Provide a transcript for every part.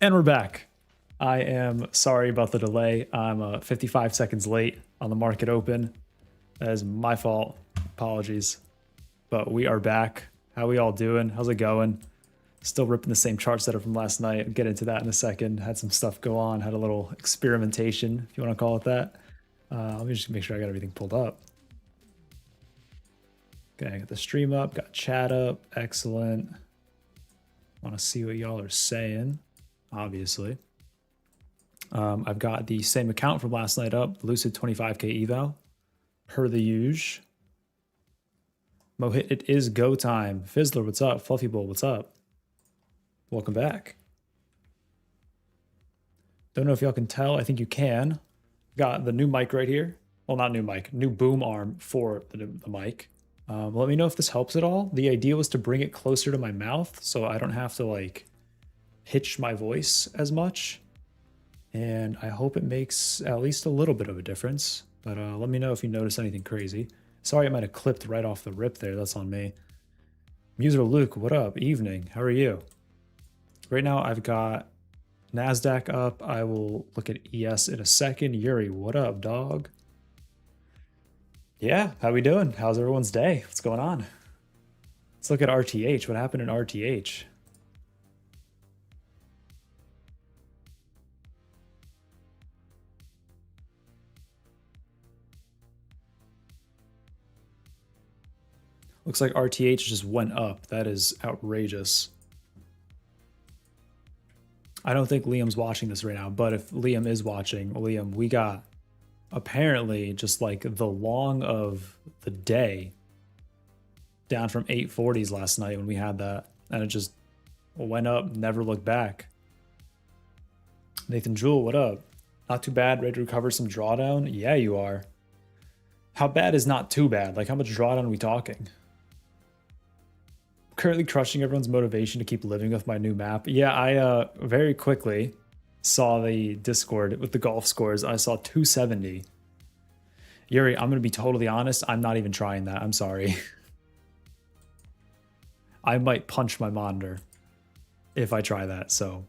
And we're back. I am sorry about the delay. I'm 55 seconds late on the market open. That is my fault. Apologies. But we are back. How we all doing? How's it going? Still ripping the same chart setup from last night. I'll get into that in a second. Had some stuff go on. Had a little experimentation, if you want to call it that. Let me just make sure I got everything pulled up. Okay, I got the stream up, got chat up. Excellent. Want to see what y'all are saying, obviously. I've got the same account from last night up, Lucid 25k eval, per the usual. Mohit, it is go time. Fizzler, what's up? Fluffy Bull, what's up? Welcome back. Don't know if y'all can tell. I think you can. Got the new mic right here. Well, not new mic, new boom arm for the mic. Let me know if this helps at all. The idea was to bring it closer to my mouth so I don't have to like hitch my voice as much. And I hope it makes at least a little bit of a difference. But let me know if you notice anything crazy. Sorry, I might have clipped right off the rip there. That's on me. Muser Luke, what up? Evening. How are you? Right now, I've got Nasdaq up. I will look at ES in a second. Yuri, what up, dog? Yeah, how we doing? How's everyone's day? What's going on? Let's look at RTH. What happened in RTH? Looks like RTH just went up. That is outrageous. I don't think Liam's watching this right now, but if Liam is watching, Liam, we got apparently just like the long of the day down from 840s last night when we had that, and it just went up, never looked back. Nathan Jewell, what up? Not too bad, ready to recover some drawdown? Yeah, you are. How bad is not too bad? Like, how much drawdown are we talking? Currently crushing everyone's motivation to keep living with my new map. Yeah, I very quickly saw the Discord with the golf scores. I saw 270. Yuri, I'm going to be totally honest. I'm not even trying that. I'm sorry. I might punch my monitor if I try that. So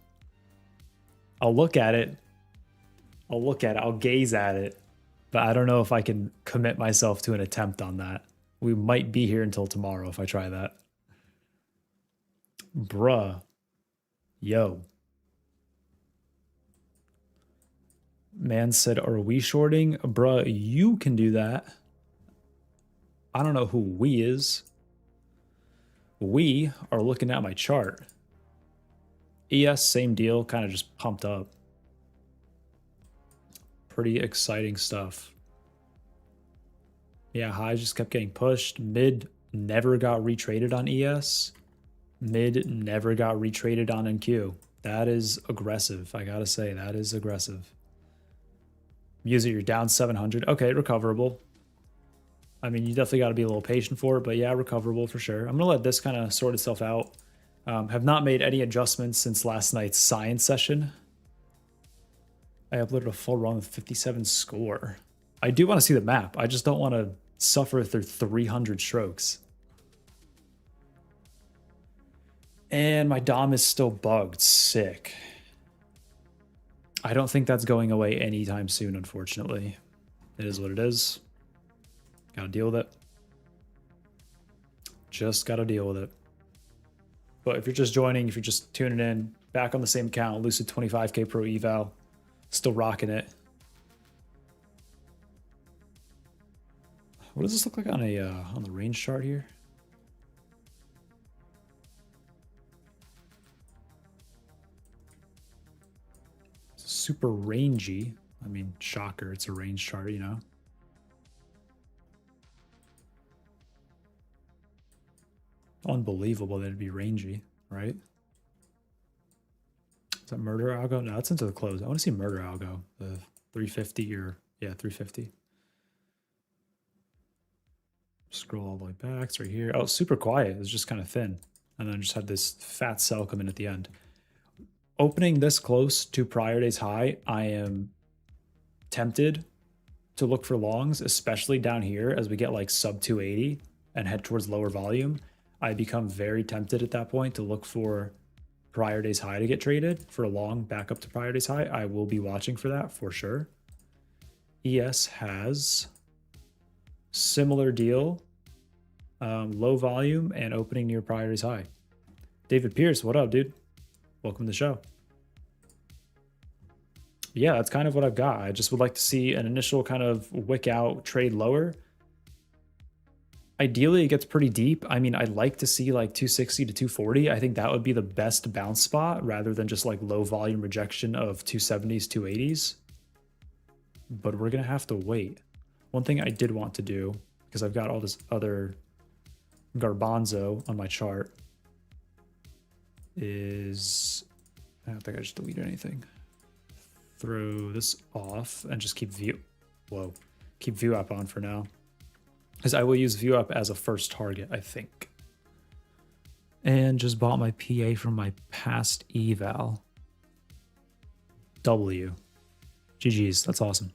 I'll look at it. I'll gaze at it. But I don't know if I can commit myself to an attempt on that. We might be here until tomorrow if I try that. Bruh. Yo. Man said, are we shorting? Bruh, you can do that. I don't know who we is. We are looking at my chart. ES, same deal, kind of just pumped up. Pretty exciting stuff. Yeah, highs just kept getting pushed. Mid never got retraded on ES. Mid never got retraded on NQ. That is aggressive. I gotta say, that is aggressive. Music, you're down 700. Okay, recoverable. I mean, you definitely got to be a little patient for it, but yeah, recoverable for sure. I'm going to let this kind of sort itself out. Have not made any adjustments since last night's science session. I uploaded a full run with 57 score. I do want to see the map. I just don't want to suffer through 300 strokes. And my DOM is still bugged. Sick. I don't think that's going away anytime soon, unfortunately. It is what it is. Gotta deal with it. Just gotta deal with it. But if you're just joining, if you're just tuning in, back on the same account, Lucid 25k Pro Eval, still rocking it. What does this look like on the range chart here? Super rangy. I mean, shocker, it's a range chart, you know. Unbelievable that it'd be rangy, right? Is that murder algo? No, it's into the close. I want to see murder algo. The 350 or yeah, 350. Scroll all the way back. It's right here. Oh, super quiet. It's just kind of thin. And then just had this fat sell come in at the end. Opening this close to prior day's high, I am tempted to look for longs, especially down here as we get like sub 280 and head towards lower volume. I become very tempted at that point to look for prior day's high to get traded for a long back up to prior day's high. I will be watching for that for sure. ES has similar deal, low volume and opening near prior day's high. David Pierce, what up, dude? Welcome to the show. Yeah, that's kind of what I've got. I just would like to see an initial kind of wick out trade lower. Ideally, it gets pretty deep. I mean, I'd like to see like 260 to 240. I think that would be the best bounce spot rather than just like low volume rejection of 270s, 280s. But we're going to have to wait. One thing I did want to do, because I've got all this other garbanzo on my chart, is I don't think I just deleted anything. Throw this off and just keep view up on for now, because I will use view up as a first target, I think. And just bought my PA from my past eval. W. GG's, that's awesome.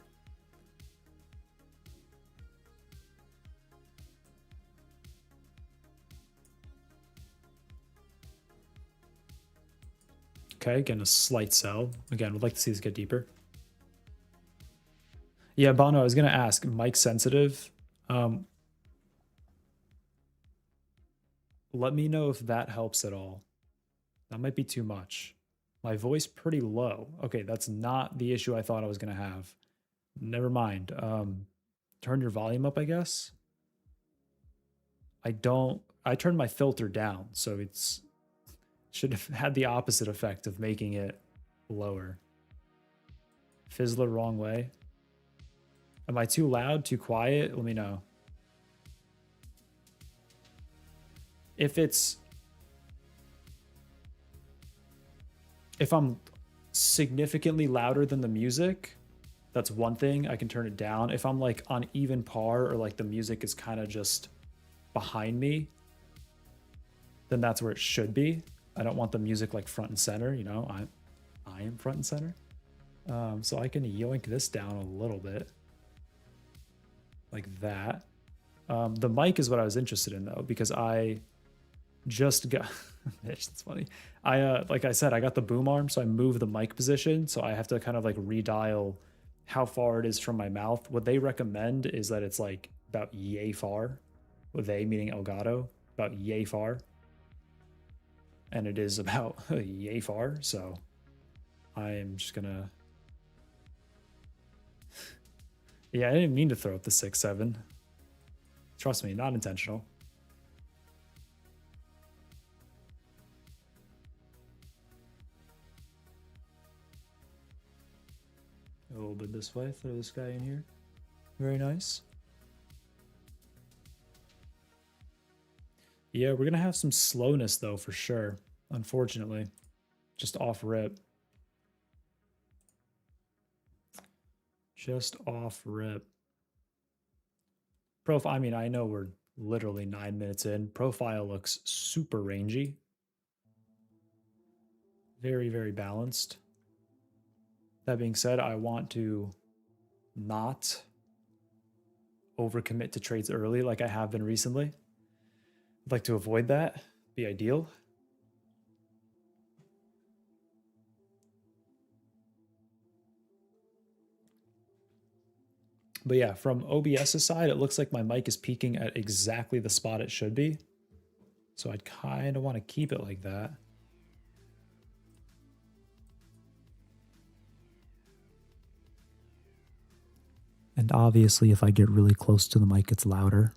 Okay, again, a slight sell. Again, would like to see this get deeper. Yeah, Bono, I was going to ask, mic sensitive. Let me know if that helps at all. That might be too much. My voice pretty low. Okay, that's not the issue I thought I was going to have. Never mind. Turn your volume up, I guess. I turned my filter down, so it's should have had the opposite effect of making it lower. Fizzler wrong way. Am I too loud, too quiet? Let me know. If I'm significantly louder than the music, that's one thing. I can turn it down. If I'm like on even par or like the music is kind of just behind me, then that's where it should be. I don't want the music like front and center, you know, I am front and center. So I can yoink this down a little bit like that. The mic is what I was interested in though, because I just got, it's funny. Like I said, I got the boom arm, so I moved the mic position. So I have to kind of like redial how far it is from my mouth. What they recommend is that it's like about yay far, with they meaning Elgato, about yay far. And it is about yay far, so I am just gonna... Yeah, I didn't mean to throw up the 6-7. Trust me, not intentional. A little bit this way, throw this guy in here. Very nice. Yeah, we're gonna have some slowness though, for sure. Unfortunately, just off rip. Just off rip. Profile, I mean, I know we're literally 9 minutes in. Profile looks super rangy. Very, very balanced. That being said, I want to not overcommit to trades early like I have been recently. I'd like to avoid that. Be ideal. But yeah, from OBS's side, it looks like my mic is peaking at exactly the spot it should be. So I'd kind of want to keep it like that. And obviously, if I get really close to the mic, it's louder.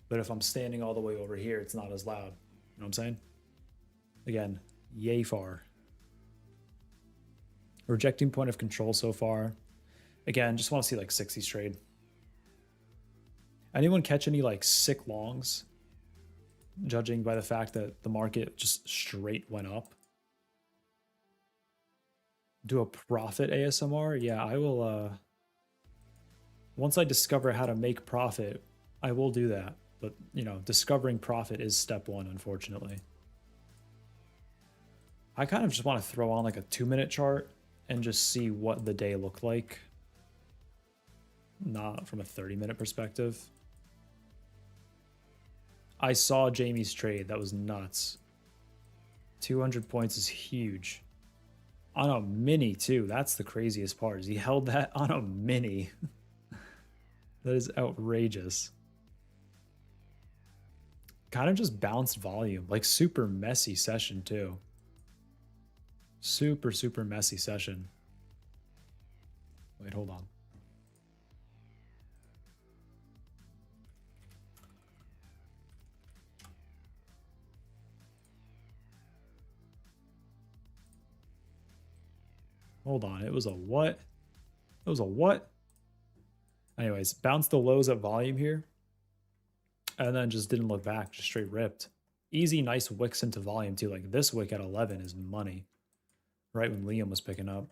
But if I'm standing all the way over here, it's not as loud. You know what I'm saying? Again, yay far. Rejecting point of control so far. Again, just want to see like 60s trade. Anyone catch any like sick longs? Judging by the fact that the market just straight went up. Do a profit ASMR? Yeah, I will. Once I discover how to make profit, I will do that. But, you know, discovering profit is step one, unfortunately. I kind of just want to throw on like a 2-minute chart and just see what the day looked like. Not from a 30-minute perspective. I saw Jamie's trade. That was nuts. 200 points is huge. On a mini too. That's the craziest part. Is he held that on a mini. That is outrageous. Kind of just bounced volume. Like super messy session too. Super, super messy session. Wait, hold on. Hold on, it was a what? It was a what? Anyways, bounced the lows at volume here. And then just didn't look back, just straight ripped. Easy, nice wicks into volume too. Like this wick at 11 is money. Right when Liam was picking up.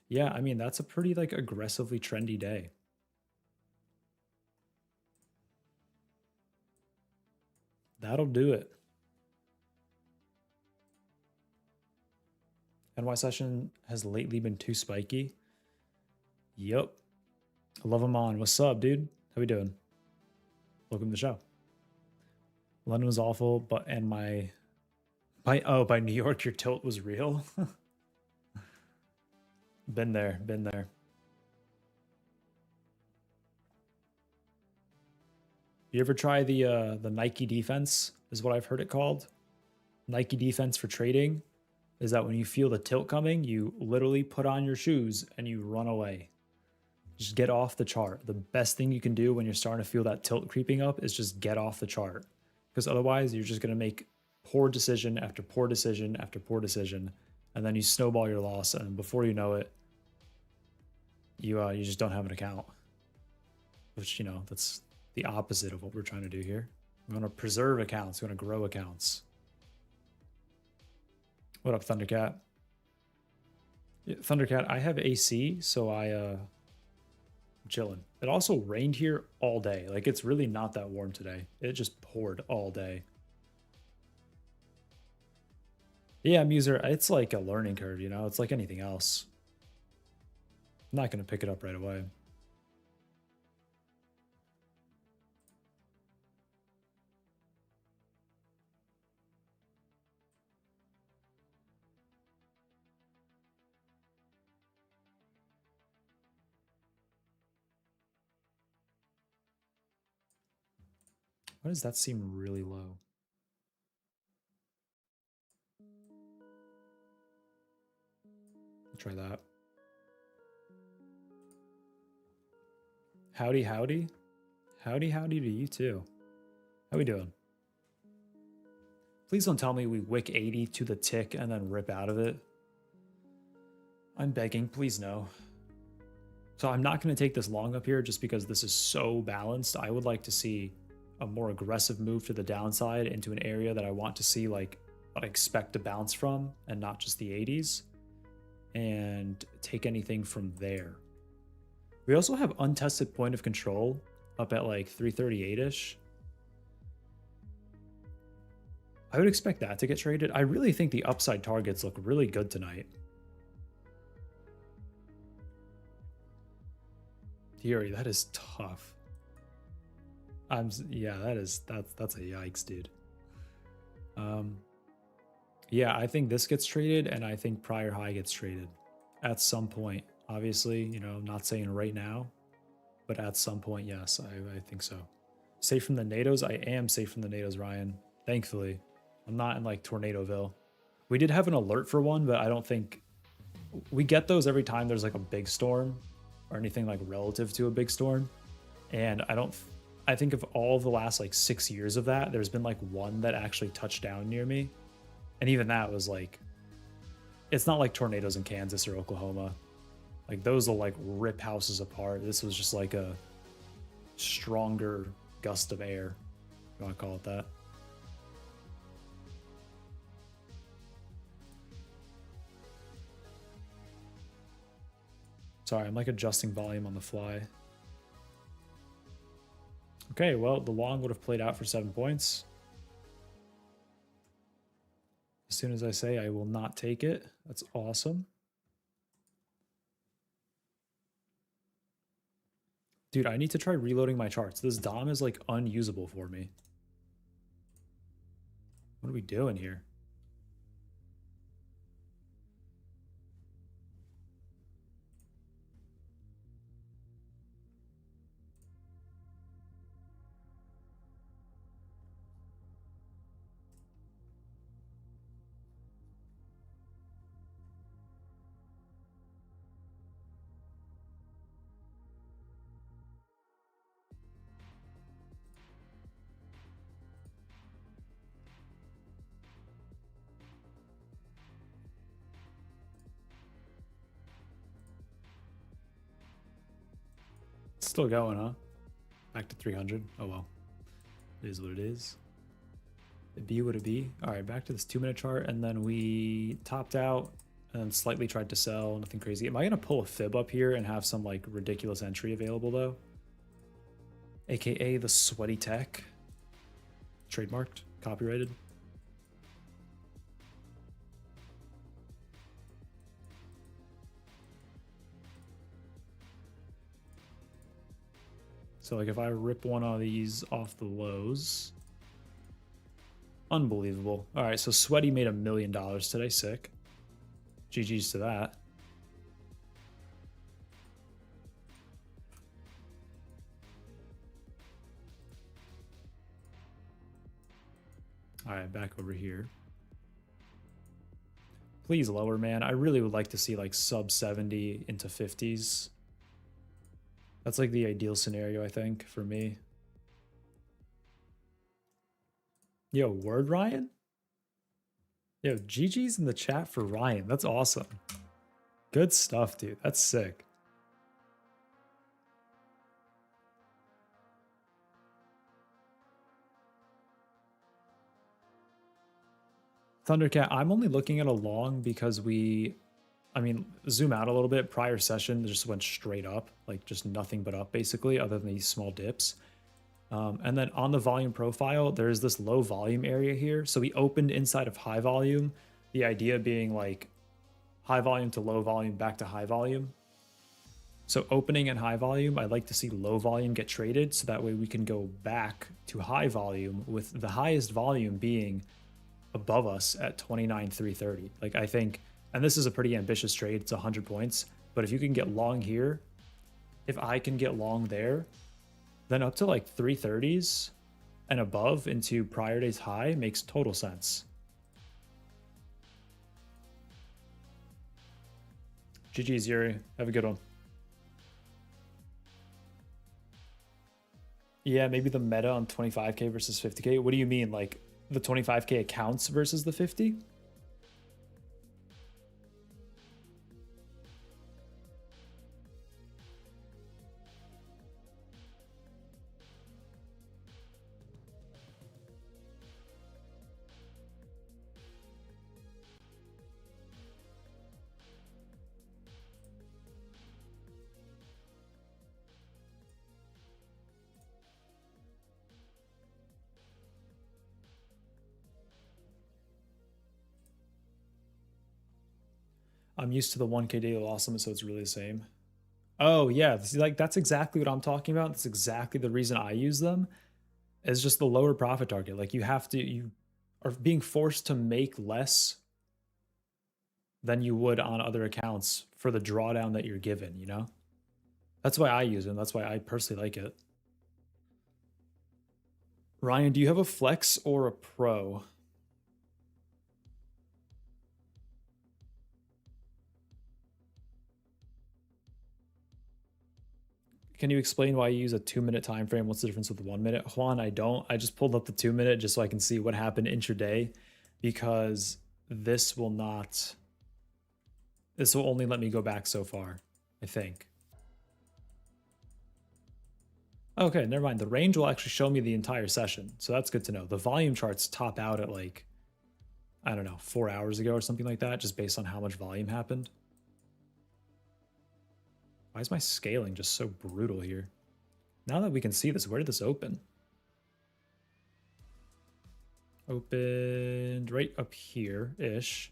Yeah, I mean, that's a pretty like aggressively trendy day. That'll do it. NY session has lately been too spiky. Yep. I love him on. What's up, dude? How we doing? Welcome to the show. London was awful, but and by New York, your tilt was real. Been there, been there. You ever try the Nike defense? Is what I've heard it called. Nike defense for trading is that when you feel the tilt coming, you literally put on your shoes and you run away. Just get off the chart. The best thing you can do when you're starting to feel that tilt creeping up is just get off the chart. Because otherwise you're just going to make poor decision after poor decision after poor decision. And then you snowball your loss. And before you know it, you just don't have an account. Which, you know, that's the opposite of what we're trying to do here. We want to preserve accounts. We want to grow accounts. What up, Thundercat? Yeah, Thundercat, I have AC, so I'm chilling. It also rained here all day. Like, it's really not that warm today. It just poured all day. Yeah, Muser, it's like a learning curve, you know? It's like anything else. I'm not going to pick it up right away. Why does that seem really low? Try that. Howdy, howdy. Howdy, howdy to you too. How we doing? Please don't tell me we wick 80 to the tick and then rip out of it. I'm begging, please no. So I'm not going to take this long up here just because this is so balanced. I would like to see a more aggressive move to the downside into an area that I want to see, like, what I expect to bounce from and not just the 80s, and take anything from there. We also have untested point of control up at like 338-ish. I would expect that to get traded. I really think the upside targets look really good tonight. Theory, that is tough. Yeah, that's a yikes, dude. Yeah, I think this gets traded, and I think prior high gets traded at some point. Obviously, you know, I'm not saying right now, but at some point, yes, I think so. Safe from the NATOs? I am safe from the NATOs, Ryan. Thankfully. I'm not in like Tornadoville. We did have an alert for one, but I don't think we get those every time there's like a big storm or anything like relative to a big storm. And I think of all of the last like 6 years of that, there's been like one that actually touched down near me. And even that was like, it's not like tornadoes in Kansas or Oklahoma. Like those will like rip houses apart. This was just like a stronger gust of air, if you want to call it that. Sorry, I'm like adjusting volume on the fly. Okay, well, the long would have played out for 7 points. As soon as I say I will not take it, that's awesome. Dude, I need to try reloading my charts. This DOM is like unusable for me. What are we doing here? It's still going, huh? Back to 300. Oh well. It is what it is. It be what it be. All right, back to this 2-minute chart, and then we topped out and slightly tried to sell. Nothing crazy. Am I gonna pull a fib up here and have some like ridiculous entry available though? AKA the sweaty tech. Trademarked, copyrighted. So like if I rip one of these off the lows, unbelievable. All right, so Sweaty made $1 million today, sick. GG's to that. All right, back over here. Please lower, man. I really would like to see like sub 70 into 50s. That's like the ideal scenario, I think, for me. Yo, word Ryan? Yo, GG's in the chat for Ryan. That's awesome. Good stuff, dude. That's sick. Thundercat, I'm only looking at a long because I mean, zoom out a little bit. Prior session just went straight up, like just nothing but up basically, other than these small dips. And then on the volume profile, there's this low volume area here. So we opened inside of high volume, the idea being like high volume to low volume back to high volume. So opening at high volume, I'd like to see low volume get traded so that way we can go back to high volume with the highest volume being above us at 29,330. Like I think, and this is a pretty ambitious trade, it's 100 points, but if you can get long here, if I can get long there, then up to like 330s and above into prior day's high makes total sense. GG's, Yuri. Have a good one. Yeah, maybe the meta on 25K versus 50K. What do you mean? Like the 25K accounts versus the 50? I'm used to the 1K daily loss limit, so it's really the same. Oh yeah, like that's exactly what I'm talking about. That's exactly the reason I use them. Is just the lower profit target. Like you are being forced to make less than you would on other accounts for the drawdown that you're given, you know? That's why I use them. That's why I personally like it. Ryan, do you have a flex or a pro? Can you explain why you use a 2-minute time frame? What's the difference with the 1 minute? Juan, I don't. I just pulled up the 2-minute just so I can see what happened intraday, because this will only let me go back so far, I think. Okay, never mind. The range will actually show me the entire session, so that's good to know. The volume charts top out at like, I don't know, 4 hours ago or something like that, just based on how much volume happened. Why is my scaling just so brutal here? Now that we can see this, where did this open? Opened right up here-ish.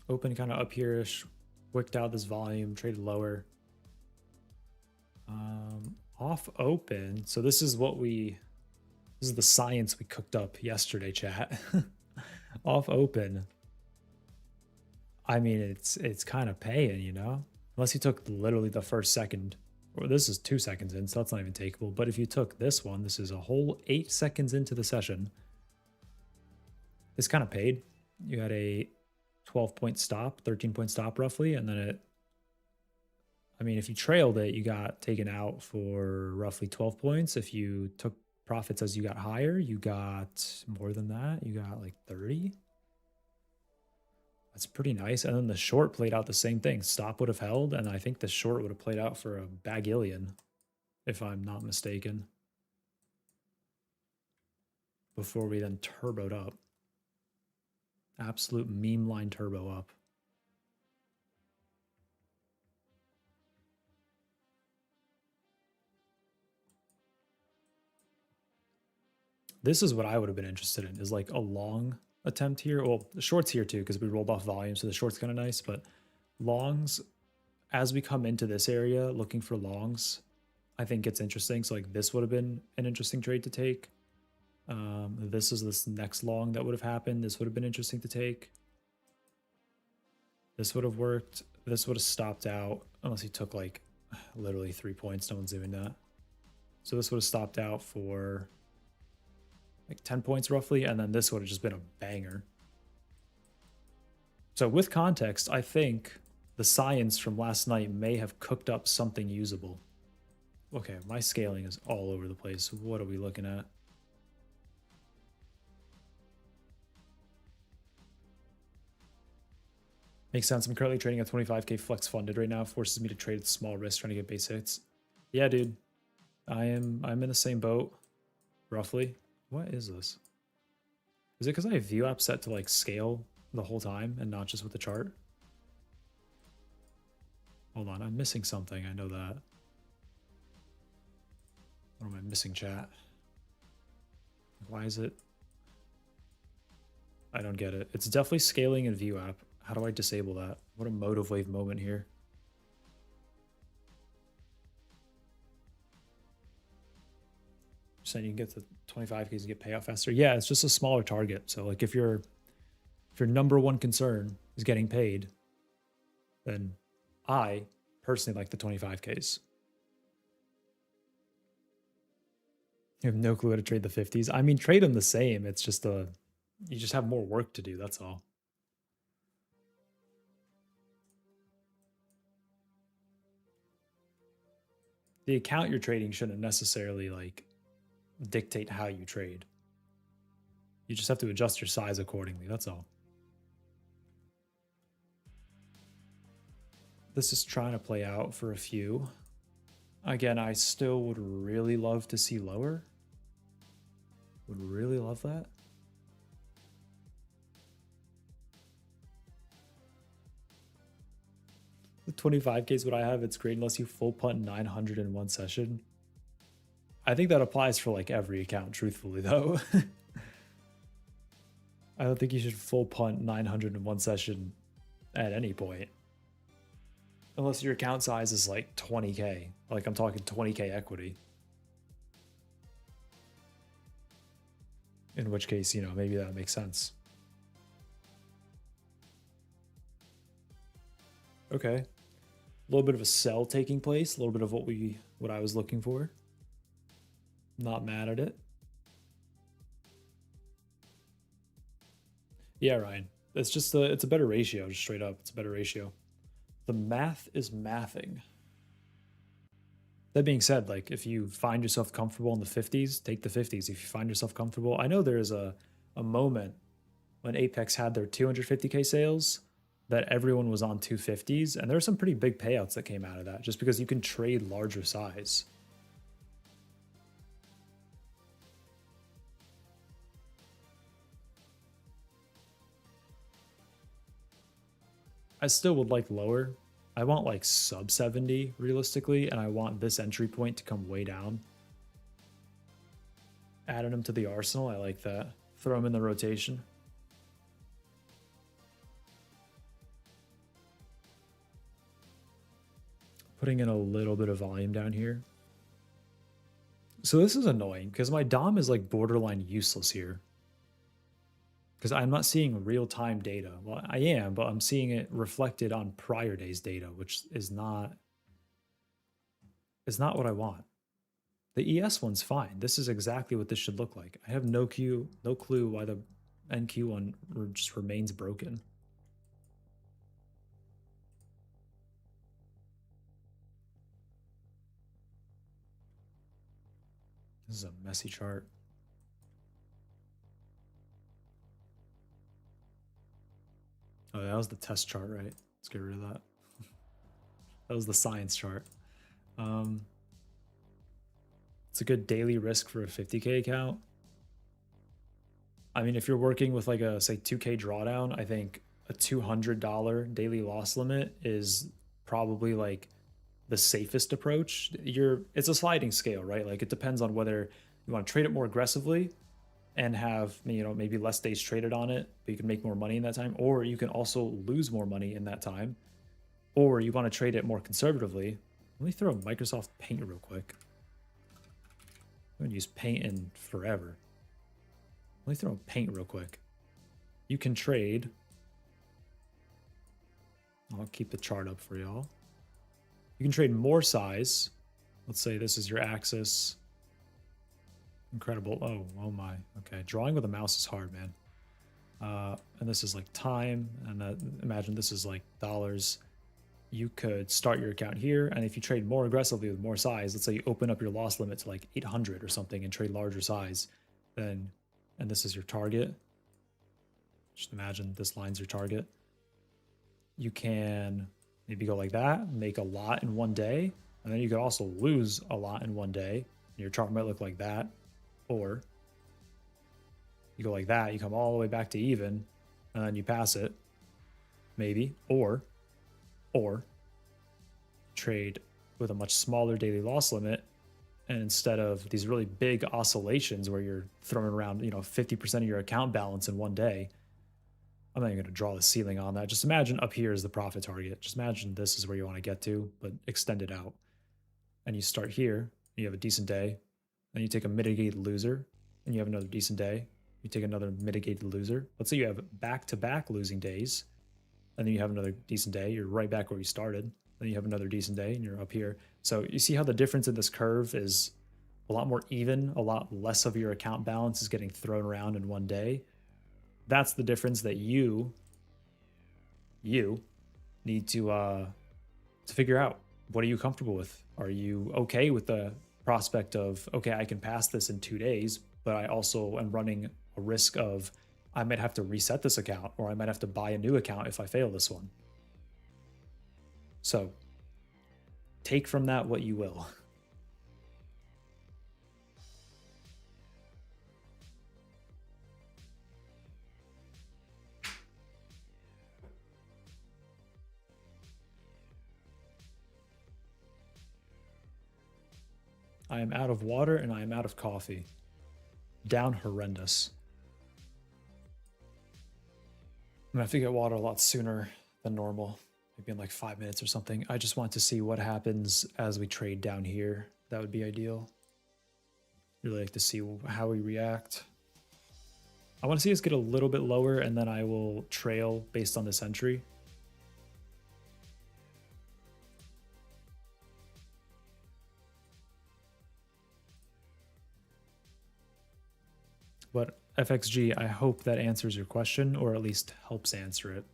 Open kind of up here-ish. wicked out this volume, traded lower. Off open. So this is the science we cooked up yesterday, chat. Off open. I mean, it's kind of paying, you know? Unless you took literally the first second. Or this is 2 seconds in, so that's not even takeable. But if you took this one, this is a whole 8 seconds into the session. It's kind of paid. You had a 12-point stop, 13-point stop roughly, and then if you trailed it, you got taken out for roughly 12 points. If you took profits as you got higher, you got more than that. You got like 30. That's pretty nice. And then the short played out the same thing. Stop would have held, and I think the short would have played out for a bagillion, if I'm not mistaken, before we then turboed up. Absolute meme line turbo up. This is what I would have been interested in, is like a long attempt here. Well, the shorts here too, because we rolled off volume, so the short's kind of nice. But longs, as we come into this area looking for longs, I think it's interesting. So like this would have been an interesting trade to take. This is this next long that would have happened. This would have been interesting to take. This would have worked. This would have stopped out, unless he took like literally 3 points. No one's doing that. So this would have stopped out for like 10 points roughly, and then this would have just been a banger. So with context, I think the science from last night may have cooked up something usable. Okay, my scaling is all over the place. What are we looking at? Makes sense. I'm currently trading at 25k flex funded right now. Forces me to trade at small risk, trying to get base hits. Yeah, dude. I'm in the same boat, roughly. What is this? Is it because I have view app set to like scale the whole time and not just with the chart? Hold on, I'm missing something. I know that. What am I missing, chat? Why is it? I don't get it. It's definitely scaling in view app. How do I disable that? What a motive wave moment here. Saying you can get to 25Ks and get payout faster. Yeah, it's just a smaller target. So like if your number one concern is getting paid, then I personally like the 25Ks. You have no clue how to trade the 50s. I mean, trade them the same. It's just you just have more work to do. That's all. The account you're trading shouldn't necessarily like dictate how you trade. You just have to adjust your size accordingly. That's all. This is trying to play out for a few. Again, I still would really love to see lower. Would really love that. The 25K is what I have. It's great unless you full punt 900 in one session. I think that applies for like every account, truthfully, though. I don't think you should full punt 900 in one session at any point. Unless your account size is like 20K. Like I'm talking 20K equity. In which case, you know, maybe that makes sense. Okay. A little bit of a sell taking place. A little bit of what I was looking for. Not mad at it. Yeah, Ryan. It's just it's a better ratio, just straight up. It's a better ratio. The math is mathing. That being said, like if you find yourself comfortable in the 50s, take the 50s. If you find yourself comfortable, I know there's a moment when Apex had their 250K sales that everyone was on 250s, and there were some pretty big payouts that came out of that just because you can trade larger size. I still would like lower. I want like sub 70 realistically, and I want this entry point to come way down. Adding him to the arsenal, I like that. Throw him in the rotation. putting in a little bit of volume down here. So this is annoying because my DOM is like borderline useless here. Because I'm not seeing real-time data. Well, I am, but I'm seeing it reflected on prior day's data, which is not what I want. The ES one's fine. This is exactly what this should look like. I have no clue why the NQ one just remains broken. This is a messy chart. Oh, that was the test chart, right? Let's get rid of that. That was the science chart. It's a good daily risk for a 50K account. I mean, if you're working with like a, say, 2K drawdown, I think a $200 daily loss limit is probably like the safest approach. It's a sliding scale, right? Like it depends on whether you want to trade it more aggressively and have, you know, maybe less days traded on it, but you can make more money in that time, or you can also lose more money in that time, or you want to trade it more conservatively. Let me throw Microsoft Paint real quick. I'm gonna use Paint in forever. Let me throw Paint real quick. You can trade. I'll keep the chart up for y'all. You can trade more size. Let's say this is your axis. Incredible. Oh my. Okay, drawing with a mouse is hard, man. And this is like time, and imagine this is like dollars. You could start your account here, and if you trade more aggressively with more size, let's say you open up your loss limit to like 800 or something and trade larger size, then, and this is your target. Just imagine this line's your target. You can maybe go like that, make a lot in one day, and then you could also lose a lot in one day. Your chart might look like that, or you go like that, you come all the way back to even, and then you pass it, maybe, or trade with a much smaller daily loss limit, and instead of these really big oscillations where you're throwing around, you know, 50% of your account balance in one day, I'm not even going to draw the ceiling on that. Just imagine up here is the profit target. Just imagine this is where you want to get to, but extend it out. And you start here, you have a decent day, then you take a mitigated loser, and you have another decent day. You take another mitigated loser. Let's say you have back-to-back losing days, and then you have another decent day. You're right back where you started. Then you have another decent day, and you're up here. So you see how the difference in this curve is a lot more even, a lot less of your account balance is getting thrown around in one day. That's the difference that you need to figure out. What are you comfortable with? Are you okay with the prospect of, okay, I can pass this in 2 days, but I also am running a risk of I might have to reset this account, or I might have to buy a new account if I fail this one. So take from that what you will. I am out of water and I am out of coffee. Down horrendous. I'm gonna have to get water a lot sooner than normal, maybe in like 5 minutes or something. I just want to see what happens as we trade down here. That would be ideal. Really like to see how we react. I want to see us get a little bit lower, and then I will trail based on this entry. But FXG, I hope that answers your question, or at least helps answer it.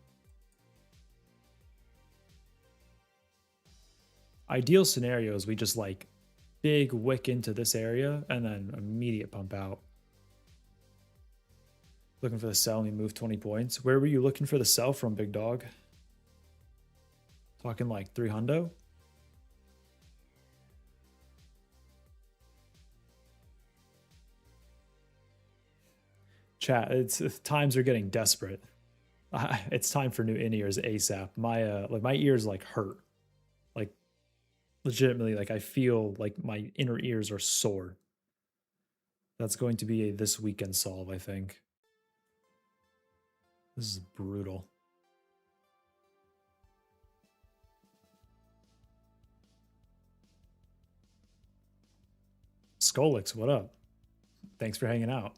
Ideal scenarios, we just like big wick into this area and then immediate pump out. Looking for the sell, and we move 20 points. Where were you looking for the sell from, big dog? Talking like 300? Chat, times are getting desperate. It's time for new in-ears ASAP. My ears like hurt. Like legitimately, like I feel like my inner ears are sore. That's going to be a this weekend solve, I think. This is brutal. Skolix, what up? Thanks for hanging out.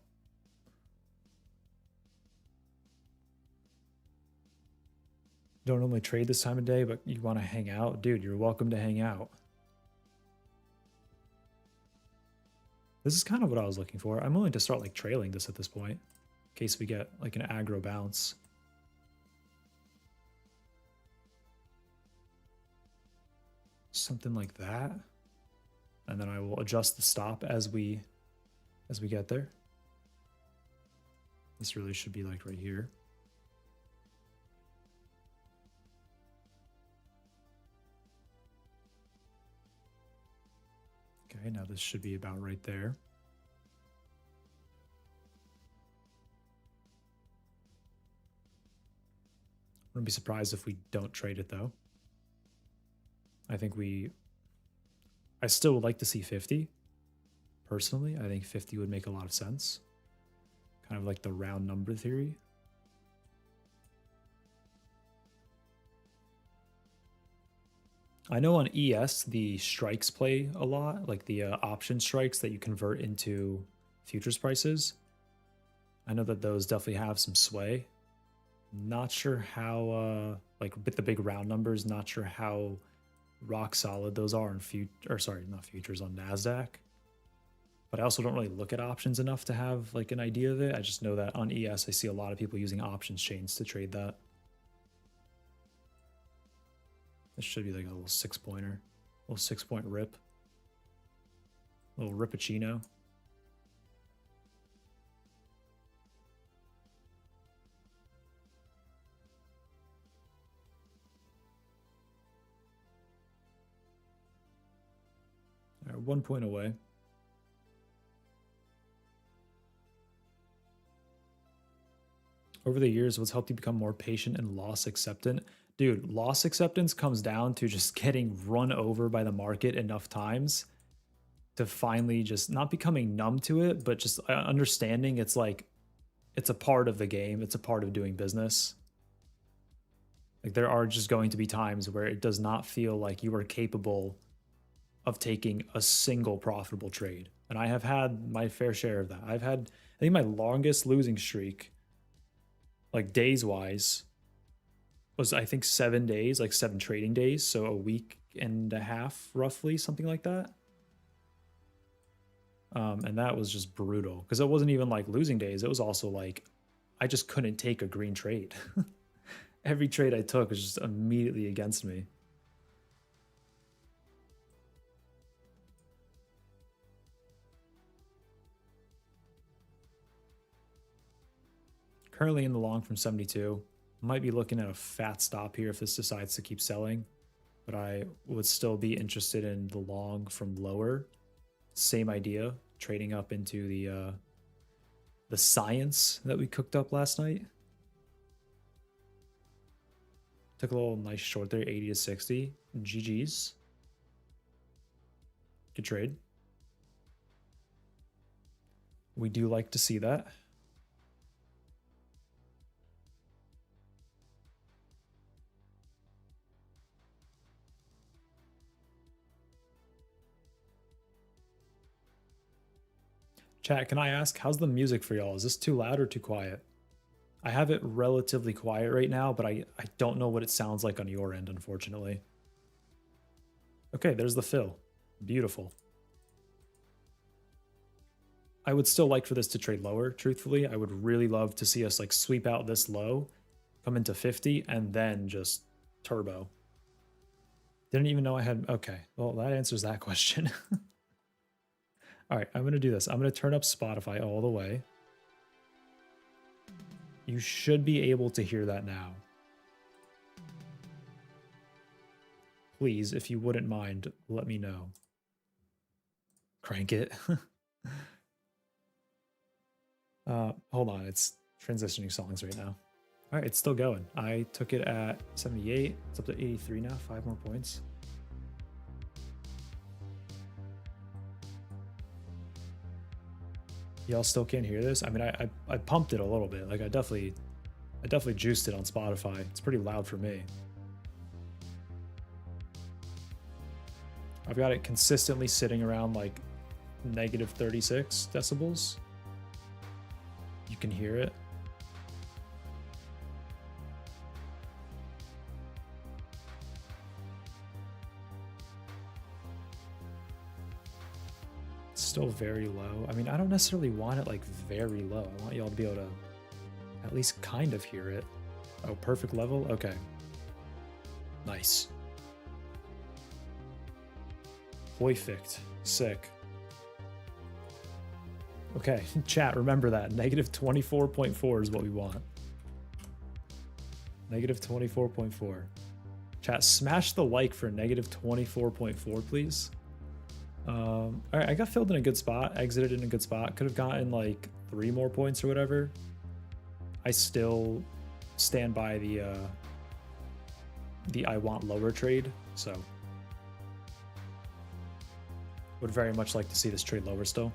Don't normally trade this time of day, but you want to hang out? Dude, you're welcome to hang out. This is kind of what I was looking for. I'm willing to start like trailing this at this point, in case we get like an aggro bounce. Something like that. And then I will adjust the stop as we get there. This really should be like right here. Okay, now this should be about right there. Wouldn't be surprised if we don't trade it though. I still would like to see 50. Personally, I think 50 would make a lot of sense. Kind of like the round number theory. I know on ES, the strikes play a lot, like the option strikes that you convert into futures prices. I know that those definitely have some sway. Not sure how, like with the big round numbers, not sure how rock solid those are in not futures, on Nasdaq. But I also don't really look at options enough to have like an idea of it. I just know that on ES, I see a lot of people using options chains to trade that. This should be like a little 6-pointer, little 6-point rip, little rippuccino. All right, 1 point away. Over the years, what's helped you become more patient and loss acceptant? Dude, loss acceptance comes down to just getting run over by the market enough times to finally just not becoming numb to it, but just understanding it's like, it's a part of the game. It's a part of doing business. Like there are just going to be times where it does not feel like you are capable of taking a single profitable trade. And I have had my fair share of that. I think my longest losing streak, like days wise, was I think 7 days, like 7 trading days. So a week and a half, roughly, something like that. And that was just brutal because it wasn't even like losing days. It was also like, I just couldn't take a green trade. Every trade I took was just immediately against me. Currently in the long from 72. Might be looking at a fat stop here if this decides to keep selling, but I would still be interested in the long from lower. Same idea, trading up into the science that we cooked up last night. Took a little nice short there, 80 to 60. GG's. Good trade. We do like to see that. Chat, can I ask, how's the music for y'all? Is this too loud or too quiet? I have it relatively quiet right now, but I don't know what it sounds like on your end, unfortunately. Okay, there's the fill. Beautiful. I would still like for this to trade lower, truthfully. I would really love to see us like sweep out this low, come into 50, and then just turbo. Didn't even know I had, okay. Well, that answers that question. All right, I'm going to do this. I'm going to turn up Spotify all the way. You should be able to hear that now. Please, if you wouldn't mind, let me know. Crank it. Hold on, it's transitioning songs right now. All right, it's still going. I took it at 78. It's up to 83 now, 5 more points. Y'all still can't hear this? I mean, I pumped it a little bit. Like I definitely juiced it on Spotify. It's pretty loud for me. I've got it consistently sitting around like negative 36 decibels. You can hear it. It's still very low. I mean, I don't necessarily want it like very low. I want y'all to be able to at least kind of hear it. Oh, perfect level? Okay. Nice. Perfect. Sick. Okay, chat, remember that. Negative 24.4 is what we want. Negative 24.4. Chat, smash the like for negative 24.4, please. All right, I got filled in a good spot, exited in a good spot. Could have gotten like 3 more points or whatever. I still stand by the I want lower trade, so would very much like to see this trade lower still.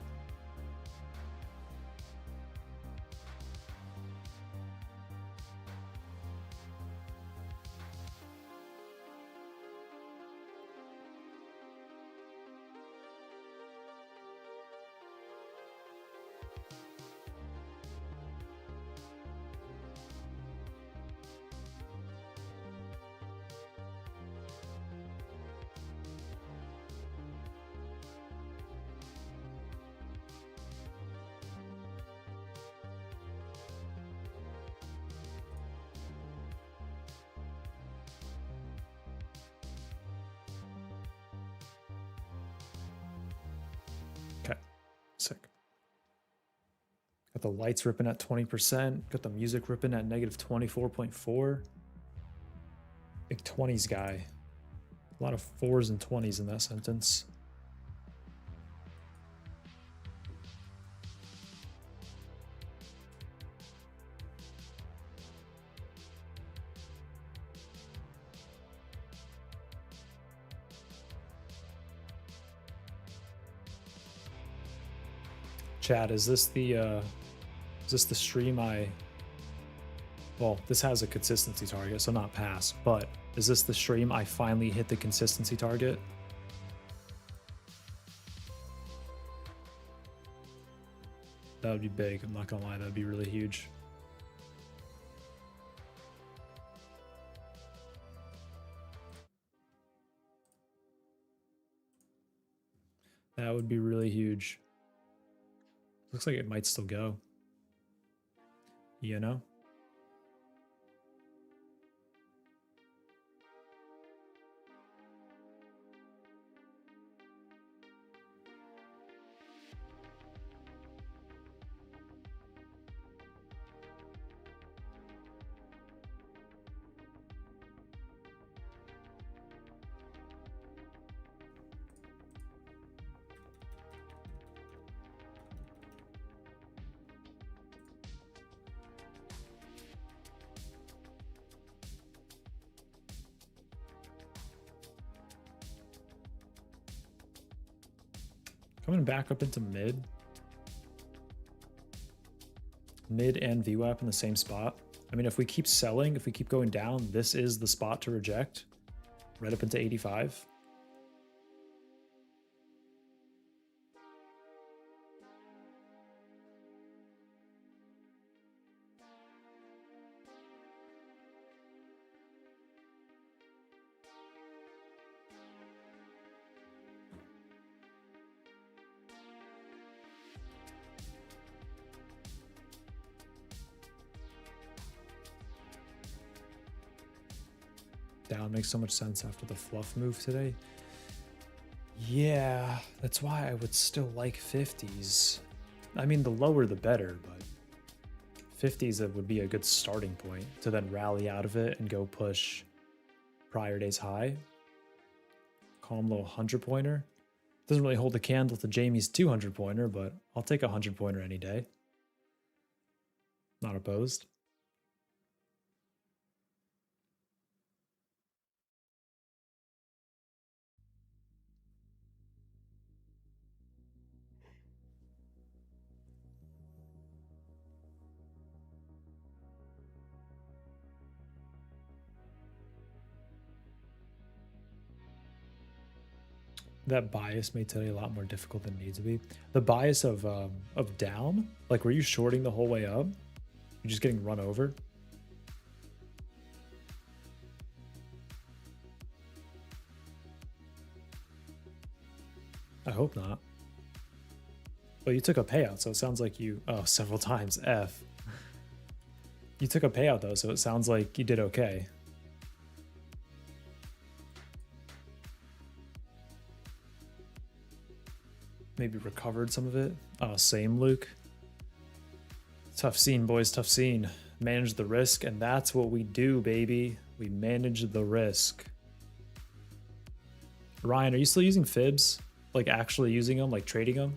Sick. Got the lights ripping at 20%. Got the music ripping at negative 24.4. Big 20s guy. A lot of 4s and 20s in that sentence. Chat, is this the stream well, this has a consistency target, so not pass, but is this the stream I finally hit the consistency target? That would be big, I'm not gonna lie, that would be really huge. That would be really huge. Looks like it might still go. You know? Coming back up into mid. Mid and VWAP in the same spot. I mean, if we keep selling, if we keep going down, this is the spot to reject. Right up into 85. Down makes so much sense after the fluff move today. Yeah, that's why I would still like 50s. I mean, the lower the better, but 50s would be a good starting point to then rally out of it and go push prior day's high. Calm little 100-pointer. Doesn't really hold a candle to Jamie's 200-pointer, but I'll take a 100-pointer any day. Not opposed. That bias made today a lot more difficult than it needs to be. The bias of down, like were you shorting the whole way up? You're just getting run over. I hope not. Well, you took a payout, so it sounds like you, oh, several times, F. You took a payout though, so it sounds like you did okay. Maybe recovered some of it. Oh, same, Luke. Tough scene, boys, tough scene. Manage the risk, and that's what we do, baby. We manage the risk. Ryan, are you still using fibs? Like actually using them, like trading them?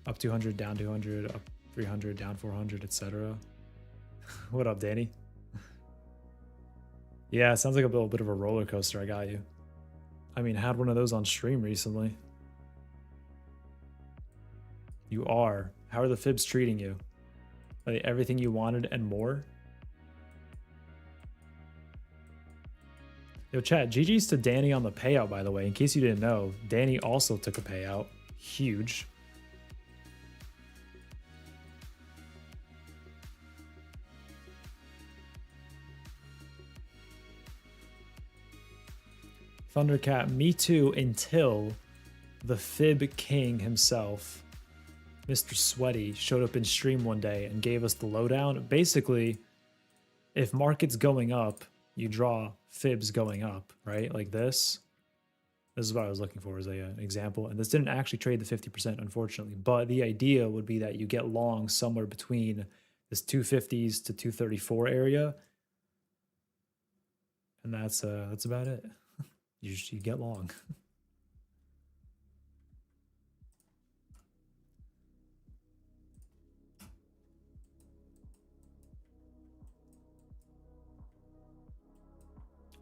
Up 200, down 200, up 300, down 400, etc. What up, Danny? Yeah, it sounds like a little bit of a roller coaster. I got you. I mean, had one of those on stream recently. You are. How are the fibs treating you? Are they everything you wanted and more? Yo, chat, GG's to Danny on the payout, by the way. In case you didn't know, Danny also took a payout. Huge. Thundercat, me too, until the fib king himself, Mr. Sweaty, showed up in stream one day and gave us the lowdown. Basically, if market's going up, you draw fibs going up, right? Like this. This is what I was looking for as an example. And this didn't actually trade the 50%, unfortunately. But the idea would be that you get long somewhere between this 250s to 234 area. And that's about it. You get long.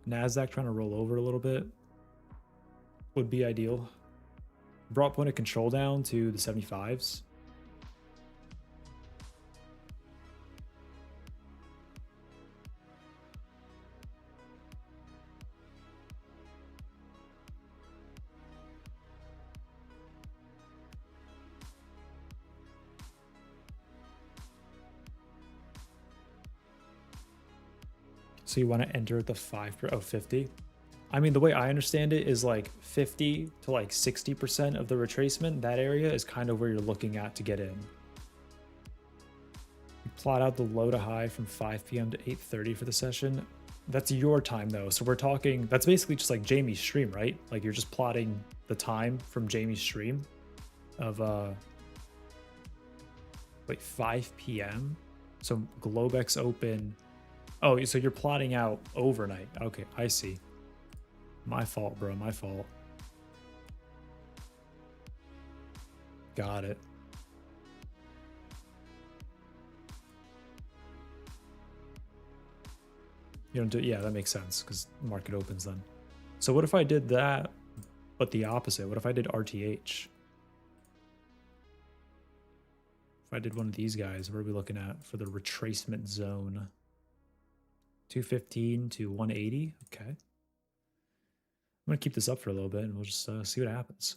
Nasdaq trying to roll over a little bit would be ideal. Brought point of control down to the 75s. So you want to enter at the 50. I mean, the way I understand it is like 50 to like 60% of the retracement. That area is kind of where you're looking at to get in. You plot out the low to high from 5 p.m. to 8:30 for the session. That's your time though. So we're talking, that's basically just like Jamie's stream, right? Like you're just plotting the time from Jamie's stream of wait, 5 p.m. So Globex open. Oh, so you're plotting out overnight. Okay, I see. My fault, bro. My fault. Got it. You don't do, yeah, that makes sense because market opens then. So what if I did that, but the opposite? What if I did RTH? If I did one of these guys, what are we looking at for the retracement zone? 215 to 180. Okay. I'm going to keep this up for a little bit and we'll just see what happens.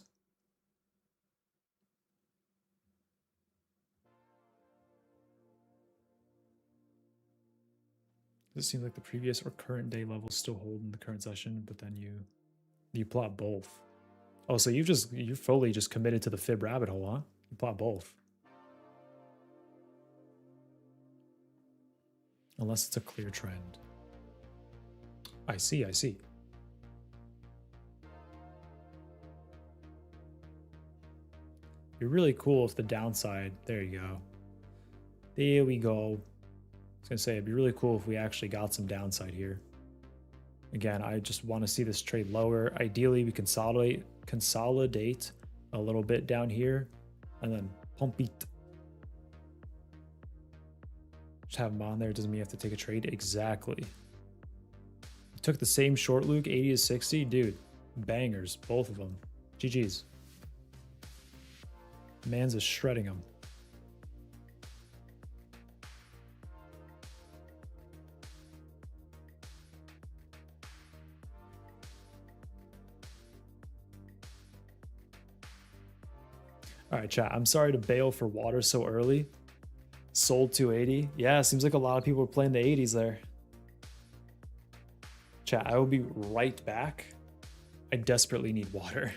Does it seem like the previous or current day levels still hold in the current session, but then you plot both? Oh, so you're fully just committed to the fib rabbit hole, huh? You plot both. Unless it's a clear trend. I see, I see. It'd be really cool if the downside, there you go. There we go. I was gonna say, it'd be really cool if we actually got some downside here. Again, I just want to see this trade lower. Ideally, we consolidate a little bit down here and then pump it. Just have them on there. It doesn't mean you have to take a trade. Exactly. Took the same short, Luke, 80 to 60. Dude, bangers, both of them. GG's. Man's is shredding them. All right, chat. I'm sorry to bail for water so early. Sold 280. Yeah, seems like a lot of people are playing the 80s there. Chat, I will be right back. I desperately need water.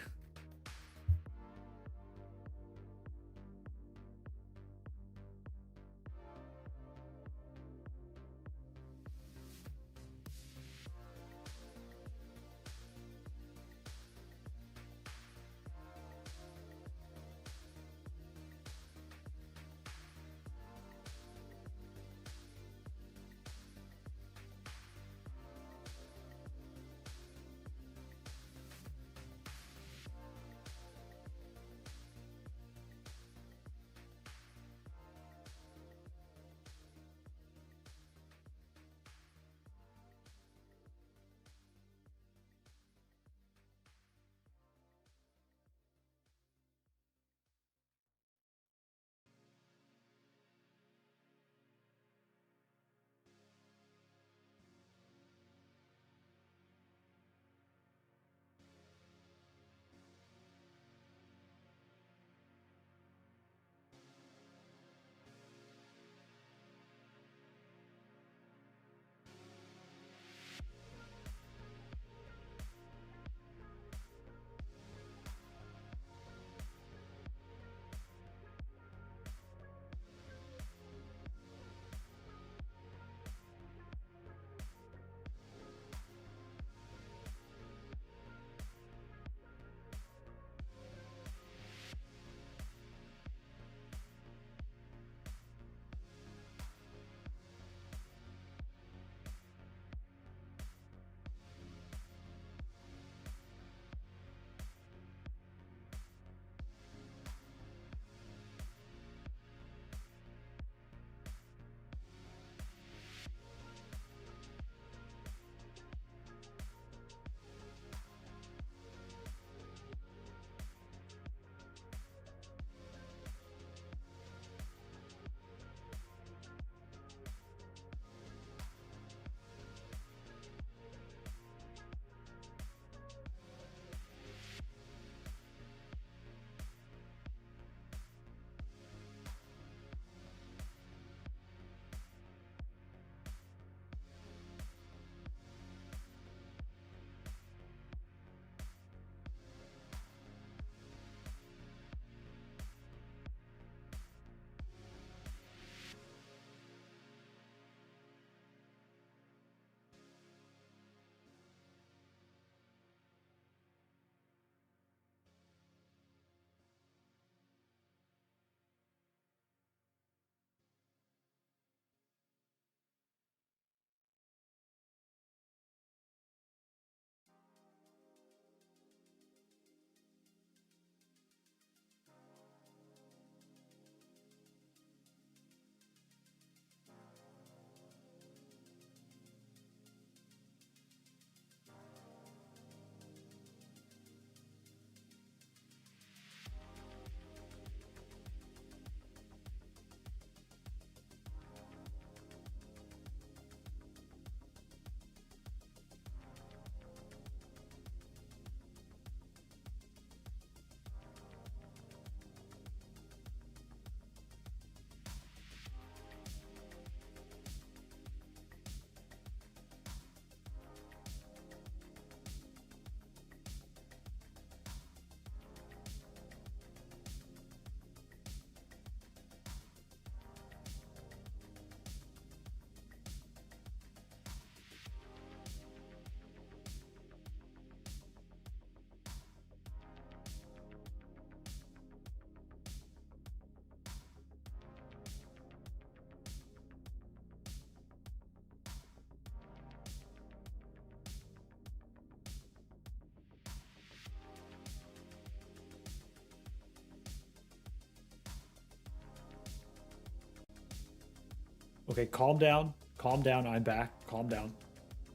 Okay, calm down. Calm down. I'm back. Calm down.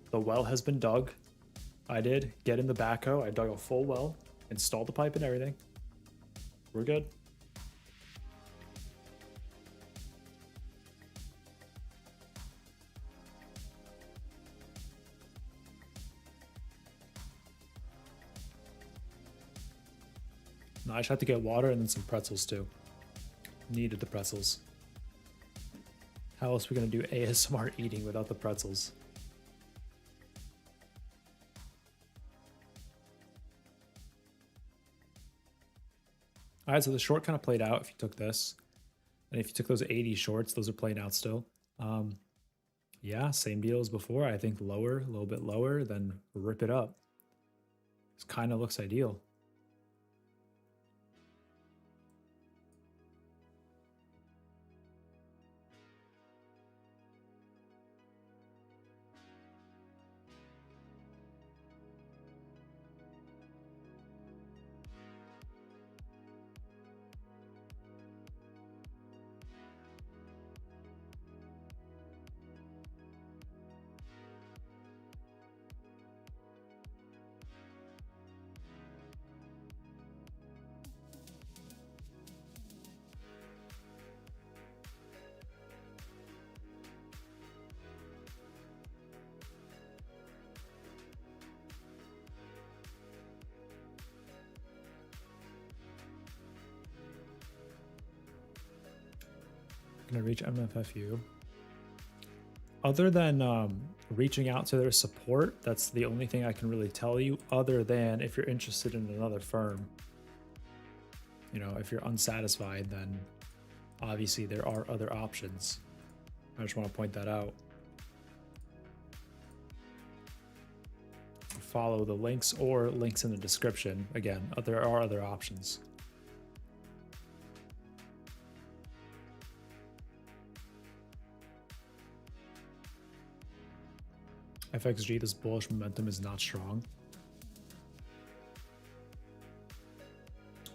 The well has been dug. I did get in the backhoe. I dug a full well, installed the pipe and everything. We're good. No, I just had to get water and then some pretzels too. Needed the pretzels. How else are we gonna do ASMR eating without the pretzels? All right, so the short kind of played out if you took this. And if you took those 80 shorts, those are playing out still. Yeah, same deal as before. I think lower, a little bit lower, then rip it up. This kind of looks ideal. Gonna reach MFFU. Other than reaching out to their support, that's the only thing I can really tell you, other than if you're interested in another firm. You know, if you're unsatisfied, then obviously there are other options. I just want to point that out. Follow the links or links in the description. Again, there are other options. FXG, this bullish momentum is not strong.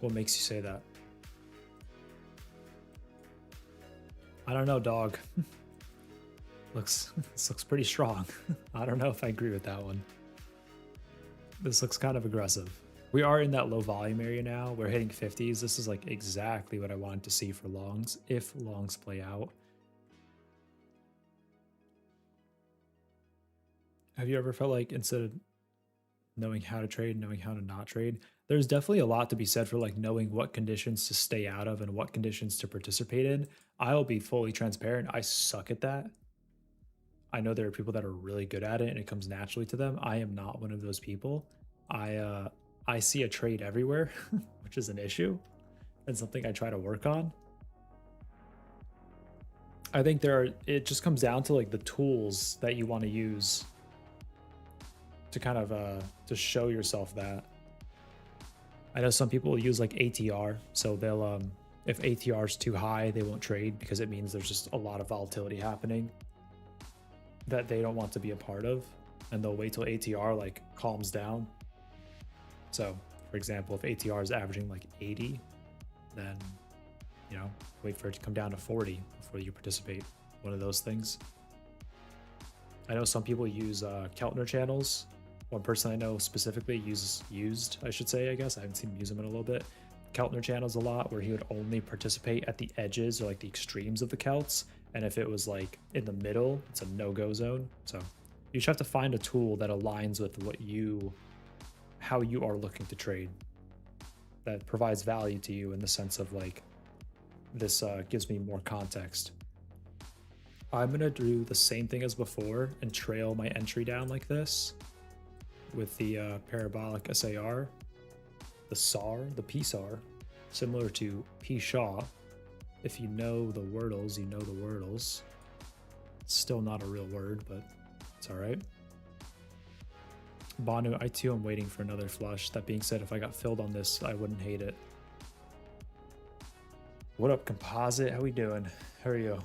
What makes you say that? I don't know, dog. This looks pretty strong. I don't know if I agree with that one. This looks kind of aggressive. We are in that low volume area now. We're hitting 50s. This is like exactly what I wanted to see for longs, if longs play out. Have you ever felt like instead of knowing how to trade, knowing how to not trade, there's definitely a lot to be said for like knowing what conditions to stay out of and what conditions to participate in. I'll be fully transparent. I suck at that. I know there are people that are really good at it and it comes naturally to them. I am not one of those people. I see a trade everywhere, which is an issue and something I try to work on. I think it just comes down to like the tools that you want to use to kind of to show yourself that. I know some people use like ATR, so they'll if ATR is too high, they won't trade because it means there's just a lot of volatility happening that they don't want to be a part of, and they'll wait till ATR like calms down. So, for example, if ATR is averaging like 80, then you know, wait for it to come down to 40 before you participate. One of those things. I know some people use Keltner channels. One person I know specifically used, I should say, I guess. I haven't seen him use them in a little bit. Keltner channels a lot, where he would only participate at the edges or like the extremes of the Kelts. And if it was like in the middle, it's a no-go zone. So you just have to find a tool that aligns with how you are looking to trade, that provides value to you in the sense of like, this gives me more context. I'm gonna do the same thing as before and trail my entry down like this with the parabolic SAR, the SAR, the PSAR, similar to P-Shaw. If you know the wordles, you know the wordles. It's still not a real word, but it's all right. Banu, I too am waiting for another flush. That being said, if I got filled on this, I wouldn't hate it. What up, Composite? How we doing? How are you?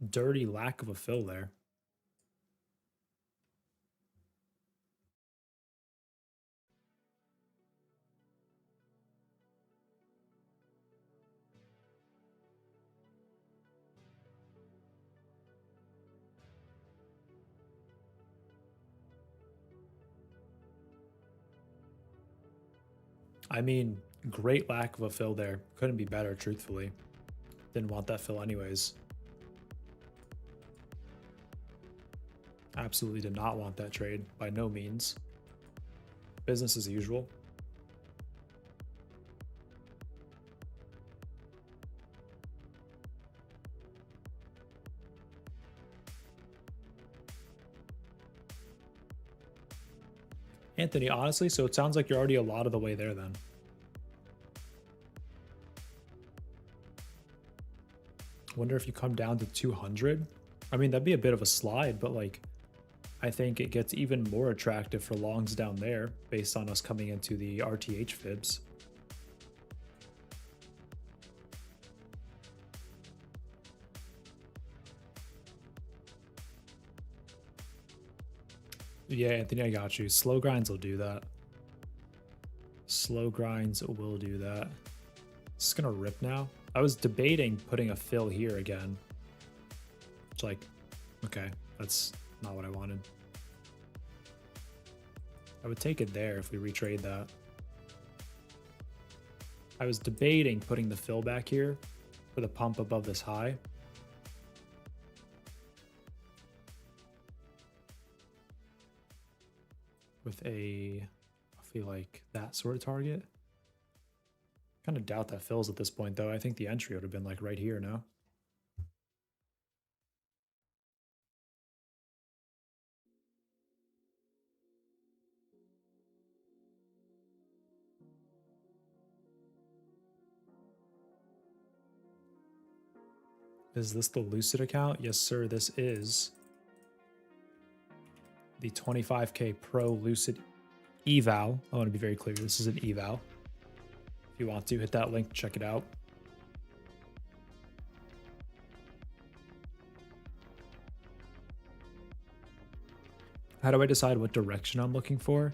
Dirty lack of a fill there. I mean, great lack of a fill there. Couldn't be better, truthfully. Didn't want that fill anyways. Absolutely did not want that trade, by no means. Business as usual. Anthony, honestly, so it sounds like you're already a lot of the way there then. Wonder if you come down to 200. I mean, that'd be a bit of a slide, but like, I think it gets even more attractive for longs down there based on us coming into the RTH fibs. Yeah, Anthony, I got you. Slow grinds will do that. Slow grinds will do that. It's just gonna rip now. I was debating putting a fill here again. It's like, okay, that's not what I wanted. I would take it there if we retrade that. I was debating putting the fill back here for the pump above this high. With a, I feel like that sort of target. Kind of doubt that fills at this point though. I think the entry would have been like right here, no? Is this the Lucid account? Yes, sir, this is the 25K Pro Lucid eval. I want to be very clear, this is an eval. If you want to, hit that link, check it out. How do I decide what direction I'm looking for?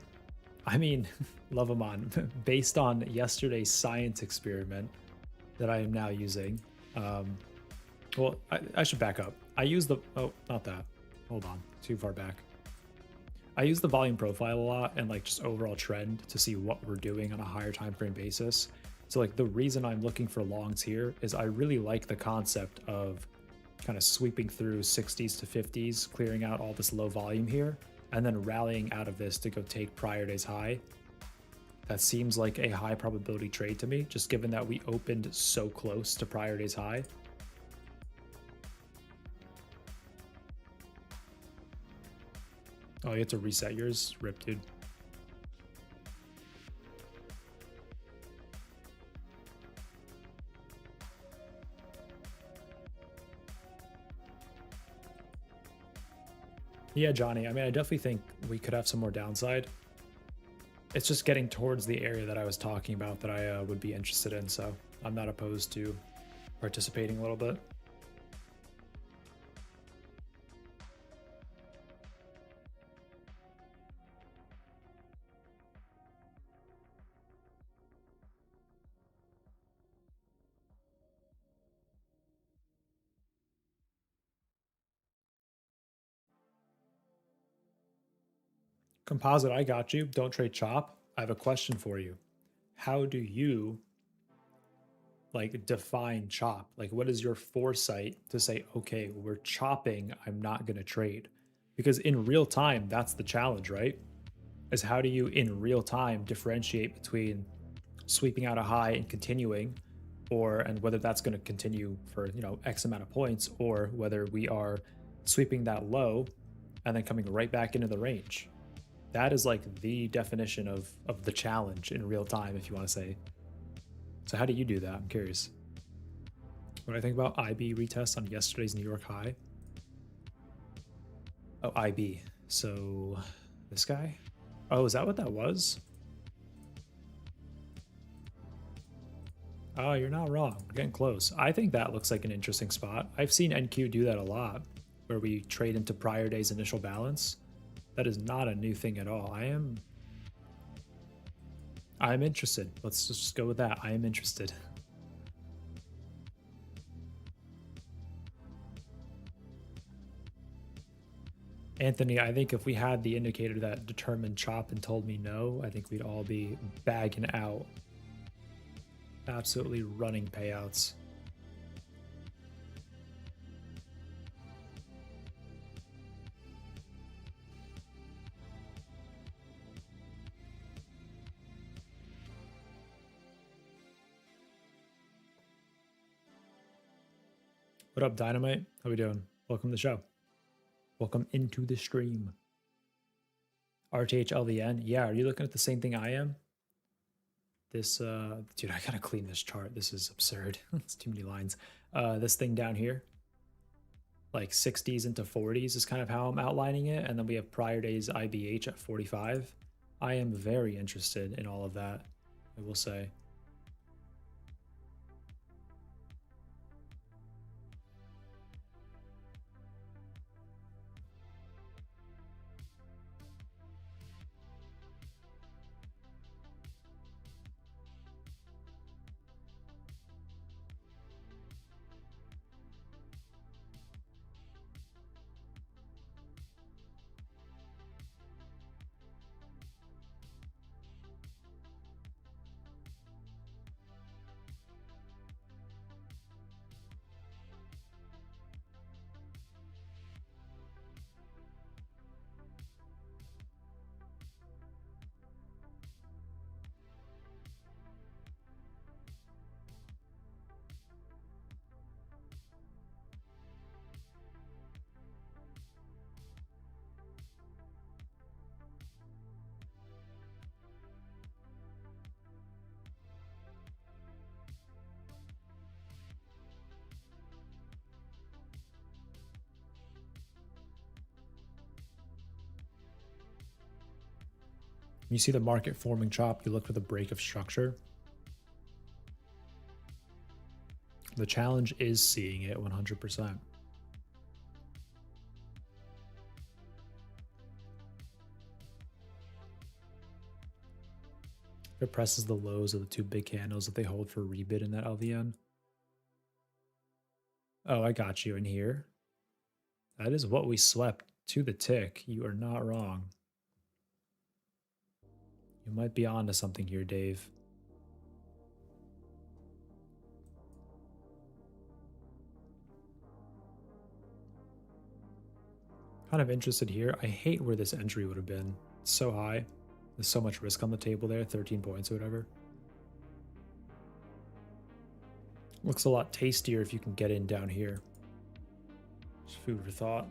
I mean, love them on, based on yesterday's science experiment that I am now using. Well, I should back up. I use the, oh, not that. Hold on, too far back. I use the volume profile a lot and like just overall trend to see what we're doing on a higher time frame basis. So like the reason I'm looking for longs here is I really like the concept of kind of sweeping through 60s to 50s, clearing out all this low volume here, and then rallying out of this to go take prior day's high. That seems like a high probability trade to me, just given that we opened so close to prior day's high. Oh, you have to reset yours? Rip, dude. Yeah, Johnny, I mean, I definitely think we could have some more downside. It's just getting towards the area that I was talking about that I would be interested in, so I'm not opposed to participating a little bit. Composite, I got you. Don't trade chop. I have a question for you. How do you like define chop? Like, what is your foresight to say, okay, we're chopping, I'm not going to trade? Because in real time, that's the challenge, right? Is how do you in real time differentiate between sweeping out a high and continuing, or and whether that's going to continue for, you know, X amount of points, or whether we are sweeping that low and then coming right back into the range. That is like the definition of the challenge in real time, if you want to say. So how do you do that? I'm curious. What do I think about IB retest on yesterday's New York high? Oh, IB. So this guy? Oh, is that what that was? Oh, you're not wrong. We're getting close. I think that looks like an interesting spot. I've seen NQ do that a lot, where we trade into prior day's initial balance. That is not a new thing at all. I'm interested. Let's just go with that. I am interested. Anthony, I think if we had the indicator that determined chop and told me no, I think we'd all be bagging out Absolutely running payouts. What up, Dynamite? How we doing? Welcome to the show. Welcome into the stream. RTHLVN. Yeah, are you looking at the same thing I am? This, dude, I gotta clean this chart. This is absurd. It's too many lines. This thing down here, like 60s into 40s is kind of how I'm outlining it. And then we have prior days IBH at 45. I am very interested in all of that, I will say. You see the market forming chop, you look for the break of structure. The challenge is seeing it 100%. It presses the lows of the two big candles that they hold for rebid in that LVN. Oh, I got you in here. That is what we swept to the tick. You are not wrong. You might be onto something here, Dave. Kind of interested here. I hate where this entry would have been. It's so high. There's so much risk on the table there, 13 points or whatever. Looks a lot tastier if you can get in down here. Just food for thought.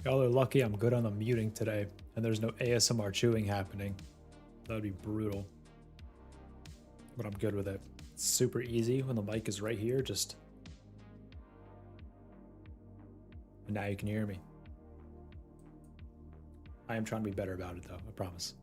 Y'all are lucky I'm good on the muting today, and there's no ASMR chewing happening. That would be brutal. But I'm good with it. It's super easy when the mic is right here, just... And now you can hear me. I am trying to be better about it though, I promise.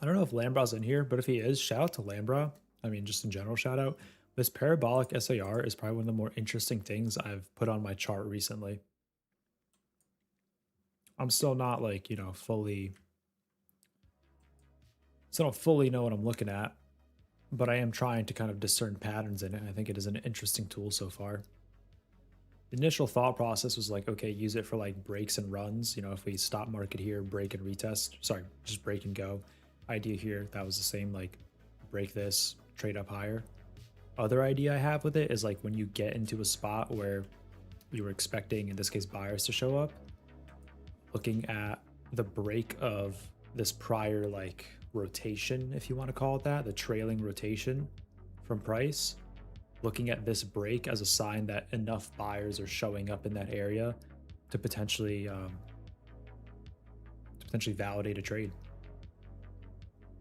I don't know if Lambrow's in here, but if he is, shout out to Lambrow. I mean, just in general, shout out. This parabolic SAR is probably one of the more interesting things I've put on my chart recently. I'm still not like, you know, fully... So I don't fully know what I'm looking at, but I am trying to kind of discern patterns in it. I think it is an interesting tool so far. The initial thought process was like, okay, use it for like breaks and runs. You know, if we stop market here, break and retest, sorry, just break and go. Idea here, that was the same, like break this, trade up higher. Other idea I have with it is like when you get into a spot where you were expecting, in this case, buyers to show up, looking at the break of this prior like rotation, if you want to call it that, the trailing rotation from price, looking at this break as a sign that enough buyers are showing up in that area to potentially validate a trade.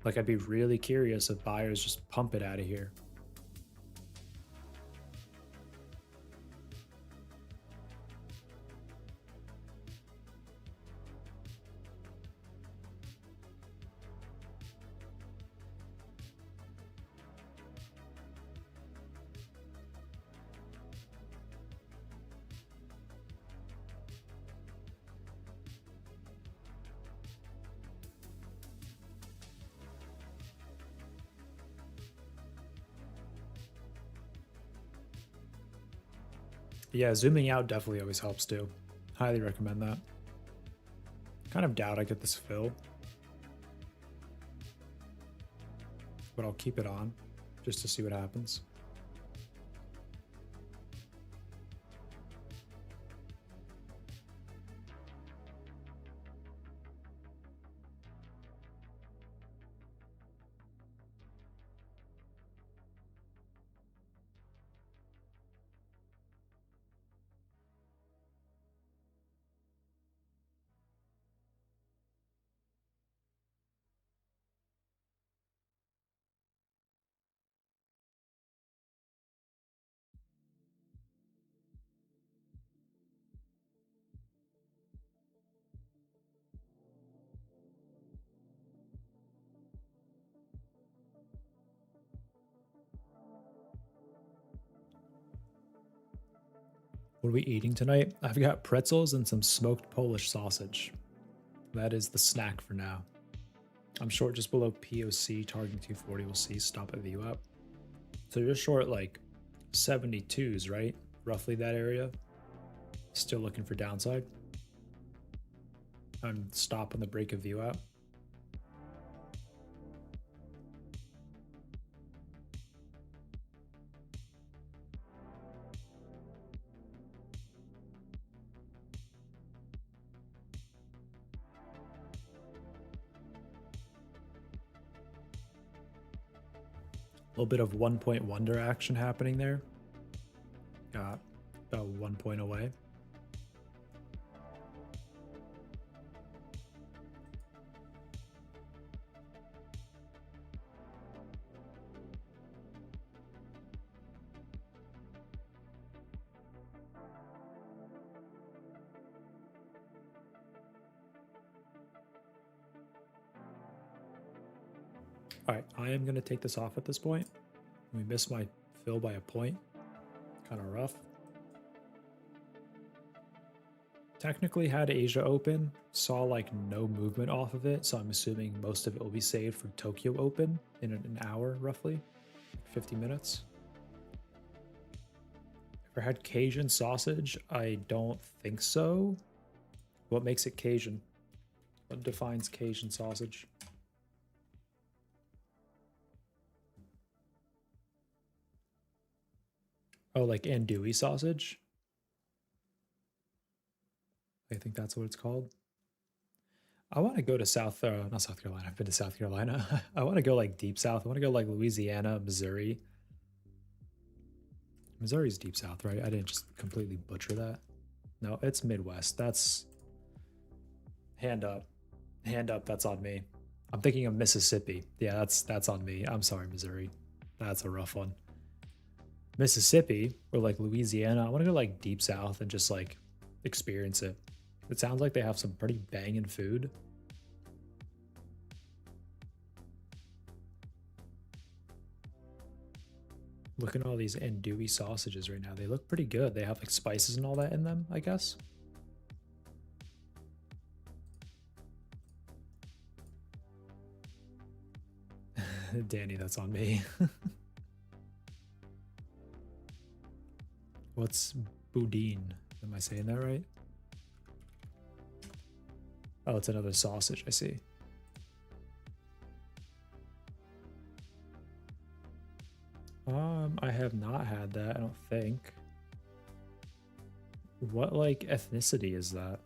Like, I'd be really curious if buyers just pump it out of here. Yeah, zooming out definitely always helps too. Highly recommend that. Kind of doubt I get this fill, but I'll keep it on just to see what happens. What are we eating tonight? I've got pretzels and some smoked Polish sausage. That is the snack for now. I'm short just below POC, targeting 240. We'll see. Stop at view up. So you're short like 72s, right? Roughly that area. Still looking for downside. I'm stopping the break of view up. A little bit of 1 point wonder action happening there. Got about 1 point away. All right, I am going to take this off at this point. We missed my fill by a point. Kind of rough. Technically had Asia open, saw like no movement off of it, so I'm assuming most of it will be saved for Tokyo open in an hour roughly, 50 minutes. Ever had Cajun sausage? I don't think so. What makes it Cajun? What defines Cajun sausage? Oh, like andouille sausage? I think that's what it's called. I want to go to not South Carolina. I've been to South Carolina. I want to go like deep south. I want to go like Louisiana, Missouri. Missouri's deep south, right? I didn't just completely butcher that. No, it's Midwest. That's hand up. Hand up, that's on me. I'm thinking of Mississippi. Yeah, that's on me. I'm sorry, Missouri. That's a rough one. Mississippi or like Louisiana. I want to go like deep south and just like experience it. It sounds like they have some pretty banging food. Looking at all these andouille sausages right now. They look pretty good. They have like spices and all that in them, I guess. Danny, that's on me. What's boudin? Am I saying that right? Oh, it's another sausage, I see. I have not had that, I don't think. What like ethnicity is that?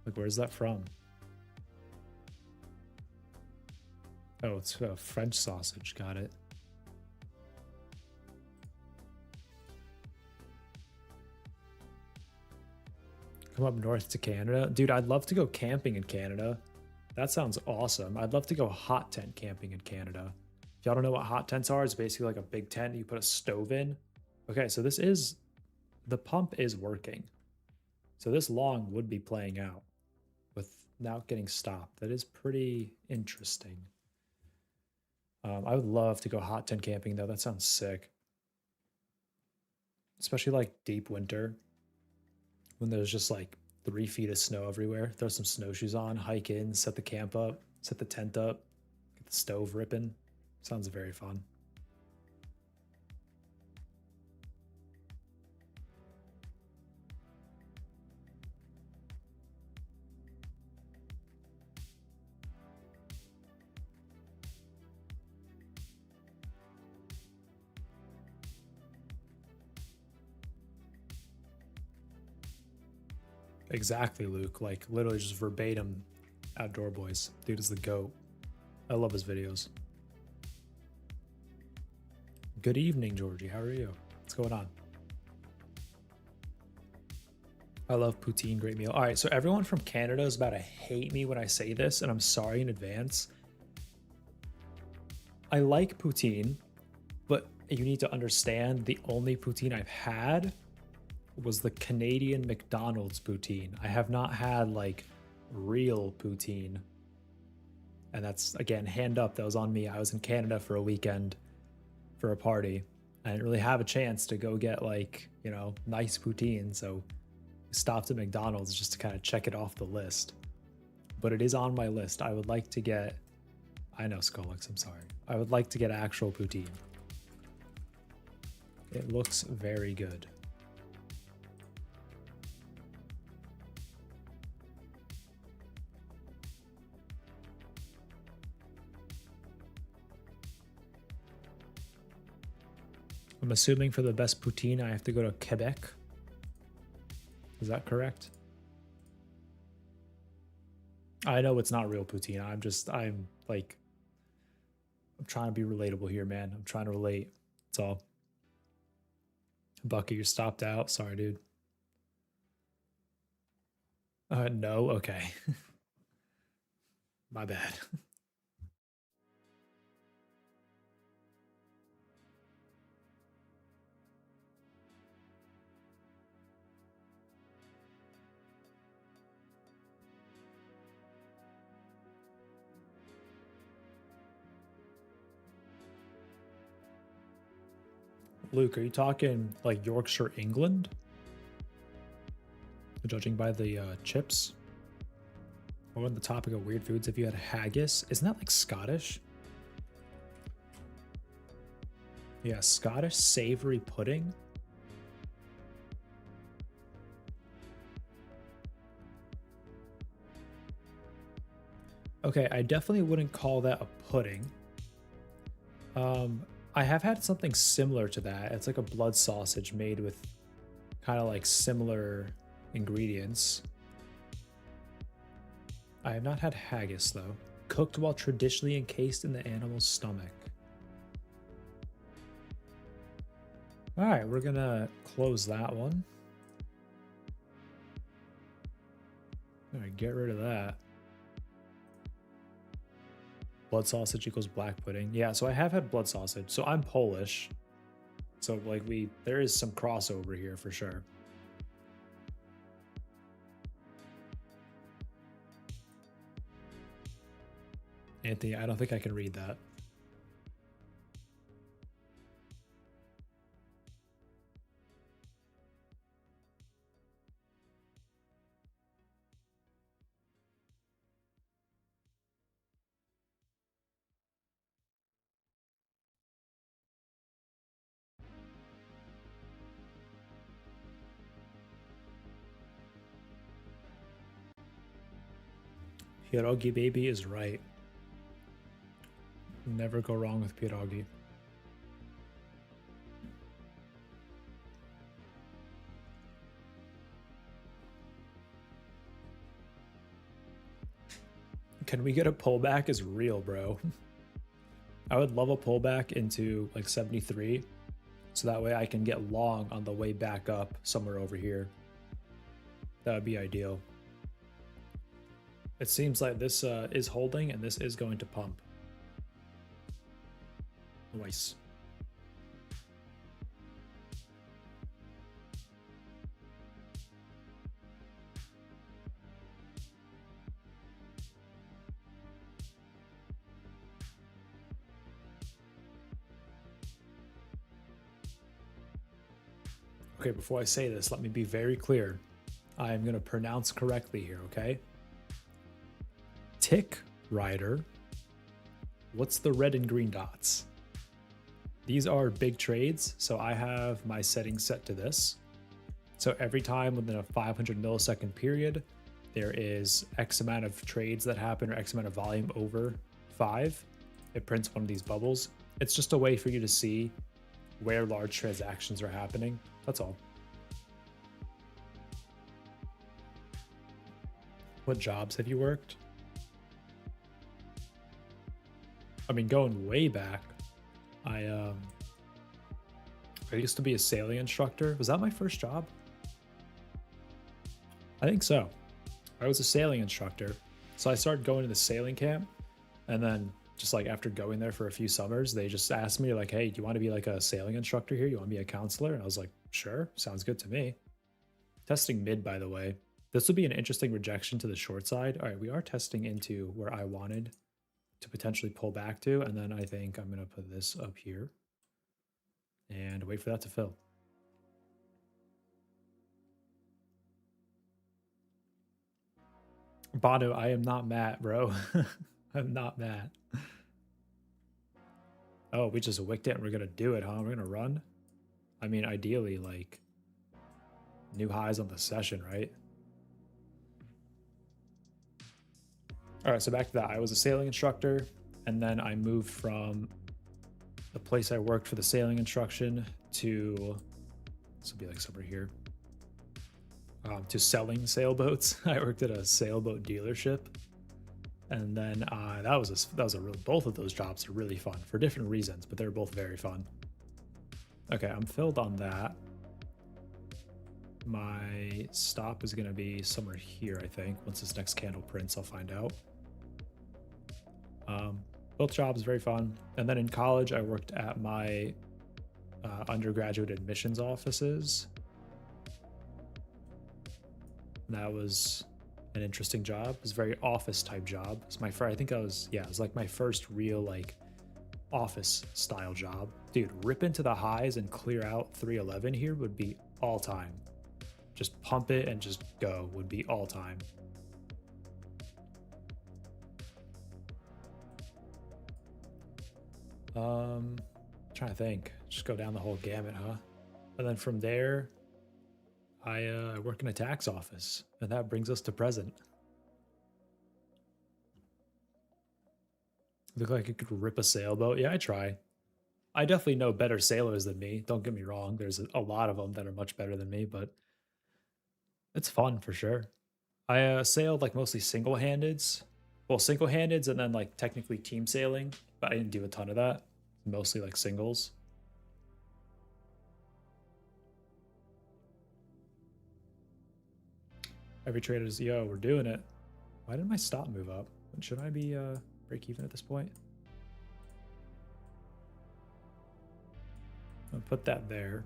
Like, where's that from? Oh, it's a French sausage. Got it. Come up north to Canada. Dude, I'd love to go camping in Canada. That sounds awesome. I'd love to go hot tent camping in Canada. If y'all don't know what hot tents are, it's basically like a big tent you put a stove in. Okay, so the pump is working. So this long would be playing out without getting stopped. That is pretty interesting. I would love to go hot tent camping though. That sounds sick. Especially like deep winter when there's just like 3 feet of snow everywhere. Throw some snowshoes on, hike in, set the camp up, set the tent up, get the stove ripping. Sounds very fun. Exactly, Luke. Like literally just verbatim Outdoor Boys. Dude is the GOAT. I love his videos. Good evening, Georgie. How are you? What's going on? I love poutine, great meal. All right, so everyone from Canada is about to hate me when I say this, and I'm sorry in advance. I like poutine, but you need to understand the only poutine I've had was the Canadian McDonald's poutine. I have not had like real poutine. And that's, again, hand up, that was on me. I was in Canada for a weekend for a party. I didn't really have a chance to go get like, you know, nice poutine. So I stopped at McDonald's just to kind of check it off the list. But it is on my list. I would like to get, I know, Skolix, I'm sorry. I would like to get actual poutine. It looks very good. I'm assuming for the best poutine, I have to go to Quebec. Is that correct? I know it's not real poutine. I'm trying to be relatable here, man. I'm trying to relate. That's all. Bucky, you're stopped out. Sorry, dude. No, okay. My bad. Luke, are you talking like Yorkshire, England? Judging by the chips? Or on the topic of weird foods, have you had haggis? Isn't that like Scottish? Yeah, Scottish savory pudding. Okay, I definitely wouldn't call that a pudding. I have had something similar to that. It's like a blood sausage made with kind of like similar ingredients. I have not had haggis though. Cooked while traditionally encased in the animal's stomach. All right, we're gonna close that one. All right, get rid of that. Blood sausage equals black pudding. Yeah, so I have had blood sausage. So I'm Polish. So like there is some crossover here for sure. Anthony, I don't think I can read that. Pierogi baby is right. Never go wrong with pierogi. can we get a pullback is real, bro. I would love a pullback into like 73. So that way I can get long on the way back up somewhere over here. That would be ideal. It seems like this is holding and this is going to pump. Nice. Okay, before I say this, let me be very clear. I am going to pronounce correctly here, okay? Tick Rider. What's the red and green dots? These are big trades, so I have my settings set to this. So every time within a 500 millisecond period, there is X amount of trades that happen or X amount of volume over 5. It prints one of these bubbles. It's just a way for you to see where large transactions are happening. That's all. What jobs have you worked? I mean, going way back, I used to be a sailing instructor. Was that my first job? I think so. I was a sailing instructor. So I started going to the sailing camp, and then just like after going there for a few summers, they just asked me like, hey, do you want to be like a sailing instructor here? You want to be a counselor? And I was like, sure, sounds good to me. Testing mid, by the way. This would be an interesting rejection to the short side. All right, we are testing into where I wanted to potentially pull back to. And then I think I'm going to put this up here and wait for that to fill. Bono, I am not Matt, bro. I'm not Matt. Oh, we just wicked it and we're going to do it, huh? We're going to run? I mean, ideally, like, new highs on the session, right? All right, so back to that. I was a sailing instructor, and then I moved from the place I worked for the sailing instruction to, this will be like somewhere here, to selling sailboats. I worked at a sailboat dealership. And then that was a real, both of those jobs are really fun for different reasons, but they're both very fun. Okay, I'm filled on that. My stop is going to be somewhere here, I think. Once this next candle prints, I'll find out. Both jobs very fun. And then in college, I worked at my undergraduate admissions offices. That was an interesting job. It was a very office type job. It's my first, I think I was, yeah, it was like my first real like office style job. Dude, rip into the highs and clear out 311 here would be all time. Just pump it and just go would be all time. Trying to think. Just go down the whole gamut, huh? And then from there, I work in a tax office, and that brings us to present. Look like I could rip a sailboat. Yeah, I try. I definitely know better sailors than me. Don't get me wrong. There's a lot of them that are much better than me, but it's fun for sure. I sailed like mostly single-handeds. Well, single-handeds and then like technically team sailing, but I didn't do a ton of that. Mostly like singles. Every trader's, yo, we're doing it. Why did my stop move up? Should I be break even at this point? I'll put that there.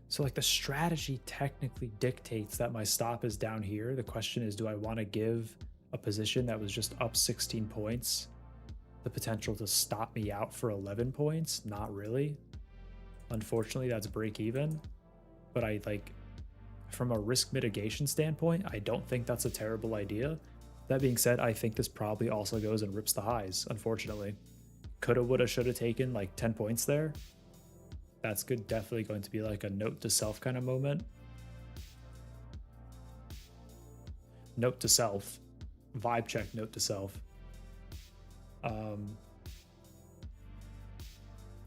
So like the strategy technically dictates that my stop is down here. The question is, do I want to give a position that was just up 16 points the potential to stop me out for 11 points? Not really. Unfortunately, that's break even. But I like, from a risk mitigation standpoint, I don't think that's a terrible idea. That being said, I think this probably also goes and rips the highs, unfortunately. Coulda, woulda, shoulda taken like 10 points there. That's good. Definitely going to be like a note to self kind of moment. Note to self. Vibe check, note to self.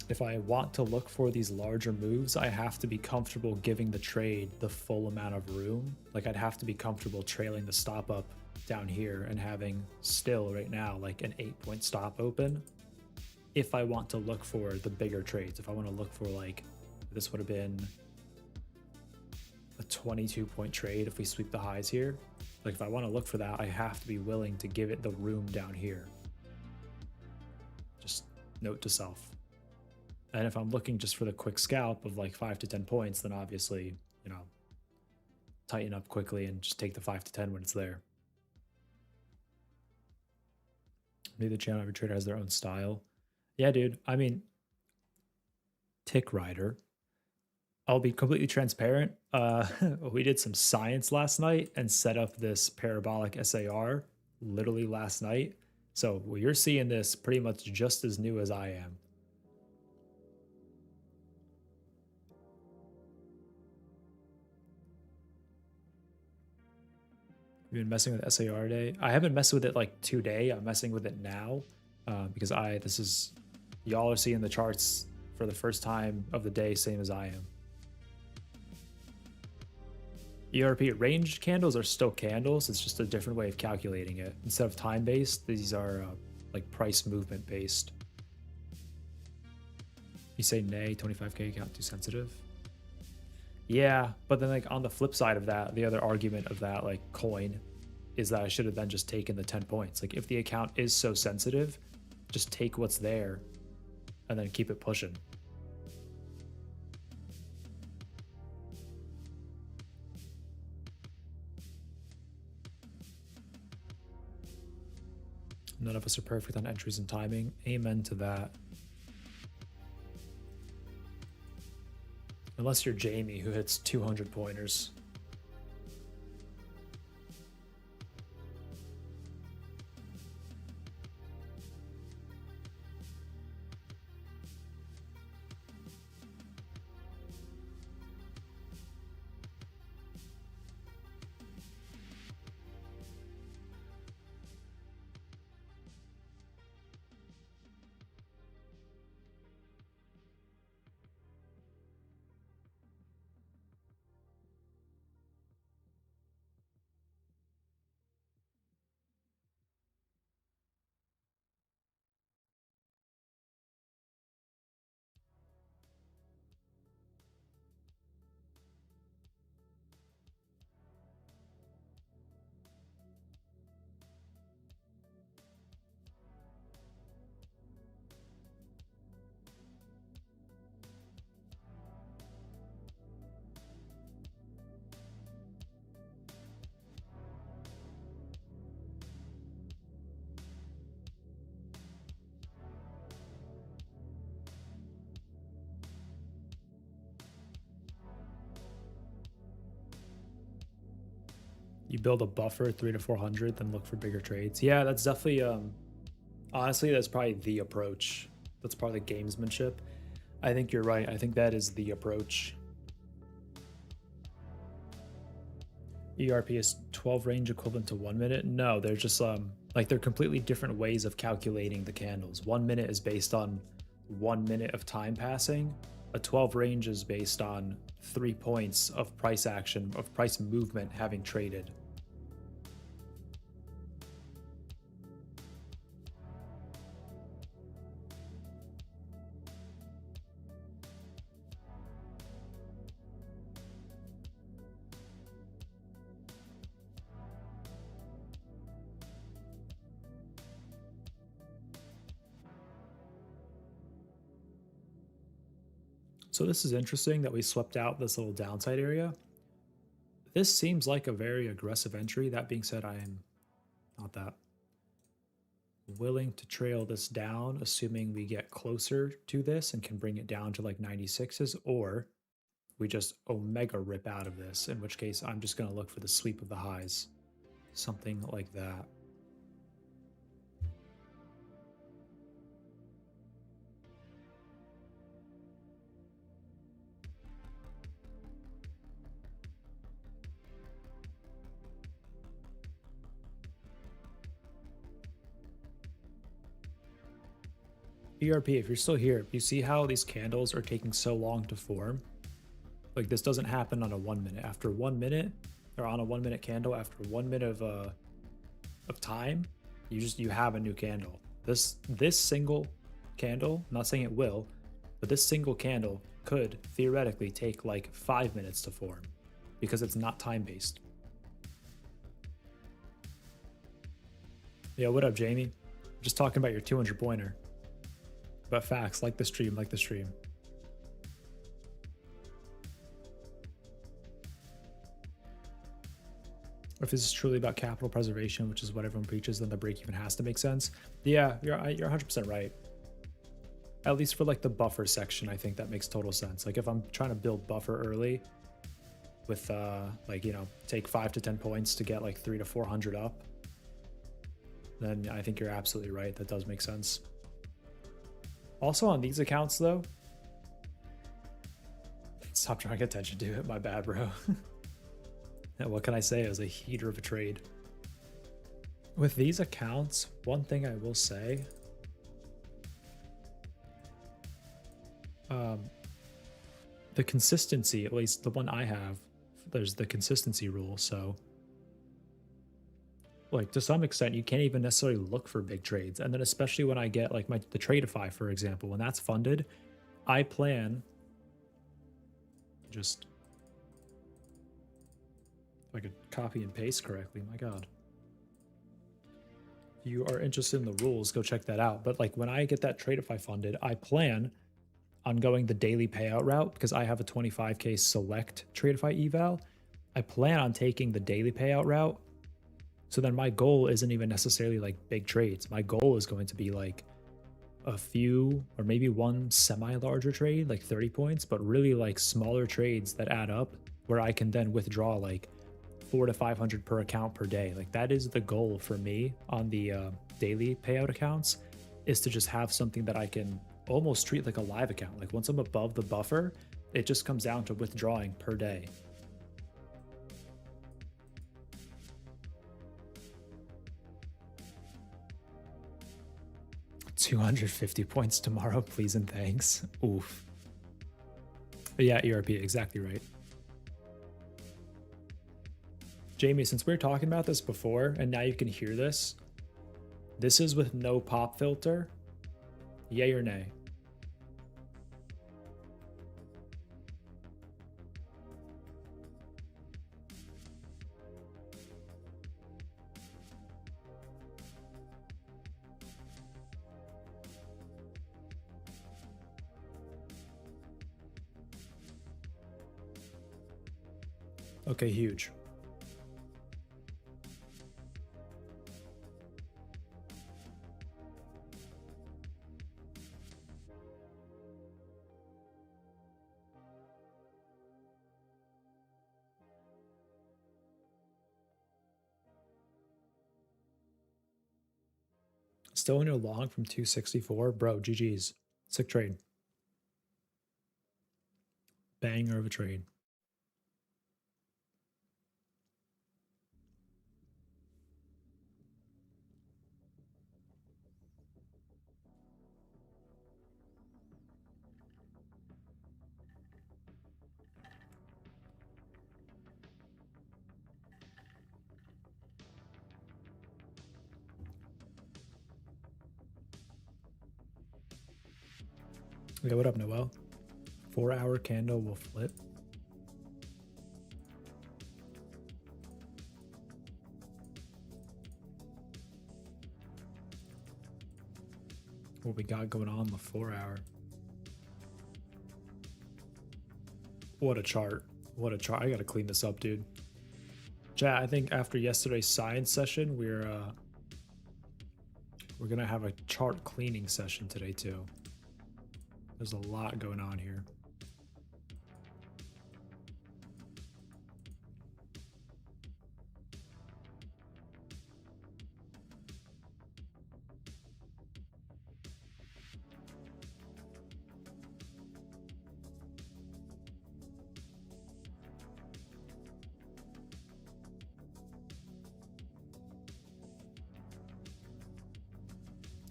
If I want to look for these larger moves, I have to be comfortable giving the trade the full amount of room. Like I'd have to be comfortable trailing the stop up down here and having still right now like an 8-point stop open. If I want to look for the bigger trades, if I want to look for like, this would have been a 22-point trade if we sweep the highs here. Like if I want to look for that, I have to be willing to give it the room down here. Just note to self. And if I'm looking just for the quick scalp of like 5 to 10 points, then obviously, you know, tighten up quickly and just take the 5 to 10 when it's there. Maybe the channel every trader has their own style. Yeah, dude. I mean, Tick Rider. I'll be completely transparent. We did some science last night and set up this parabolic SAR literally last night. So you're seeing this pretty much just as new as I am. You've been messing with SAR today. I haven't messed with it like today. I'm messing with it now because y'all are seeing the charts for the first time of the day, same as I am. ERP range candles are still candles. It's just a different way of calculating it. Instead of time based, these are like price movement based. You say nay, 25K account too sensitive. Yeah, but then like on the flip side of that, the other argument of that like coin is that I should have then just taken the 10 points. Like if the account is so sensitive, just take what's there and then keep it pushing. None of us are perfect on entries and timing. Amen to that. Unless you're Jamie, who hits 200 pointers. You build a buffer 3 to 400, then look for bigger trades. Yeah, that's definitely honestly, that's probably the approach. That's probably the gamesmanship. I think you're right. I think that is the approach. ERP is 12 range equivalent to 1 minute. No, they're just like they're completely different ways of calculating the candles. 1 minute is based on 1 minute of time passing. A 12 range is based on 3 points of price action, of price movement having traded. So this is interesting that we swept out this little downside area. This seems like a very aggressive entry. That being said, I am not that willing to trail this down, assuming we get closer to this and can bring it down to like 96s, or we just omega rip out of this, in which case I'm just going to look for the sweep of the highs, something like that. ERP, if you're still here, you see how these candles are taking so long to form? Like this doesn't happen on a 1 minute. After 1 minute, or on a 1 minute candle, after 1 minute of time, you have a new candle. This single candle, I'm not saying it will, but this single candle could theoretically take like 5 minutes to form because it's not time based. Yeah, what up, Jamie? Just talking about your 200 pointer. But facts, like the stream, like the stream. If this is truly about capital preservation, which is what everyone preaches, then the break even has to make sense. Yeah, you're 100% right. At least for like the buffer section, I think that makes total sense. Like if I'm trying to build buffer early with like, you know, take 5 to 10 points to get like 300 to 400 up, then I think you're absolutely right. That does make sense. Also on these accounts though, stop trying to get attention to it. My bad, bro. What can I say? It was a heater of a trade. With these accounts, one thing I will say, the consistency, at least the one I have, there's the consistency rule. So like to some extent, you can't even necessarily look for big trades. And then especially when I get like the Tradeify, for example, when that's funded, I plan just, if I could copy and paste correctly, my God. If you are interested in the rules, go check that out. But like when I get that Tradeify funded, I plan on going the daily payout route because I have a 25K select Tradeify eval. I plan on taking the daily payout route. So then my goal isn't even necessarily like big trades. My goal is going to be like a few or maybe one semi-larger trade, like 30 points, but really like smaller trades that add up where I can then withdraw like 400 to 500 per account per day. Like that is the goal for me on the daily payout accounts, is to just have something that I can almost treat like a live account. Like once I'm above the buffer, it just comes down to withdrawing per day. $250 points tomorrow, please and thanks. Oof. But yeah, ERP, exactly right. Jamie, since we were talking about this before and now you can hear this, this is with no pop filter. Yay or nay? Okay, huge. Still in your long from 264? Bro, GG's. Sick trade. Banger of a trade. Okay, what up, Noel? 4-hour candle will flip. What we got going on the 4-hour? What a chart. What a chart. I gotta clean this up, dude. Chat, I think after yesterday's science session, we're gonna have a chart cleaning session today too. There's a lot going on here.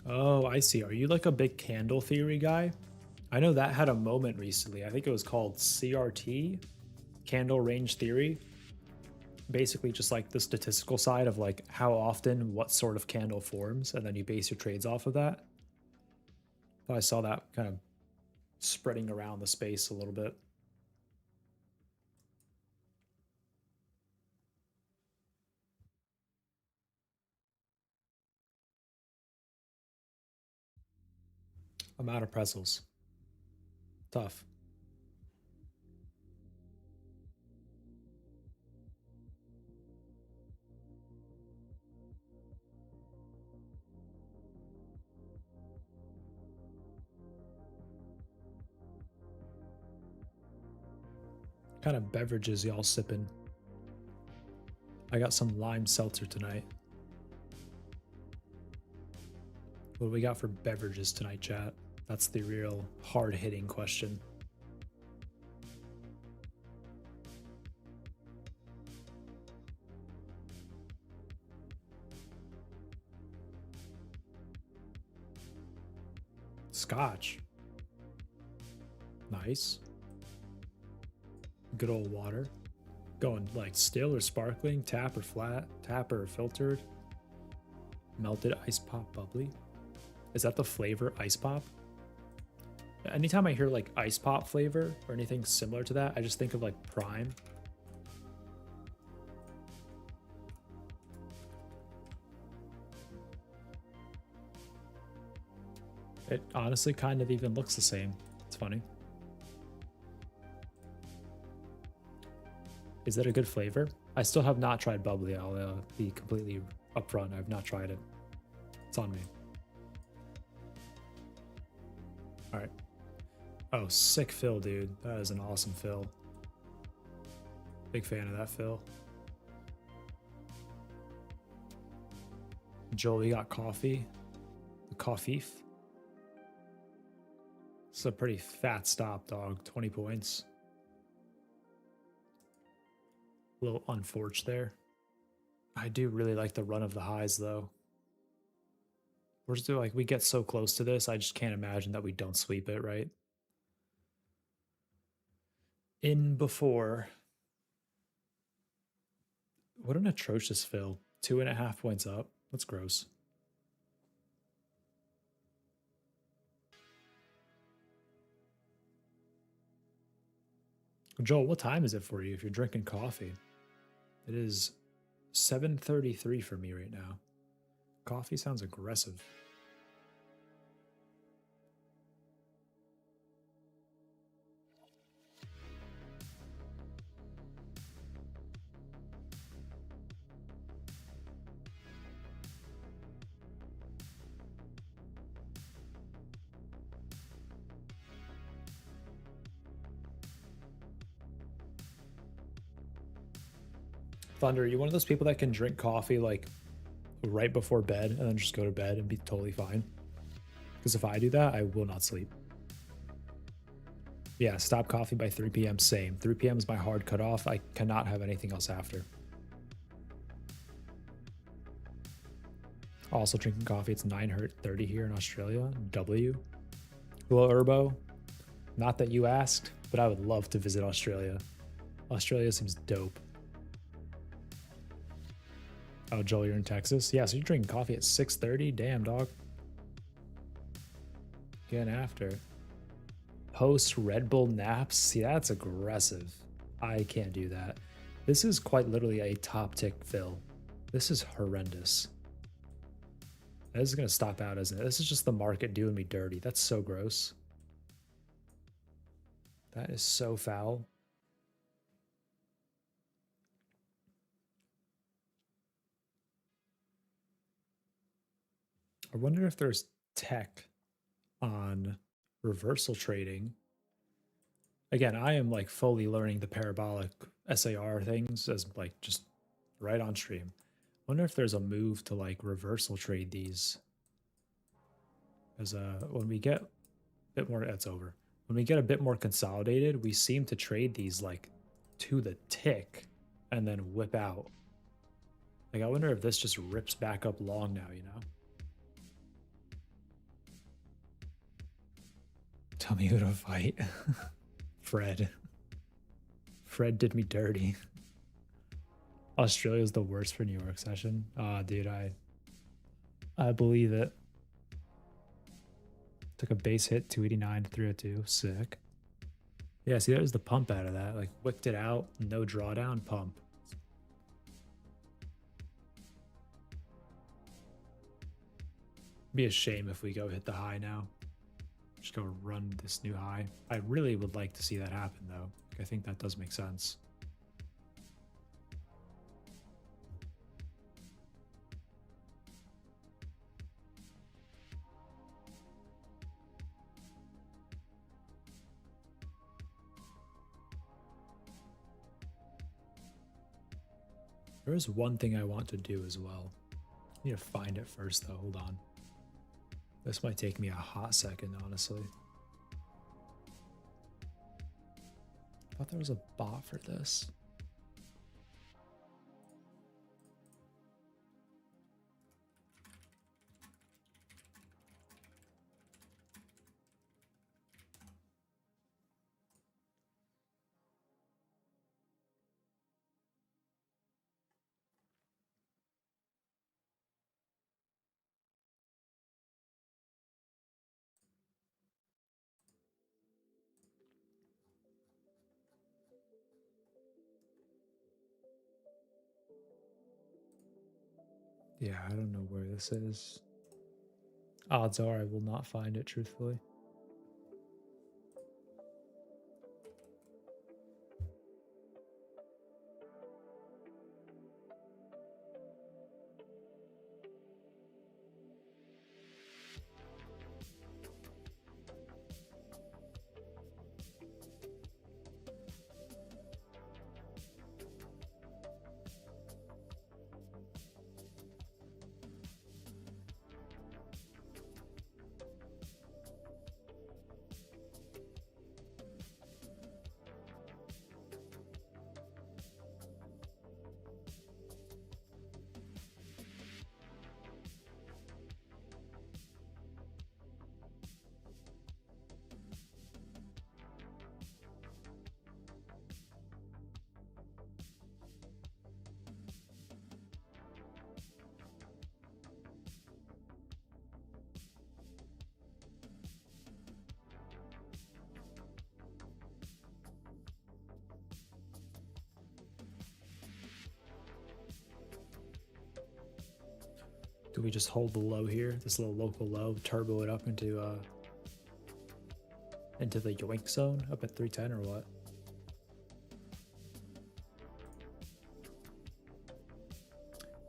Oh, I see. Are you like a big candle theory guy? I know that had a moment recently. I think it was called CRT, candle range theory. Basically just like the statistical side of like how often what sort of candle forms, and then you base your trades off of that. I saw that kind of spreading around the space a little bit. I'm out of pretzels. Tough. What kind of beverages y'all sipping? I got some lime seltzer tonight. What do we got for beverages tonight, chat? That's the real hard-hitting question. Scotch. Nice. Good old water. Going like still or sparkling, tap or flat, tap or filtered. Melted ice pop bubbly. Is that the flavor ice pop? Anytime I hear like ice pop flavor or anything similar to that, I just think of like Prime. It honestly kind of even looks the same. It's funny. Is that a good flavor? I still have not tried bubbly. I'll be completely upfront. I've not tried it. It's on me. All right. Oh, sick fill, dude. That is an awesome fill. Big fan of that fill. Joel, you got coffee? The coffee? It's a pretty fat stop, dog. 20 points. A little unfortunate there. I do really like the run of the highs, though. We're just like, we get so close to this, I just can't imagine that we don't sweep it, right? In before. What an atrocious fill. 2.5 points up. That's gross. Joel, what time is it for you if you're drinking coffee? It is 7:33 for me right now. Coffee sounds aggressive. Thunder, are you one of those people that can drink coffee like right before bed and then just go to bed and be totally fine? Because if I do that, I will not sleep. Yeah, stop coffee by 3 p.m. Same. 3 p.m. is my hard cutoff. I cannot have anything else after. Also drinking coffee. It's 9:30 here in Australia. W. Hello, Urbo. Not that you asked, but I would love to visit Australia. Australia seems dope. Oh, Joel, you're in Texas? Yeah, so you're drinking coffee at 6:30? Damn, dog. Getting after it. Post Red Bull naps? See, that's aggressive. I can't do that. This is quite literally a top tick fill. This is horrendous. This is going to stop out, isn't it? This is just the market doing me dirty. That's so gross. That is so foul. I wonder if there's tech on reversal trading. Again, I am like fully learning the parabolic SAR things as like just right on stream. Wonder if there's a move to like reversal trade these. Because when we get a bit more, that's over. When we get a bit more consolidated, we seem to trade these like to the tick and then whip out. Like I wonder if this just rips back up long now, you know? Tell me who to fight. Fred. Fred did me dirty. Australia's the worst for New York session. Ah, dude, I believe it. Took a base hit, 289 to 302. Sick. Yeah, see, that was the pump out of that. Like, wicked it out, no drawdown, pump. Be a shame if we go hit the high now. Just go run this new high. I really would like to see that happen, though. I think that does make sense. There is one thing I want to do as well. I need to find it first, though. Hold on. This might take me a hot second, honestly. I thought there was a bot for this. Yeah, I don't know where this is. Odds are I will not find it, truthfully. Do we just hold the low here, this little local low, turbo it up into the yoink zone up at 310 or what?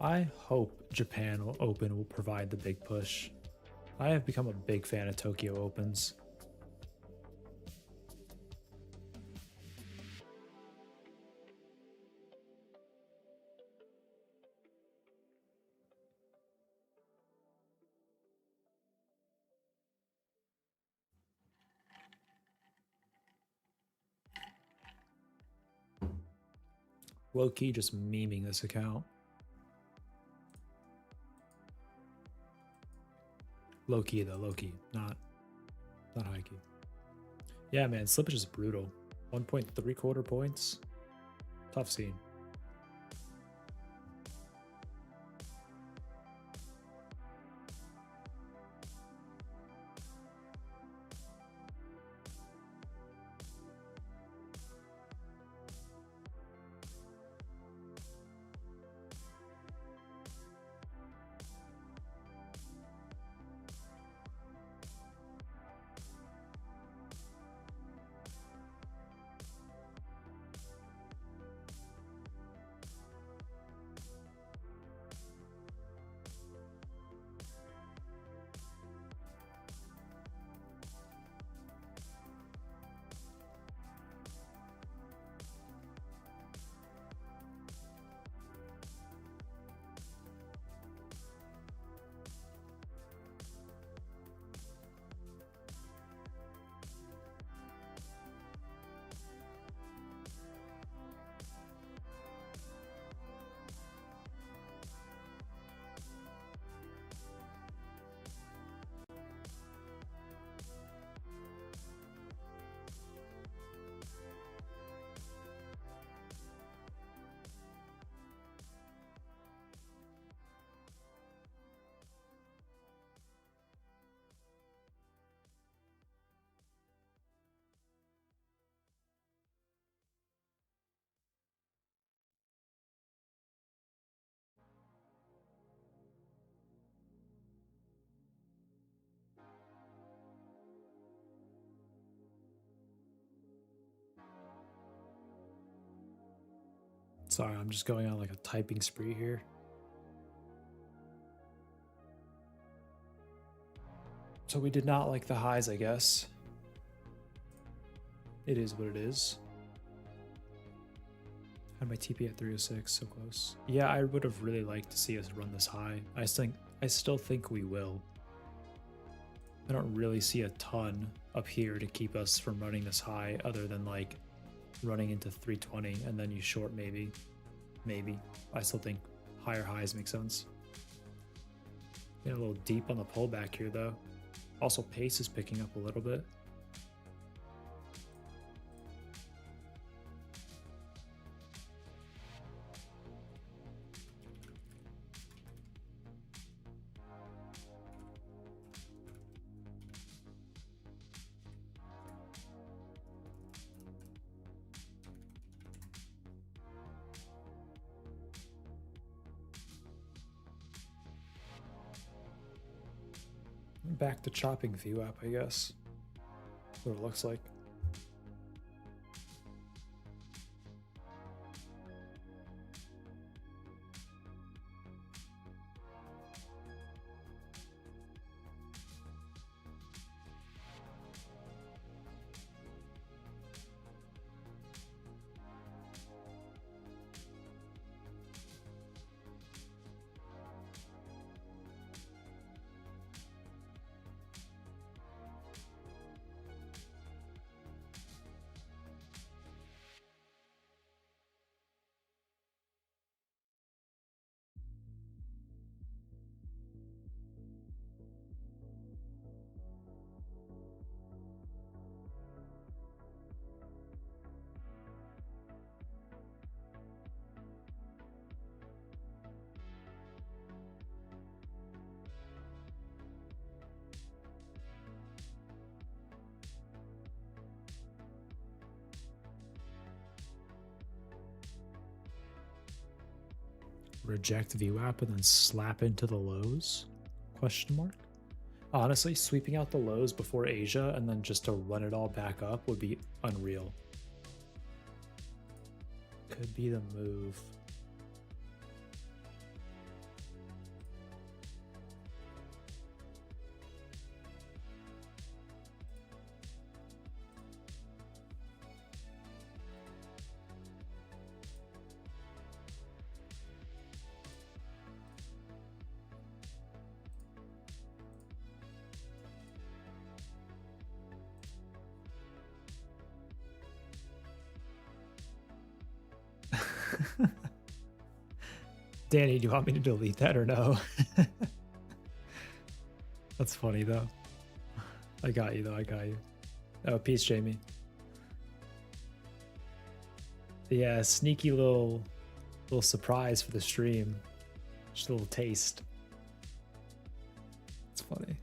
I hope Japan Open will provide the big push. I have become a big fan of Tokyo Opens. Low-key just memeing this account. Low-key though, low-key, not high-key. Yeah, man, slippage is brutal. 1.3 quarter points. Tough scene. Sorry, I'm just going on like a typing spree here. So we did not like the highs, I guess. It is what it is. Had my TP at 306, so close. Yeah, I would have really liked to see us run this high. I still think we will. I don't really see a ton up here to keep us from running this high other than like running into 320 and then you short maybe. Maybe. I still think higher highs make sense. Getting a little deep on the pullback here though. Also pace is picking up a little bit. Back to chopping VWAP, I guess. That's what it looks like. Reject VWAP and then slap into the lows? Question mark. Honestly, sweeping out the lows before Asia and then just to run it all back up would be unreal. Could be the move. Danny, do you want me to delete that or no? That's funny though. I got you though, I got you. Oh, peace, Jamie. Yeah, sneaky little surprise for the stream. Just a little taste. It's funny.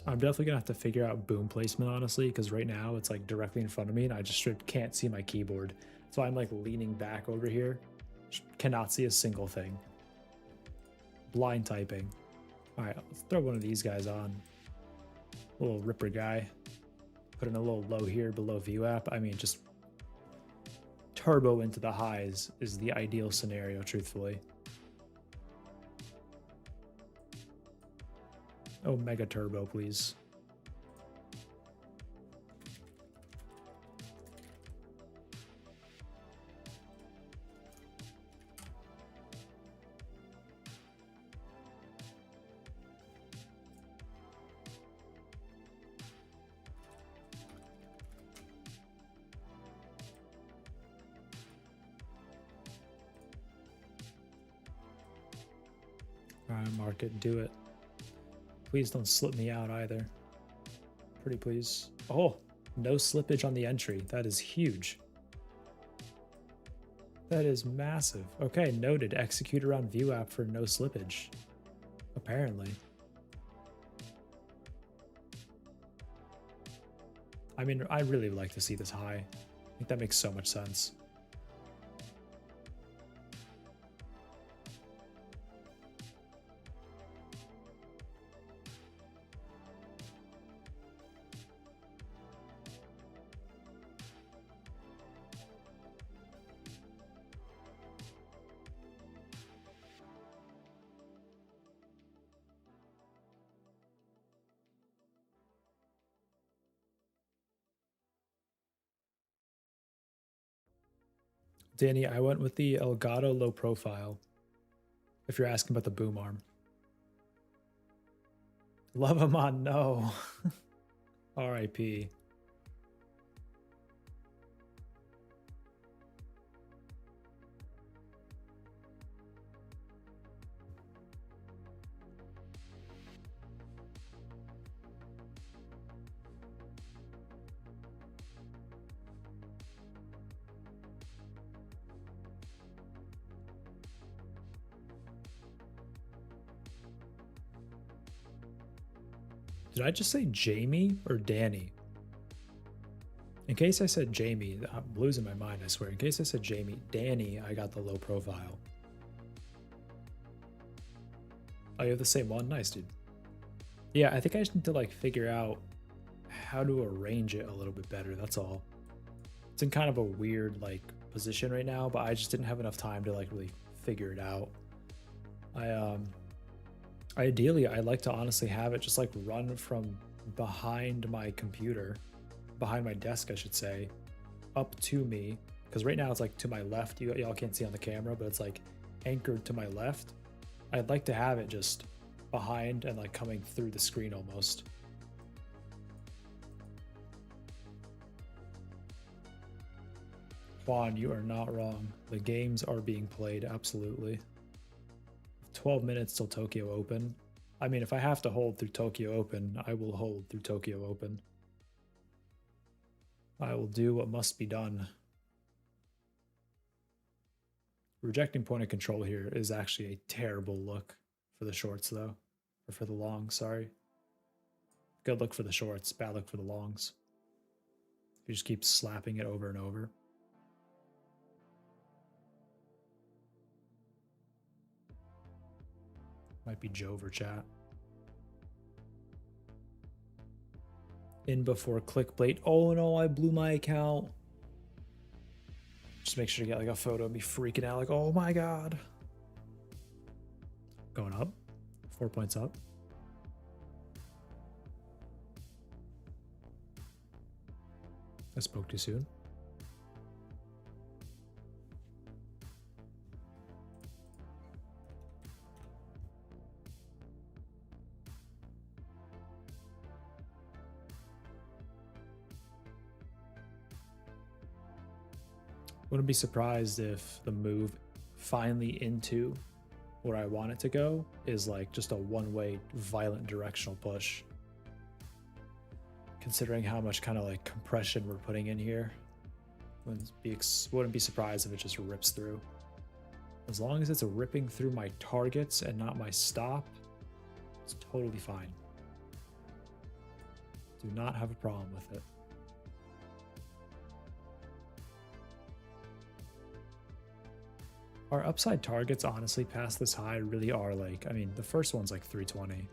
I'm definitely gonna have to figure out boom placement, honestly, because right now it's like directly in front of me and I just straight can't see my keyboard. So I'm like leaning back over here, cannot see a single thing. Blind typing. All right, let's throw one of these guys on. A little ripper guy. Put in a little low here below VWAP. I mean, just turbo into the highs is the ideal scenario, truthfully. Oh, mega turbo, please. All right, market, do it. Please don't slip me out either. Pretty please. Oh, no slippage on the entry. That is huge. That is massive. Okay, noted. Execute around view app for no slippage. Apparently. I mean, I really would like to see this high. I think that makes so much sense. Danny, I went with the Elgato low profile. If you're asking about the boom arm. Love him on no. RIP. Did I just say Jamie or Danny? In case I said Jamie, I'm losing my mind, I swear. In case I said Jamie, Danny, I got the low profile. Oh, you have the same one? Nice, dude. Yeah, I think I just need to like figure out how to arrange it a little bit better. That's all. It's in kind of a weird like position right now, but I just didn't have enough time to like really figure it out. Ideally, I'd like to honestly have it just like run from behind my computer, behind my desk, I should say, up to me. Because right now it's like to my left. Y'all can't see on the camera, but it's like anchored to my left. I'd like to have it just behind and like coming through the screen almost. Juan, you are not wrong. The games are being played, absolutely. 12 minutes till Tokyo Open. I mean, if I have to hold through Tokyo Open, I will hold through Tokyo Open. I will do what must be done. Rejecting point of control here is actually a terrible look for the shorts, though. Or for the longs, sorry. Good look for the shorts, bad look for the longs. You just keep slapping it over and over. Might be Jover chat. In before clickbait. Oh no, I blew my account. Just make sure to get like a photo of me freaking out like, oh my god. Going up. 4 points up. I spoke too soon. Wouldn't be surprised if the move finally into where I want it to go is like just a one-way violent directional push. Considering how much kind of like compression we're putting in here, wouldn't be surprised if it just rips through. As long as it's ripping through my targets and not my stop, it's totally fine. Do not have a problem with it. Our upside targets, honestly, past this high really are like, I mean, the first one's like 320. I'm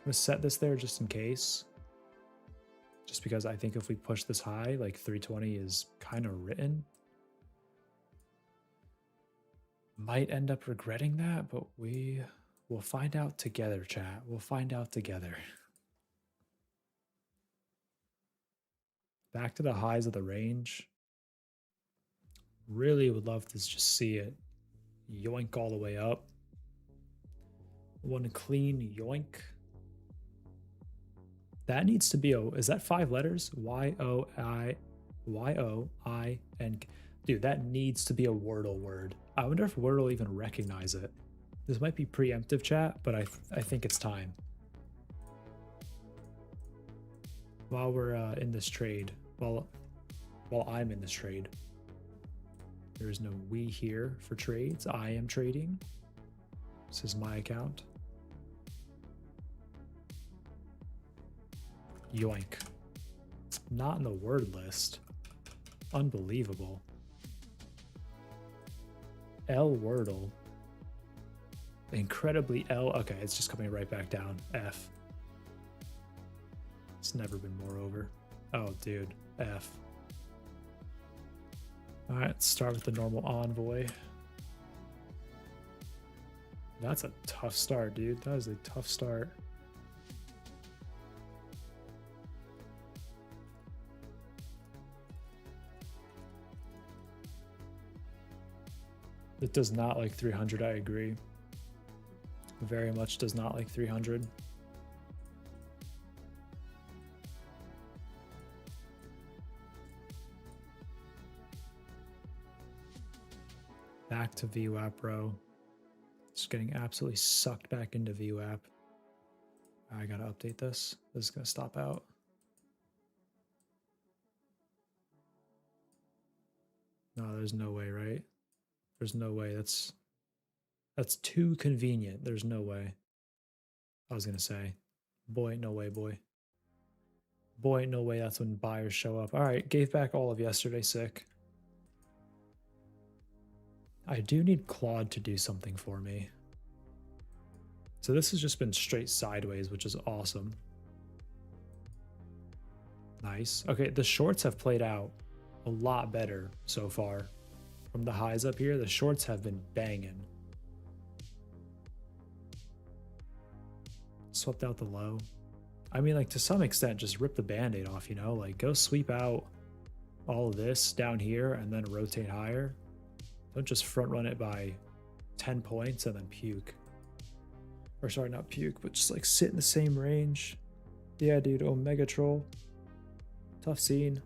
gonna set this there just in case. Just because I think if we push this high, like 320 is kind of written. Might end up regretting that, but we'll find out together, chat. We'll find out together. Back to the highs of the range. Really would love to just see it yoink all the way up. One clean yoink. That needs to be is that 5 letters? Y-O-I-N. Dude, that needs to be a Wordle word. I wonder if Wordle even recognize it. This might be preemptive chat, but I think it's time. While we're in this trade, while I'm in this trade. There is no we here for trades. I am trading. This is my account. Yoink. Not in the word list. Unbelievable. L Wordle. Incredibly L. Okay, it's just coming right back down. F. It's never been more over. Oh, dude. F. All right, let's start with the normal envoy. That's a tough start, dude. That is a tough start. It does not like 300, I agree. Very much does not like 300. Back to VWAP, bro. Just getting absolutely sucked back into VWAP. I gotta update this. This is gonna stop out. No, there's no way, right? There's no way. That's too convenient. There's no way. I was gonna say, boy, ain't no way, boy. Boy, ain't no way. That's when buyers show up. All right, gave back all of yesterday. Sick. I do need Claude to do something for me. So this has just been straight sideways, which is awesome. Nice. Okay, the shorts have played out a lot better so far. From the highs up here, the shorts have been banging. Swept out the low. I mean, like, to some extent, just rip the band-aid off, you know? Like, go sweep out all of this down here and then rotate higher. Don't just front run it by 10 points and then puke. Or sorry, not puke, but just like sit in the same range. Yeah, dude, Omega Troll. Tough scene.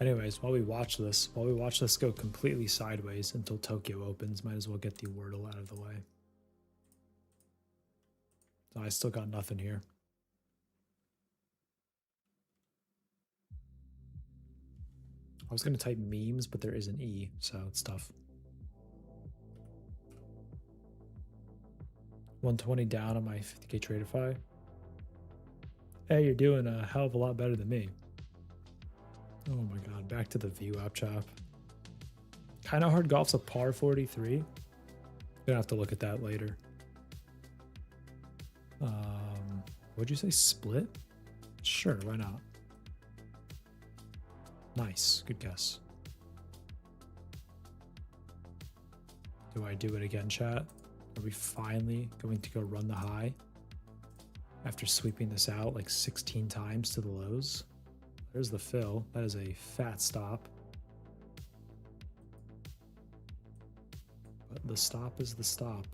Anyways, while we watch this go completely sideways until Tokyo opens, might as well get the Wordle out of the way. So I still got nothing here. I was going to type memes, but there is an E, so it's tough. 120 down on my 50K Tradeify. Hey, you're doing a hell of a lot better than me. Oh my god, back to the VWAP chop. Kind of hard golf's a par 43. Gonna have to look at that later. What'd you say, split? Sure, why not? Nice, good guess. Do I do it again, chat? Are we finally going to go run the high after sweeping this out like 16 times to the lows? There's the fill. That is a fat stop. But the stop is the stop.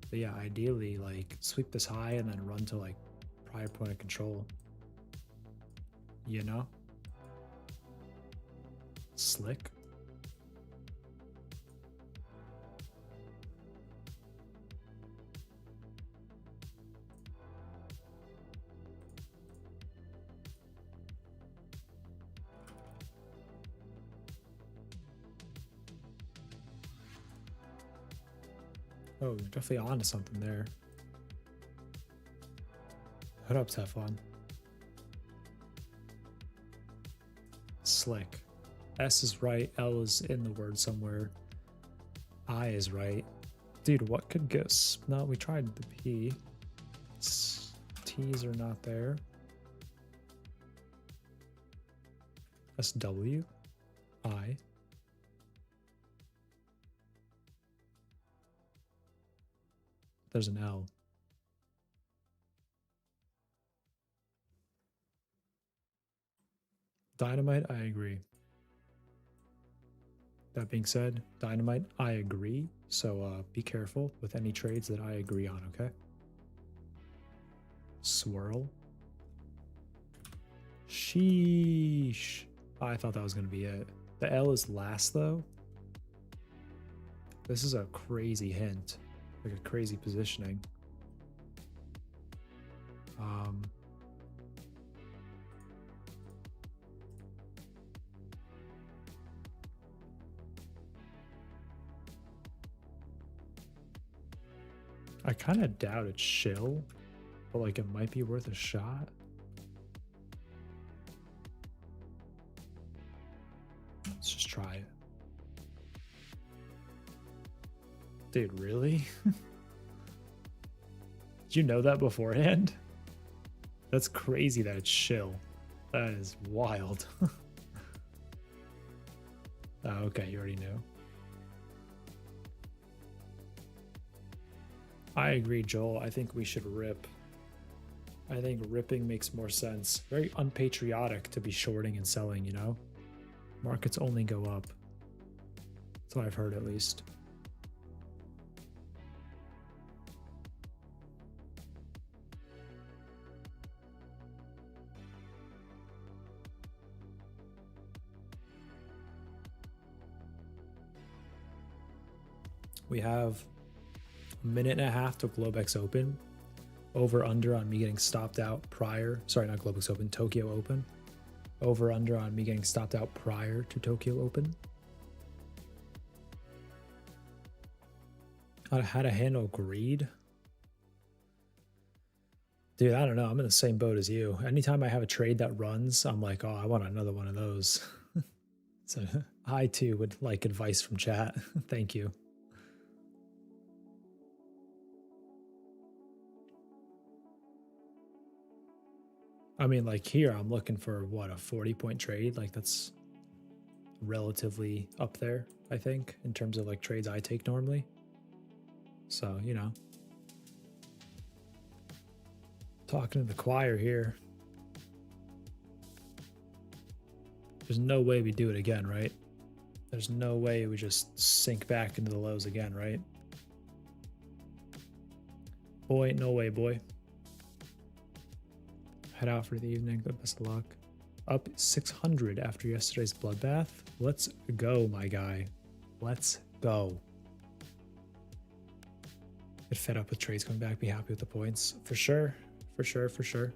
But yeah, ideally, like, sweep this high and then run to, like, prior point of control. You know? Slick. Oh, you're definitely onto something there. Hood up, Teflon. Slick. S is right, L is in the word somewhere. I is right. Dude, what could go? No, we tried the P. T's are not there. SW. I. There's an L. Dynamite, I agree. That being said, Dynamite, I agree. So be careful with any trades that I agree on, okay? Swirl. Sheesh. I thought that was going to be it. The L is last, though. This is a crazy hint. Like a crazy positioning. I kind of doubt it's shill, but like it might be worth a shot. Let's just try it. Dude, really? Did you know that beforehand? That's crazy that it's shill. That is wild. Oh, okay, you already knew. I agree, Joel. I think we should rip. I think ripping makes more sense. Very unpatriotic to be shorting and selling, you know? Markets only go up. That's what I've heard, at least. We have a minute and a half till Globex Open. Over under on me getting stopped out prior. Sorry, not Globex Open, Tokyo Open. Over under on me getting stopped out prior to Tokyo Open. How to handle greed? Dude, I don't know. I'm in the same boat as you. Anytime I have a trade that runs, I'm like, oh, I want another one of those. So I too would like advice from chat. Thank you. I mean, like here, I'm looking for what, a 40-point trade? Like that's relatively up there, I think, in terms of like trades I take normally. So, you know, talking to the choir here. There's no way we do it again, right? There's no way we just sink back into the lows again, right? Boy, no way, boy. Head out for the evening, but best of luck. Up 600 after yesterday's bloodbath. Let's go, my guy. Let's go. Get fed up with trades coming back. Be happy with the points. For sure. For sure, for sure.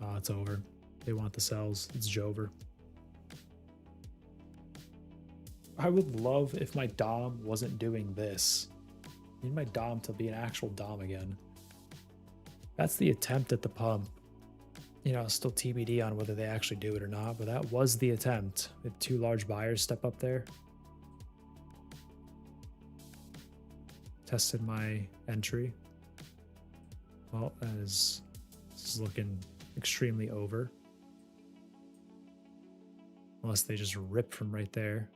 Oh, it's over. They want the sells. It's Jover. I would love if my Dom wasn't doing this. I need my Dom to be an actual Dom again. That's the attempt at the pump. You know, still TBD on whether they actually do it or not, but that was the attempt. If two large buyers step up there. Tested my entry. Well, this is looking extremely over. Unless they just rip from right there.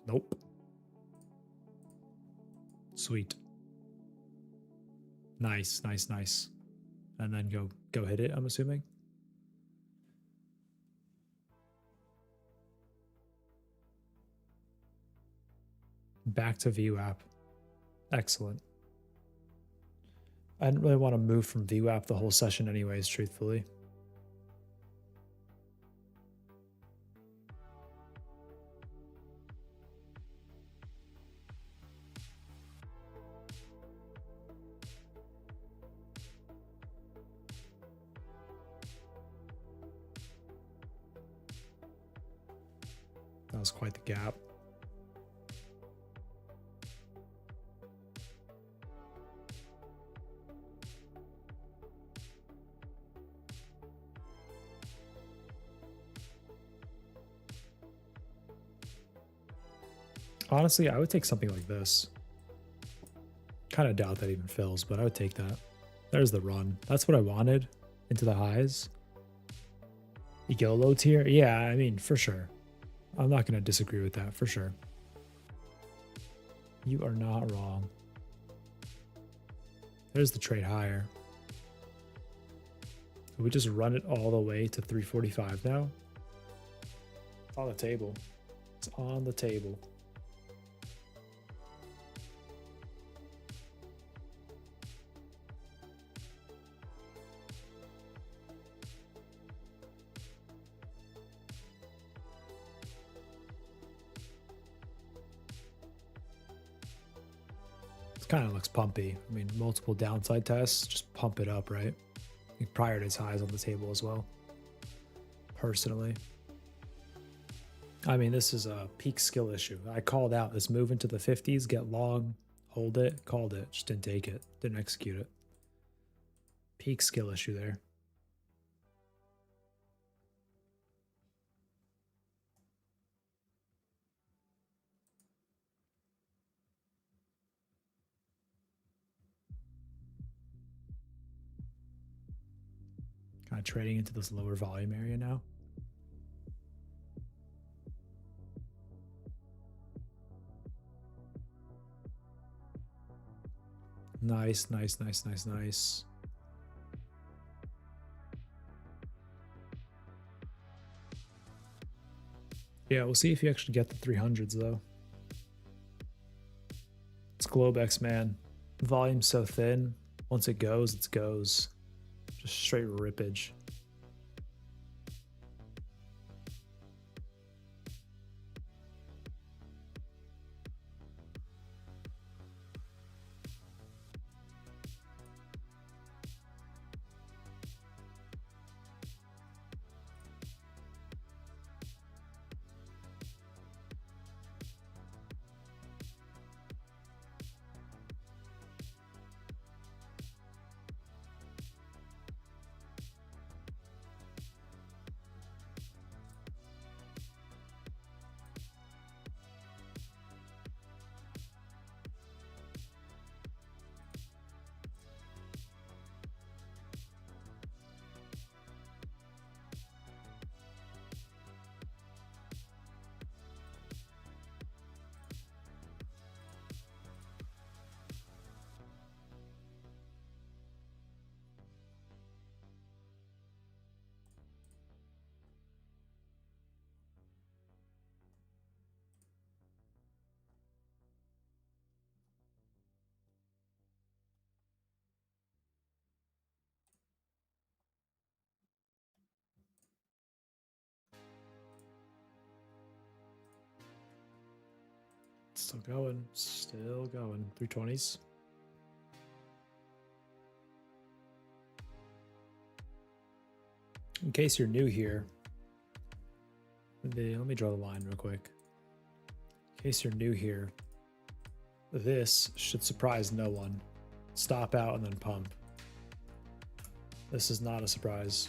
Nope. Sweet. Nice, nice, nice. And then go hit it, I'm assuming. Back to VWAP. Excellent. I didn't really want to move from VWAP the whole session anyways, truthfully. That was quite the gap. Honestly, I would take something like this. Kind of doubt that even fills, but I would take that. There's the run. That's what I wanted into the highs. YOLO tier? Yeah, I mean, for sure. I'm not going to disagree with that, for sure. You are not wrong. There's the trade higher. We just run it all the way to 345 now. It's on the table. It's on the table. Kind of looks pumpy. I mean, multiple downside tests, just pump it up, right? Prior to its highs on the table as well. Personally, I mean, this is a peak skill issue. I called out this move into the 50s, get long, hold it, called it, just didn't take it, didn't execute it. Peak skill issue there. Kind of trading into this lower volume area now. Nice, nice, nice, nice, nice. Yeah, we'll see if you actually get the 300s though. It's Globex, man. Volume's so thin. Once it goes, it goes. Just straight rippage. Still going, still going. 320s. In case you're new here, let me draw the line real quick. In case you're new here, this should surprise no one. Stop out and then pump. This is not a surprise.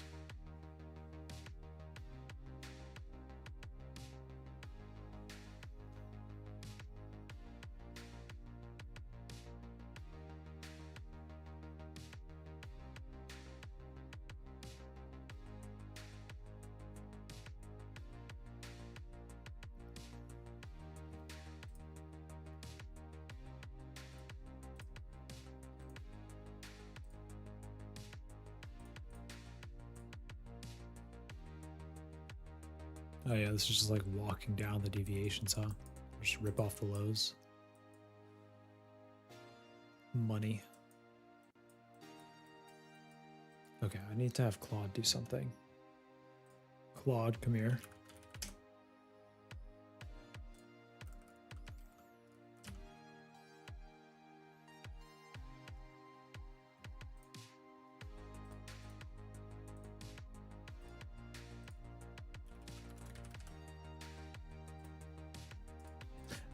Oh yeah, this is just like walking down the deviations, huh? Just rip off the lows. Money. Okay, I need to have Claude do something. Claude, come here.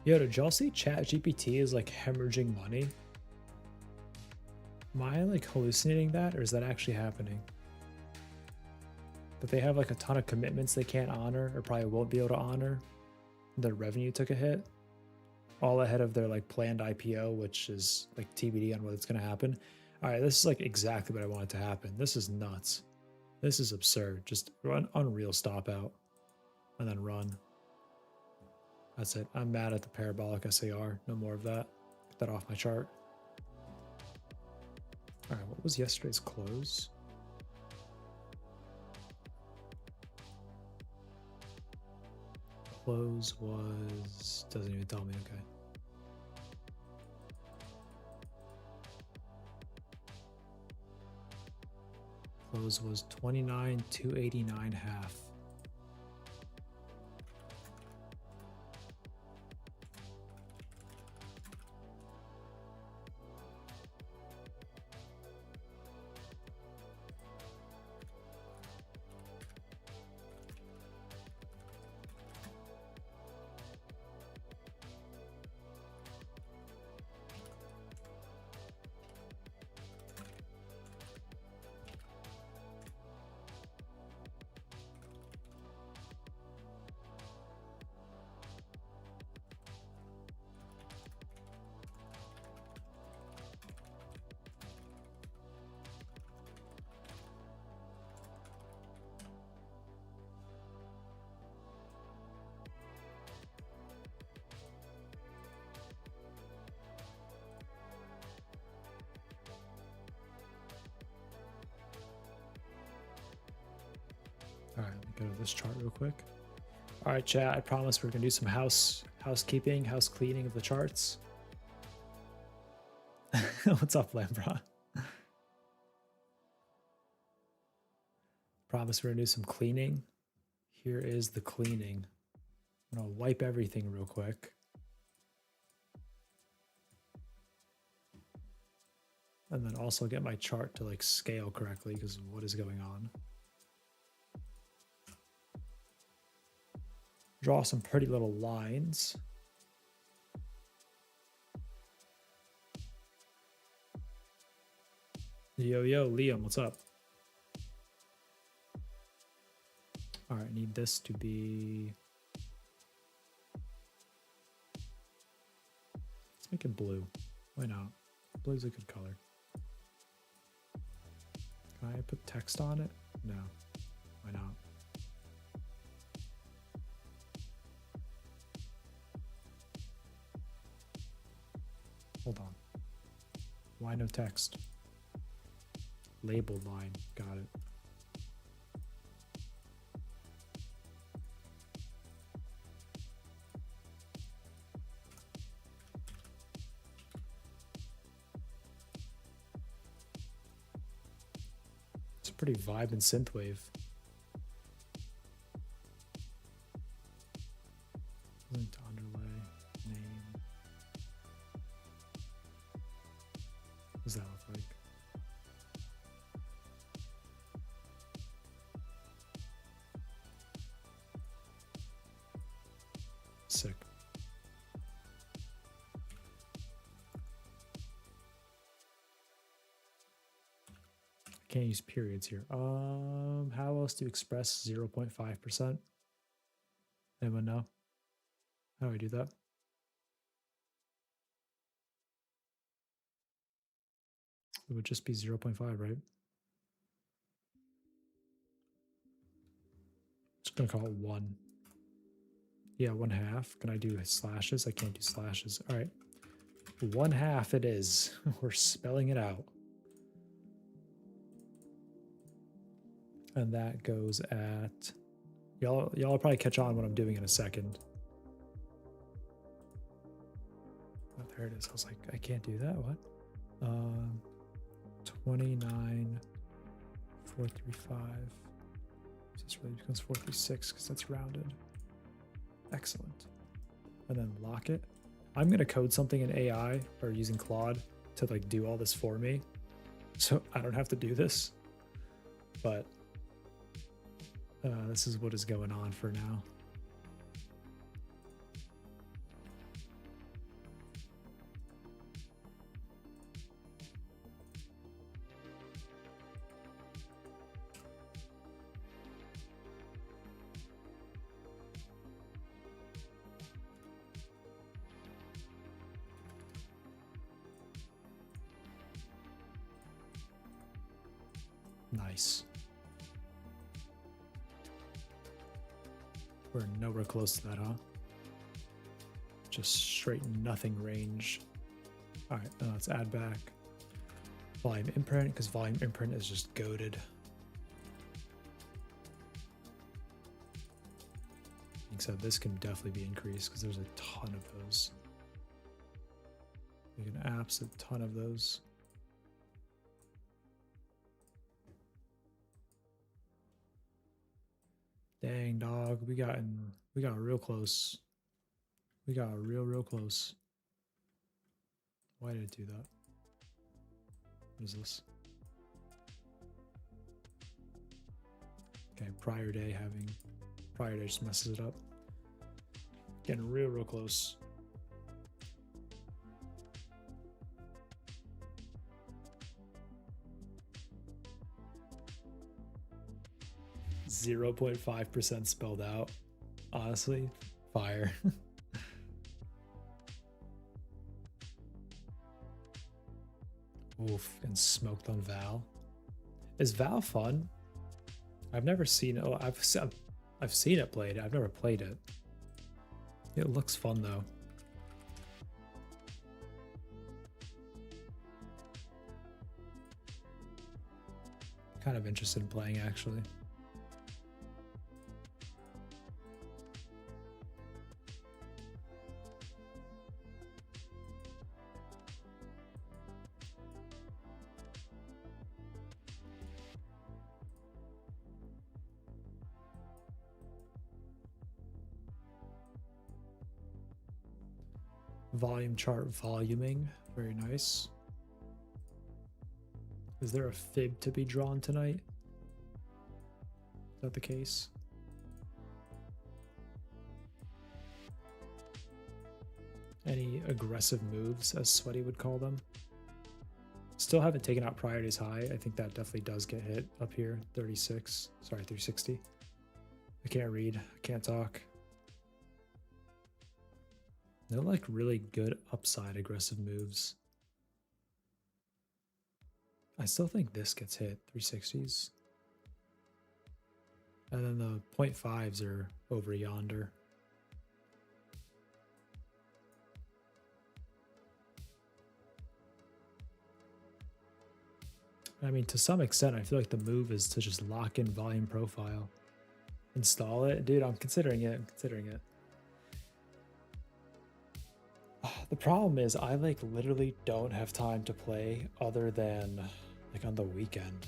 Yo, did y'all see ChatGPT is like hemorrhaging money? Am I like hallucinating that, or is that actually happening? But they have like a ton of commitments they can't honor, or probably won't be able to honor. Their revenue took a hit. all ahead of their like planned IPO, which is like TBD on whether it's going to happen. All right, this is like exactly what I wanted to happen. This is nuts. This is absurd. Just run unreal stop out and then run. That's it. I'm mad at the parabolic SAR. No more of that. Get that off my chart. All right, what was yesterday's close? Close was, doesn't even tell me, okay. Close was 29,289 half. All right, let me go to this chart real quick. All right, chat, I promise we're gonna do some housekeeping, house cleaning of the charts. What's up, Lambra? Promise we're gonna do some cleaning. Here is the cleaning. I'm gonna wipe everything real quick. And then also get my chart to like scale correctly because of what is going on. Draw some pretty little lines. Yo, Liam, what's up? All right, need this to be, let's make it blue. Why not? Blue's a good color. Can I put text on it? No, why not? Hold on. Why no text? Labeled line. Got it. It's a pretty vibe and synthwave. Link to underlay. Name. What does that look like? Sick. I can't use periods here. How else do you express 0.5%? Anyone know? How do I do that? It would just be 0.5, right? Just gonna call it 1. Yeah, 1/2. Can I do slashes? I can't do slashes. All right. 1/2 it is. We're spelling it out. And that goes at, y'all will probably catch on what I'm doing in a second. Oh, there it is. I was like, I can't do that. What? 29,435. So this really becomes 436 because that's rounded. Excellent. And then lock it. I'm going to code something in AI or using Claude to like do all this for me. So I don't have to do this. But this is what is going on for now. Nice. We're nowhere close to that, huh? Just straight nothing range. All right, now let's add back volume imprint, because volume imprint is just goated. So this can definitely be increased because there's a ton of those. You can apps a ton of those. Dang, dog, we got real close. We got real close. Why did it do that? What is this? Okay, prior day just messes it up. Getting real close. .5% spelled out. Honestly, fire. Oof, and smoked on Val. Is Val fun? I've never seen it. Oh, I've seen it played. I've never played it. It looks fun though. Kind of interested in playing actually. Volume chart voluming, very nice. Is there a fib to be drawn tonight? Is that the case? Any aggressive moves, as Sweaty would call them? Still haven't taken out prior day's high. I think that definitely does get hit up here. 36, sorry, 360. I can't read, I can't talk. They're like really good upside aggressive moves. I still think this gets hit, 360s. And then the 0.5s are over yonder. I mean, to some extent, I feel like the move is to just lock in volume profile. Install it. Dude, I'm considering it. The problem is I like literally don't have time to play other than like on the weekend.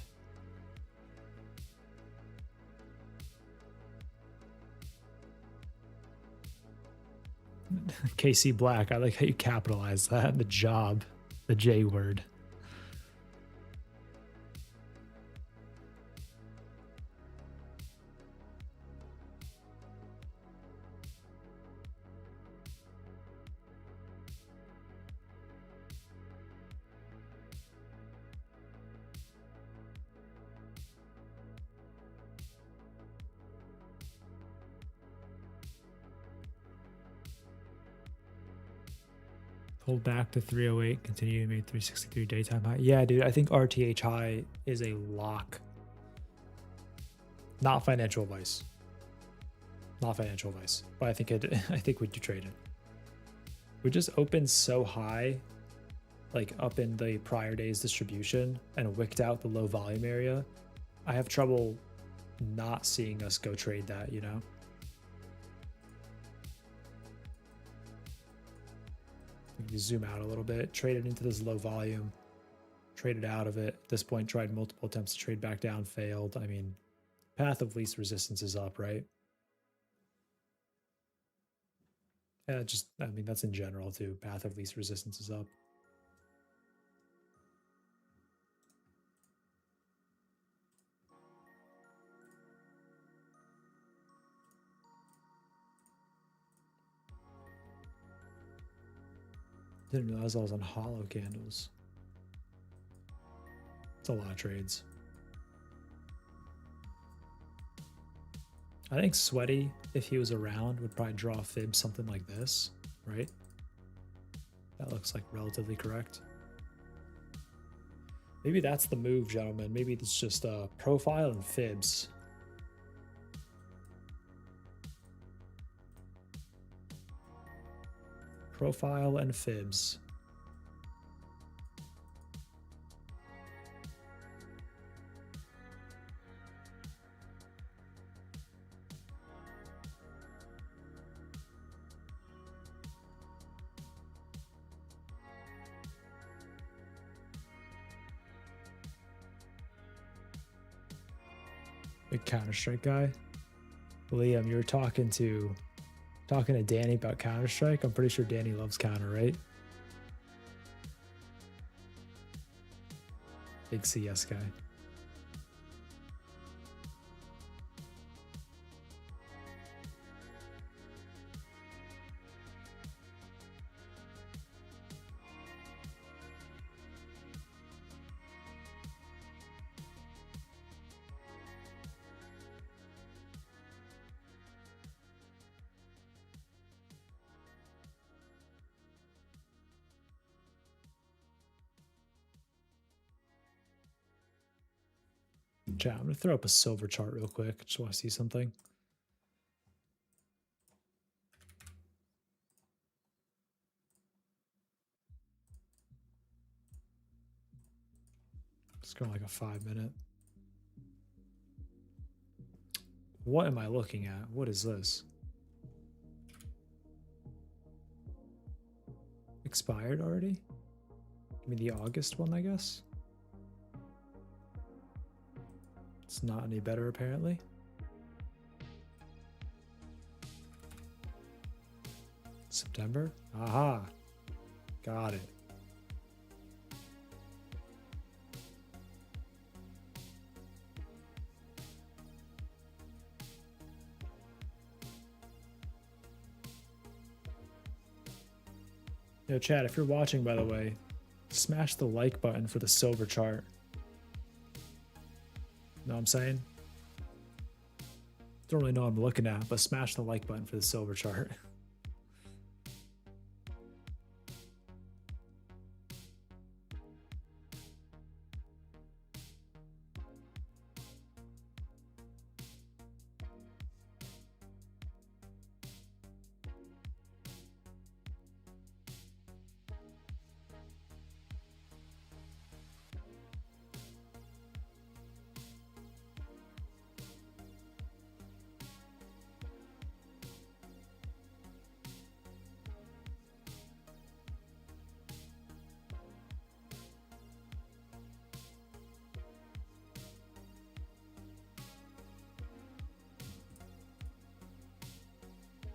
KC Black, I like how you capitalize that. The job, the J word. Pulled back to 308, continue to make 363 daytime high. Yeah, dude, I think RTH high is a lock. Not financial advice. Not financial advice. But I think we do trade it. We just opened so high, like up in the prior day's distribution and wicked out the low volume area. I have trouble not seeing us go trade that, you know? You zoom out a little bit, trade it into this low volume, trade it out of it. At this point, tried multiple attempts to trade back down, failed. I mean, path of least resistance is up, right? Yeah, I mean, that's in general too. Path of least resistance is up. Didn't realize I was on hollow candles. It's a lot of trades. I think Sweaty, if he was around, would probably draw a fib something like this, right? That looks like relatively correct. Maybe that's the move, gentlemen. Maybe it's just profile and fibs. Profile and fibs. Big Counter-Strike guy. Liam, you were talking to Danny about Counter-Strike. I'm pretty sure Danny loves Counter, right? Big CS guy. Chat, I'm gonna throw up a silver chart real quick. Just want to see something. It's going like a 5 minute. What am I looking at? What is this? Expired already? Give me the August one, I guess. It's not any better, apparently. September? Aha. Got it. Yo, chat, if you're watching, by the way, smash the like button for the silver chart. Know what I'm saying? Don't really know what I'm looking at, but smash the like button for the silver chart.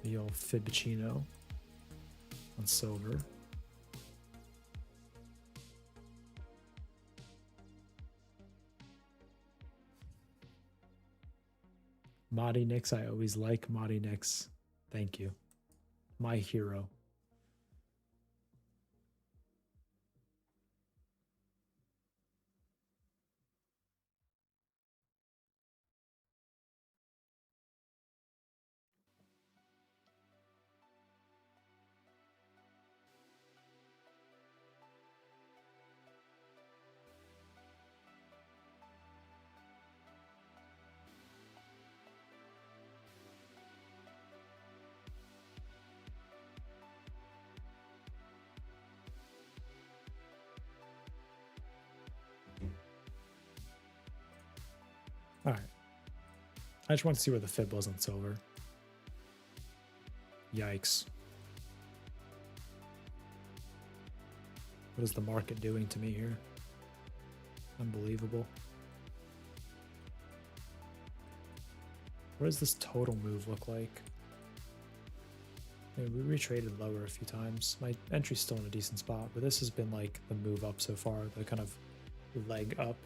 The old Fibicino on silver. Madi Nix, I always like Madi Nix. Thank you. My hero. All right. I just want to see where the fib was on silver. Yikes. What is the market doing to me here? Unbelievable. What does this total move look like? I mean, we retraded lower a few times. My entry's still in a decent spot, but this has been like the move up so far, the kind of leg up.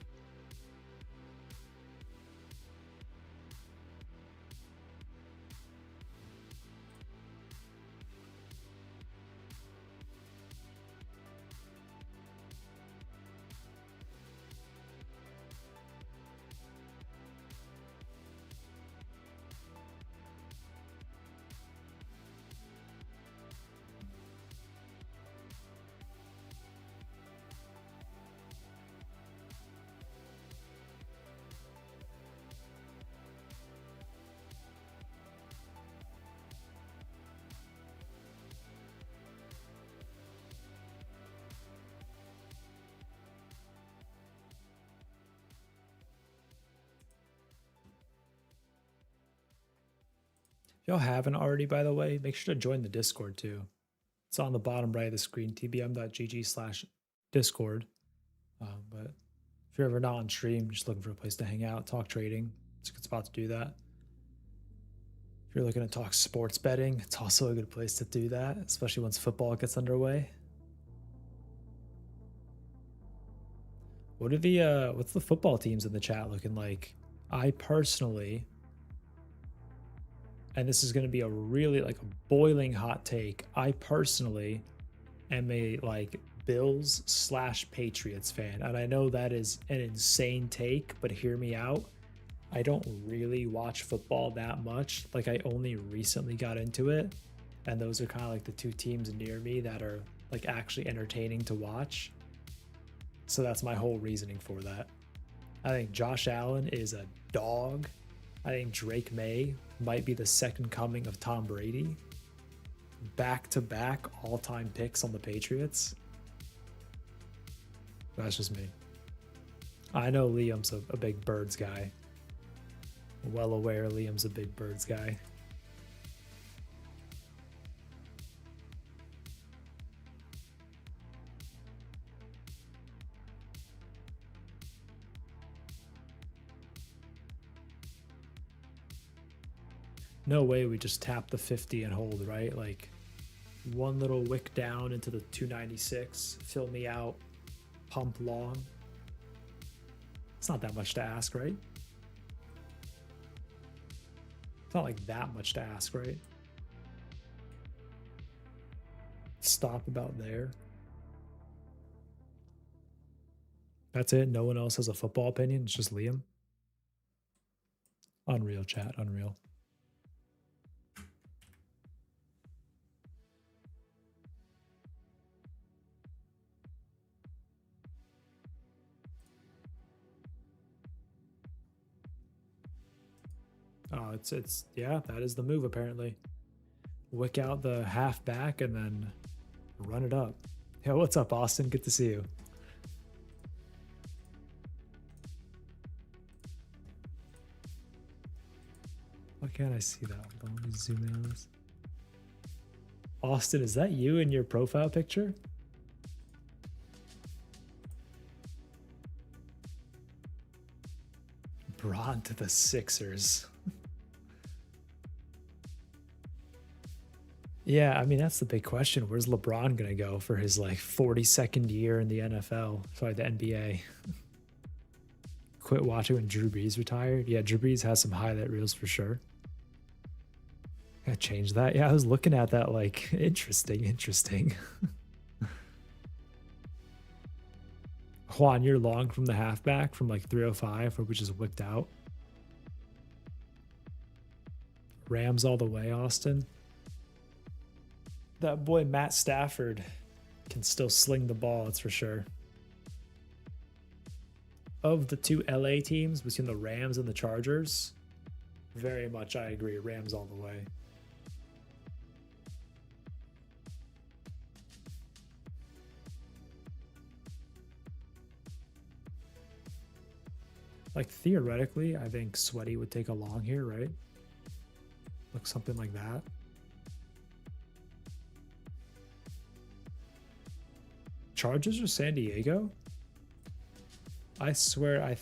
If y'all haven't already, by the way, make sure to join the Discord too. It's on the bottom right of the screen, tbm.gg/discord. But if you're ever not on stream, just looking for a place to hang out, talk trading, it's a good spot to do that. If you're looking to talk sports betting, it's also a good place to do that, especially once football gets underway. What are the what's the football teams in the chat looking like? I personally, and this is going to be a really like a boiling hot take, I personally am a like Bills/Patriots fan. And I know that is an insane take, but hear me out. I don't really watch football that much. Like I only recently got into it. And those are kind of like the two teams near me that are like actually entertaining to watch. So that's my whole reasoning for that. I think Josh Allen is a dog. I think Drake May might be the second coming of Tom Brady. Back-to-back all-time picks on the Patriots. That's just me. I know Liam's a big Birds guy. Well aware Liam's a big Birds guy. No way we just tap the 50 and hold, right? Like one little wick down into the 296, fill me out, pump long. It's not that much to ask, right? It's not like that much to ask, right? Stop about there. That's it. No one else has a football opinion. It's just Liam. Unreal, chat. Unreal. Oh, it's yeah, that is the move apparently. Wick out the half back and then run it up. Yo, what's up, Austin? Good to see you. Why can't I see that? Hold on, let me zoom in on this. Austin, is that you in your profile picture? Braun to the Sixers. Yeah, I mean, that's the big question. Where's LeBron going to go for his like 42nd year in the NFL? Sorry, the NBA. Quit watching when Drew Brees retired. Yeah, Drew Brees has some highlight reels for sure. Gotta change that. Yeah, I was looking at that like, interesting. Juan, you're long from the halfback from like 305, where we just whipped out. Rams all the way, Austin. That boy Matt Stafford can still sling the ball, that's for sure. Of the two LA teams, between the Rams and the Chargers, very much I agree. Rams all the way. Like theoretically, I think Sweaty would take a long here, right? Look something like that. Chargers or San Diego? I swear I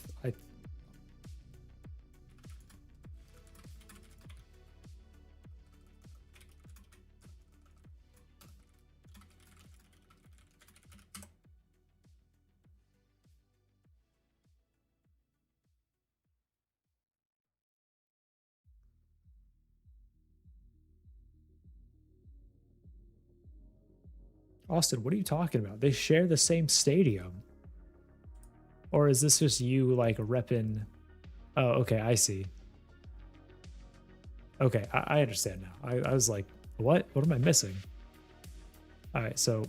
Austin, what are you talking about? They share the same stadium. Or is this just you like repping? Oh, okay, I see. Okay, I understand now. I was like, what? What am I missing? All right, so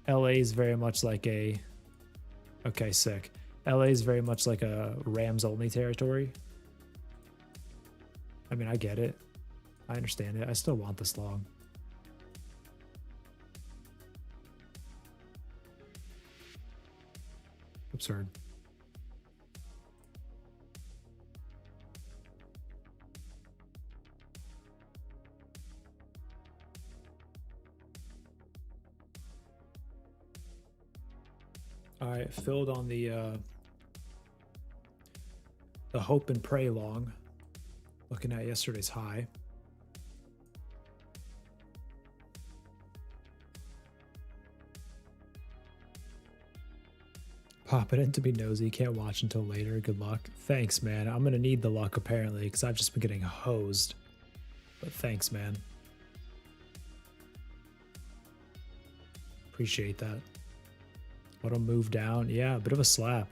LA is very much like a. Okay, sick. LA is very much like a Rams only territory. I mean, I get it. I understand it. I still want this long. Absurd. All right, filled on the hope and pray long. Looking at yesterday's high. Pop it in to be nosy. Can't watch until later. Good luck. Thanks, man. I'm going to need the luck, apparently, because I've just been getting hosed. But thanks, man. Appreciate that. What'll move down? Yeah, a bit of a slap.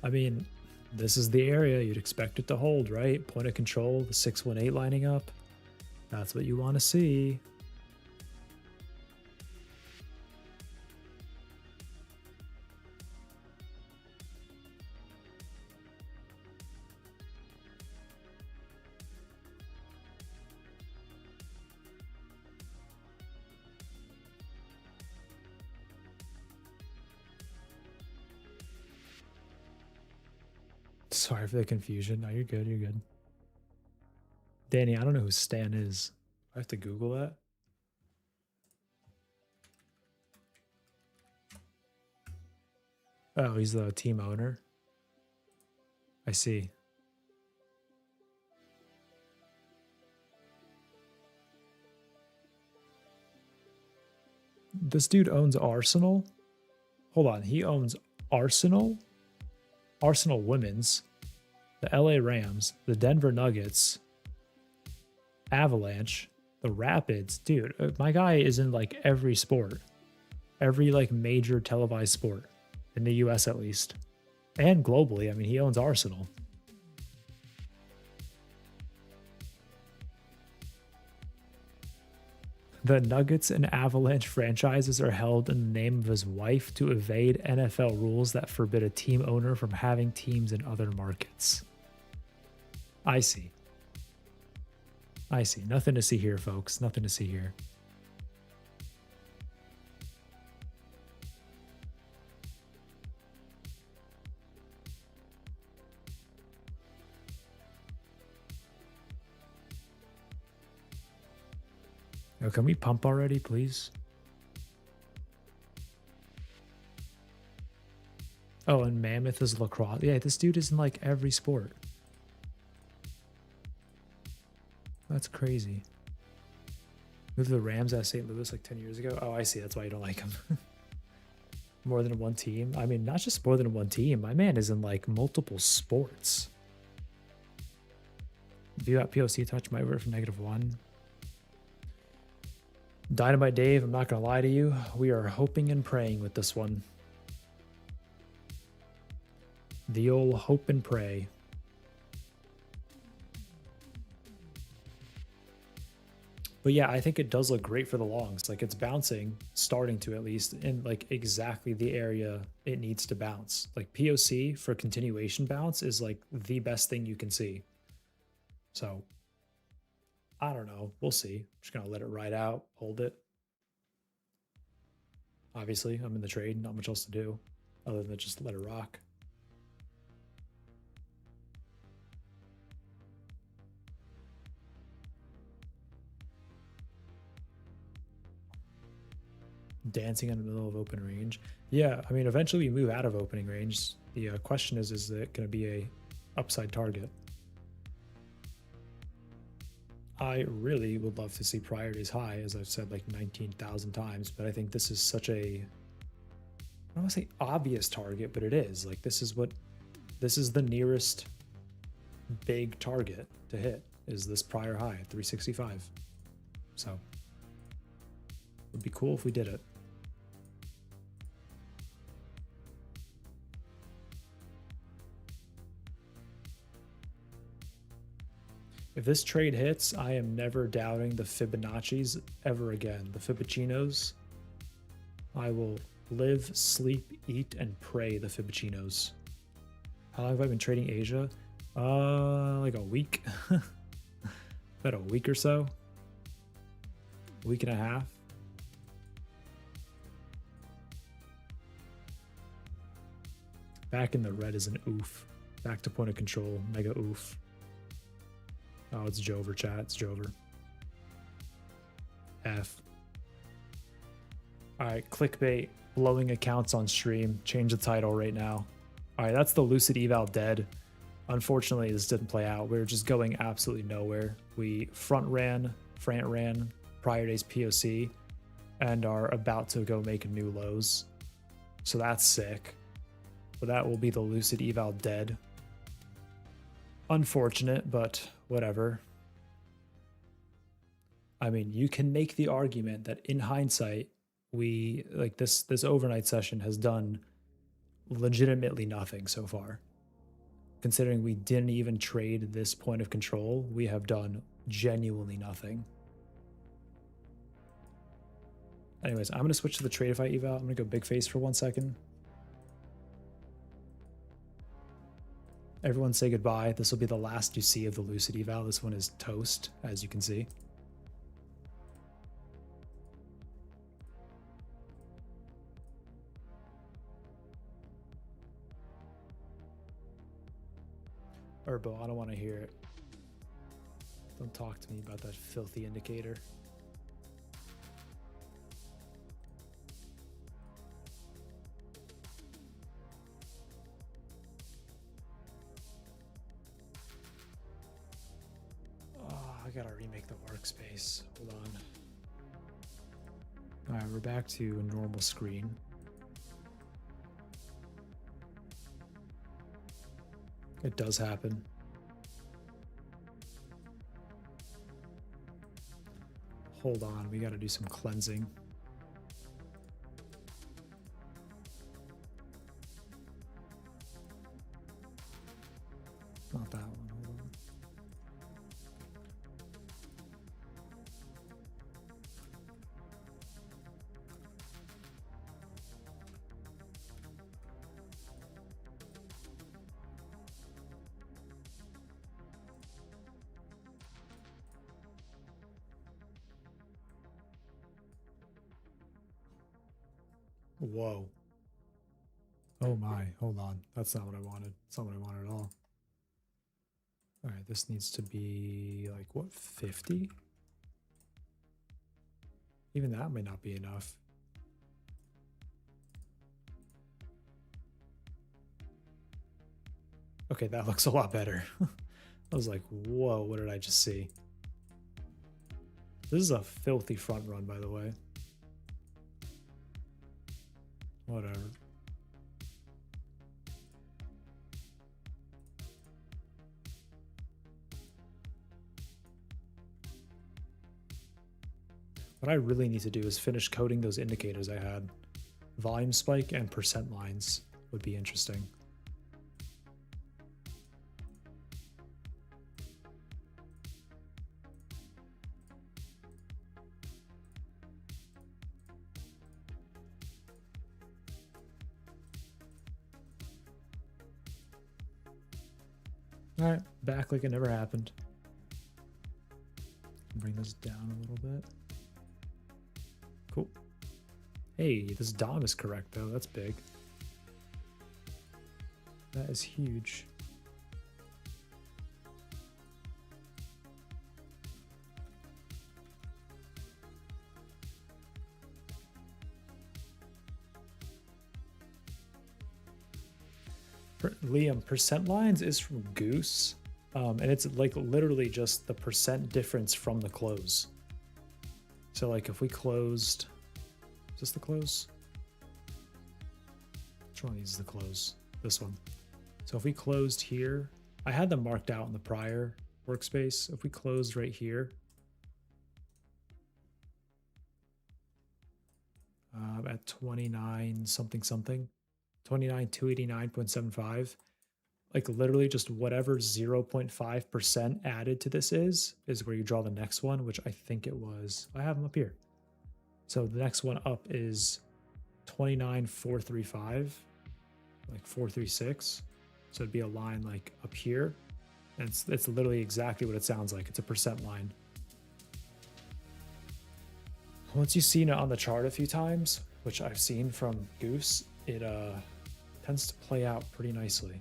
I mean, this is the area you'd expect it to hold, right? Point of control, the 618 lining up. That's what you want to see. Sorry for the confusion. No, you're good. You're good. Danny, I don't know who Stan is. I have to Google that. Oh, he's the team owner. I see. This dude owns Arsenal? Hold on, he owns Arsenal? Arsenal Women's, the LA Rams, the Denver Nuggets, Avalanche, the Rapids. Dude, my guy is in like every sport. Every like major televised sport. In the US at least. And globally. I mean, he owns Arsenal. The Nuggets and Avalanche franchises are held in the name of his wife to evade NFL rules that forbid a team owner from having teams in other markets. I see. I see. Nothing to see here, folks. Nothing to see here. Oh, can we pump already, please? Oh, and Mammoth is lacrosse. Yeah, this dude is in like every sport. That's crazy. Moved the Rams out of St. Louis like 10 years ago. Oh, I see. That's why you don't like him. More than one team. I mean, not just more than one team. My man is in like multiple sports. View at POC touch my over from -1. Dynamite Dave, I'm not going to lie to you. We are hoping and praying with this one. The old hope and pray. But yeah, I think it does look great for the longs. Like it's bouncing, starting to at least, in like exactly the area it needs to bounce. Like POC for continuation bounce is like the best thing you can see. So I don't know. We'll see. I'm just going to let it ride out, hold it. Obviously, I'm in the trade. Not much else to do other than just let it rock. Dancing in the middle of open range. Yeah, I mean, eventually we move out of opening range. The question is it going to be a upside target? I really would love to see priorities high, as I've said like 19,000 times, but I think this is such a, I don't want to say obvious target, but it is. Like this is the nearest big target to hit is this prior high at 365. So it would be cool if we did it. If this trade hits, I am never doubting the Fibonacci's ever again. The Fibonaccinos, I will live, sleep, eat, and pray the Fibonaccinos. How long have I been trading Asia? Like a week. About a week or so. A week and a half. Back in the red is an oof. Back to point of control, mega oof. Oh, it's Jover, chat. It's Jover. F. All right, clickbait, blowing accounts on stream. Change the title right now. All right, that's the Lucid eval dead. Unfortunately, this didn't play out. We were just going absolutely nowhere. We front ran prior day's POC and are about to go make new lows. So that's sick. But that will be the Lucid eval dead. Unfortunate, but whatever. I mean, you can make the argument that in hindsight, we like this overnight session has done legitimately nothing so far. Considering we didn't even trade this point of control, we have done genuinely nothing. Anyways, I'm going to switch to the Tradeify eval. I'm going to go big face for 1 second. Everyone say goodbye. This will be the last you see of the Lucid eval. This one is toast, as you can see. Urbo, I don't want to hear it. Don't talk to me about that filthy indicator. I gotta remake the workspace. Hold on. All right, we're back to a normal screen. It does happen. Hold on, we gotta do some cleansing. Not that one. Hold on. Whoa. Oh my, hold on. That's not what I wanted. That's not what I wanted at all. All right, this needs to be like, what, 50? Even that may not be enough. Okay, that looks a lot better. I was like, whoa, what did I just see? This is a filthy front run, by the way. Whatever. What I really need to do is finish coding those indicators I had. Volume spike and percent lines would be interesting. All right, back like it never happened. Bring this down a little bit. Cool. Hey, this DOM is correct though. That's big. That is huge. Liam, percent lines is from Goose, and it's like literally just the percent difference from the close. So like if we closed, is this the close? Which one is the close? This one. So if we closed here, I had them marked out in the prior workspace. If we closed right here, at 29 something something, 29,289.75, like literally just whatever 0.5% added to this is where you draw the next one, which I think it was, I have them up here. So the next one up is 29,435, like 436. So it'd be a line like up here. And it's literally exactly what it sounds like. It's a percent line. Once you've seen it on the chart a few times, which I've seen from Goose, it tends to play out pretty nicely.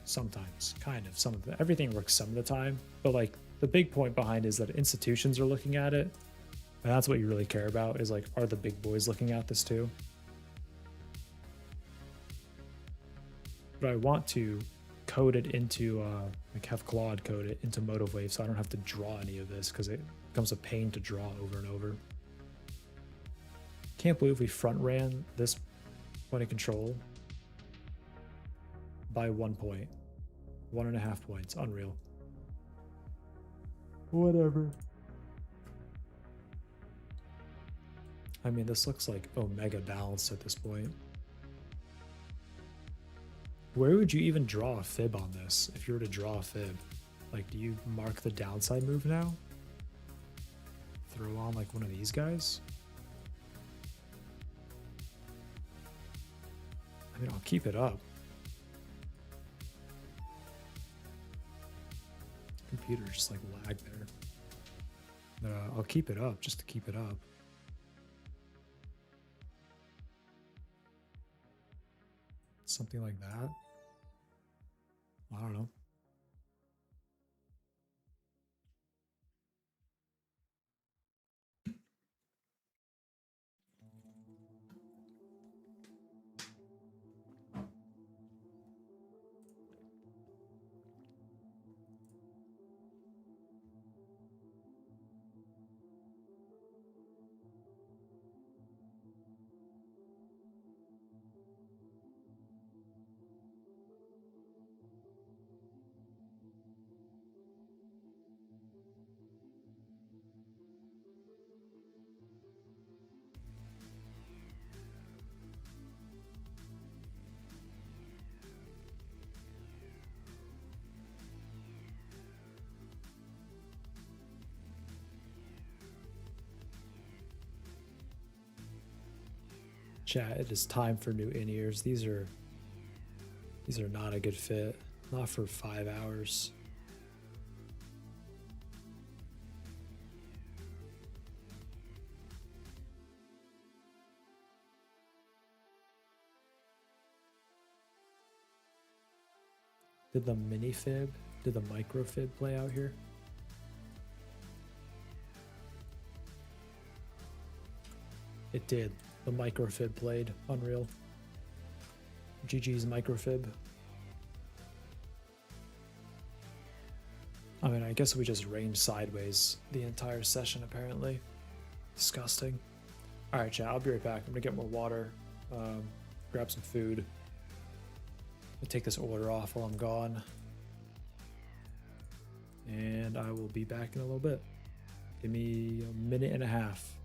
Sometimes, kind of. Everything works some of the time, but like the big point behind is that institutions are looking at it And that's what you really care about, is like, are the big boys looking at this too? But I want to code it into, like have Claude code it into Motive Wave so I don't have to draw any of this, because it becomes a pain to draw over and over. Can't believe we front ran this point of control by 1 point. 1.5 points. Unreal. Whatever. I mean, this looks like Omega balanced at this point. Where would you even draw a fib on this if you were to draw a fib? Like, do you mark the downside move now? Throw on like one of these guys? I mean, I'll keep it up. Computer just like lagged there. But I'll keep it up just to keep it up. Something like that. I don't know. Chat, it is time for new in-ears. These are not a good fit. Not for 5 hours. Did the mini fib, did the micro fib play out here? It did. The micro fib played. Unreal. GG's micro fib. I mean, I guess we just ranged sideways the entire session, apparently. Disgusting. All right, chat, I'll be right back. I'm gonna get more water, grab some food. I'll take this order off while I'm gone. And I will be back in a little bit. Give me a minute and a half.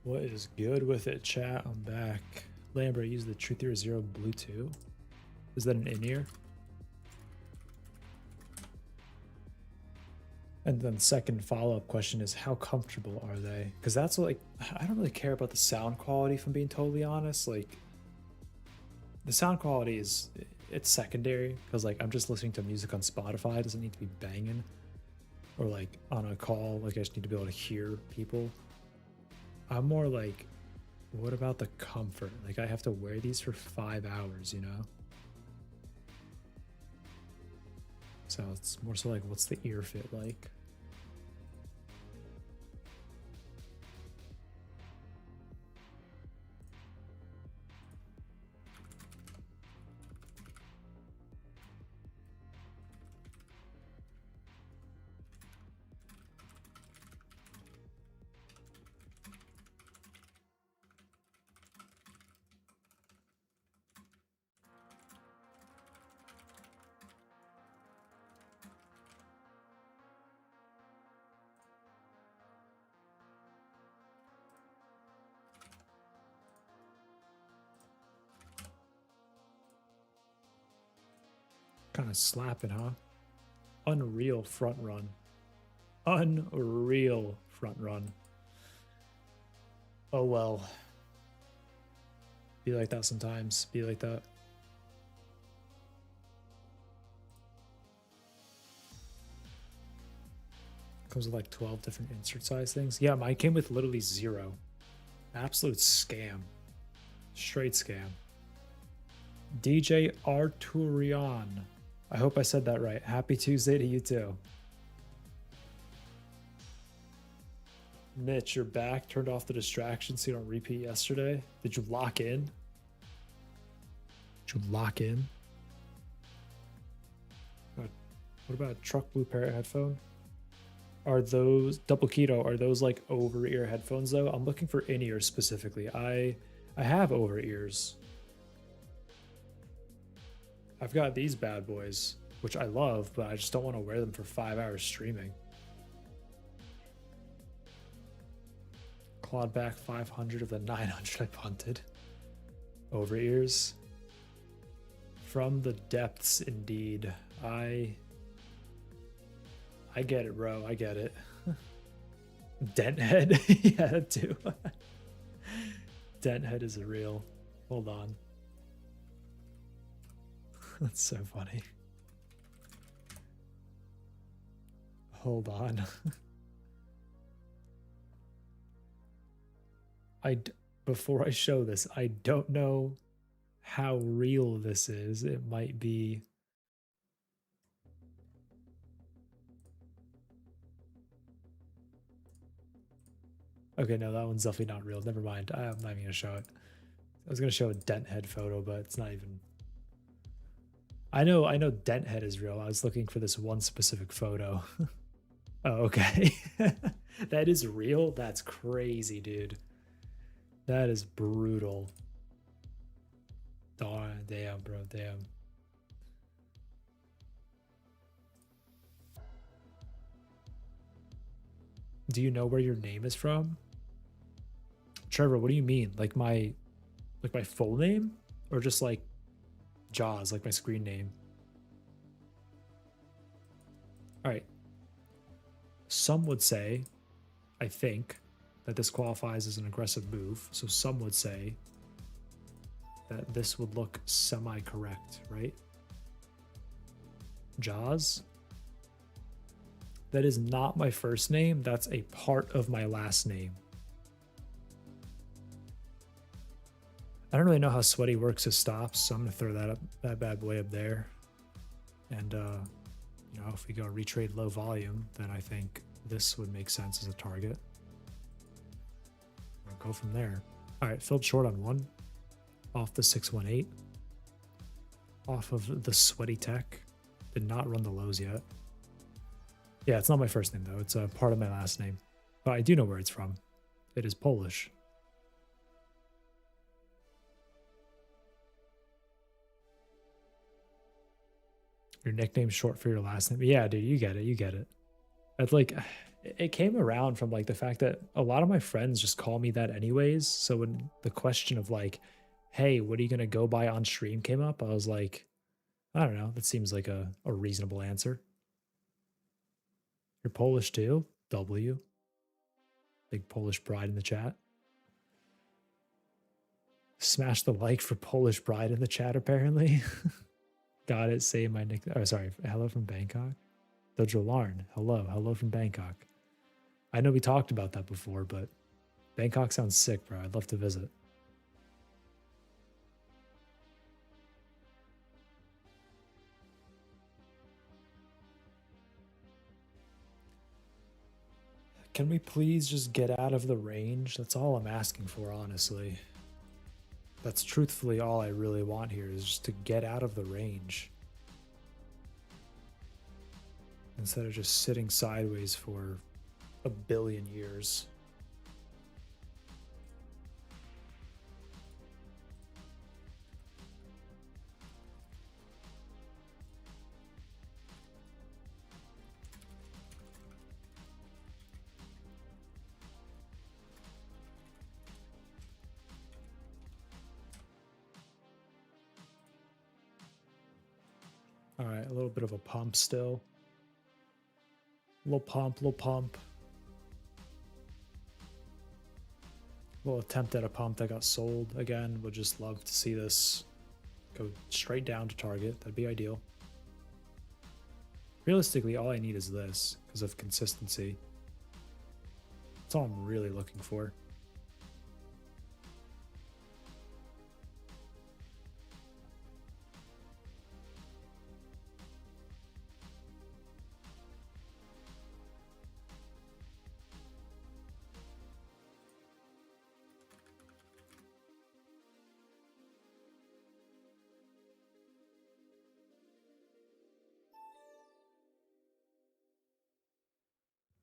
What is good with it, chat? I'm back. Lambert, use the Truth Hero Zero Bluetooth. Is that an in-ear? And then second follow-up question is, how comfortable are they? Because that's like, I don't really care about the sound quality, if I'm being totally honest. Like, the sound quality is, it's secondary, because like I'm just listening to music on Spotify. It doesn't need to be banging. Or like on a call, like I just need to be able to hear people. I'm more like, what about the comfort? Like I have to wear these for 5 hours, you know? So it's more so like, what's the ear fit like? Kind of slapping, huh? Unreal front run. Unreal front run. Oh well. Be like that sometimes. Be like that. Comes with like 12 different insert size things. Yeah, mine came with literally 0. Absolute scam. Straight scam. DJ Arturian. I hope I said that right. Happy Tuesday to you too. Mitch, you're back. Turned off the distraction so you don't repeat yesterday. Did you lock in? Did you lock in? What about truck blue parrot headphone? Are those double keto? Are those like over ear headphones though? I'm looking for in ear specifically. I have over ears. I've got these bad boys, which I love, but I just don't want to wear them for 5 hours streaming. Clawed back 500 of the 900 I punted. Over ears. From the depths, indeed. I get it, bro. I get it. Dent head. Yeah, that too. Dent head is real. Hold on. That's so funny. Hold on. Before I show this, I don't know how real this is. It might be. Okay, no, that one's definitely not real. Never mind. I'm not even gonna show it. I was gonna show a dent head photo, but it's not even. I know dent head is real. I was looking for this one specific photo. Oh, okay. That is real? That's crazy, dude. That is brutal. Darn, damn, bro, damn. Do you know where your name is from? Trevor, what do you mean? Like my full name? Or just like Jaws, like my screen name? All right. Some would say, I think, that this qualifies as an aggressive move. So some would say that this would look semi-correct, right? Jaws? That is not my first name. That's a part of my last name. I don't really know how sweaty works as stops, so I'm gonna throw that bad boy up there. And you know, if we go retrade low volume, then I think this would make sense as a target. We'll go from there. All right, filled short on 1 off the 618, off of the sweaty tech. Did not run the lows yet. Yeah, it's not my first name though. It's a part of my last name, but I do know where it's from. It is Polish. Your nickname's short for your last name. Yeah, dude, you get it. You get it. It's like, it came around from like the fact that a lot of my friends just call me that anyways. So when the question of like, hey, what are you gonna go buy on stream came up, I was like, I don't know. That seems like a reasonable answer. You're Polish too? W. Big Polish bride in the chat. Smash the like for Polish bride in the chat, apparently. Got it. Say my nick. Oh, sorry. Hello from Bangkok. Dojo Larn. Hello. Hello from Bangkok. I know we talked about that before, but Bangkok sounds sick, bro. I'd love to visit. Can we please just get out of the range? That's all I'm asking for, honestly. That's truthfully all I really want here is just to get out of the range. Instead of just sitting sideways for a billion years. All right, a little bit of a pump still. Little pump, little pump. Little attempt at a pump that got sold again. Would just love to see this go straight down to target. That'd be ideal. Realistically, all I need is this because of consistency. That's all I'm really looking for.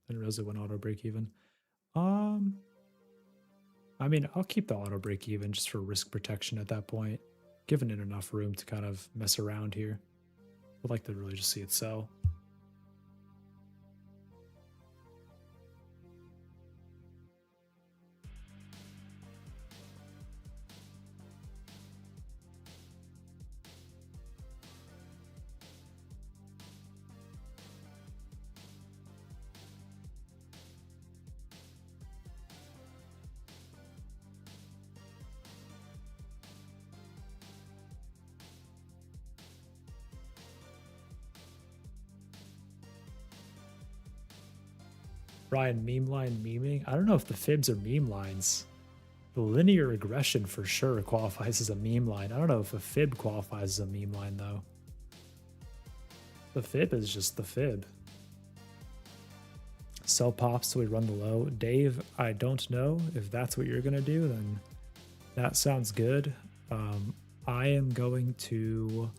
I didn't realize it went auto break even. I mean, I'll keep the auto break even just for risk protection at that point, giving it enough room to kind of mess around here. I'd like to really just see it sell. Ryan, meme line meming? I don't know if the fibs are meme lines. The linear regression for sure qualifies as a meme line. I don't know if a fib qualifies as a meme line though. The fib is just the fib. Sell pops so we run the low. Dave, I don't know if that's what you're gonna do, then that sounds good. I am going to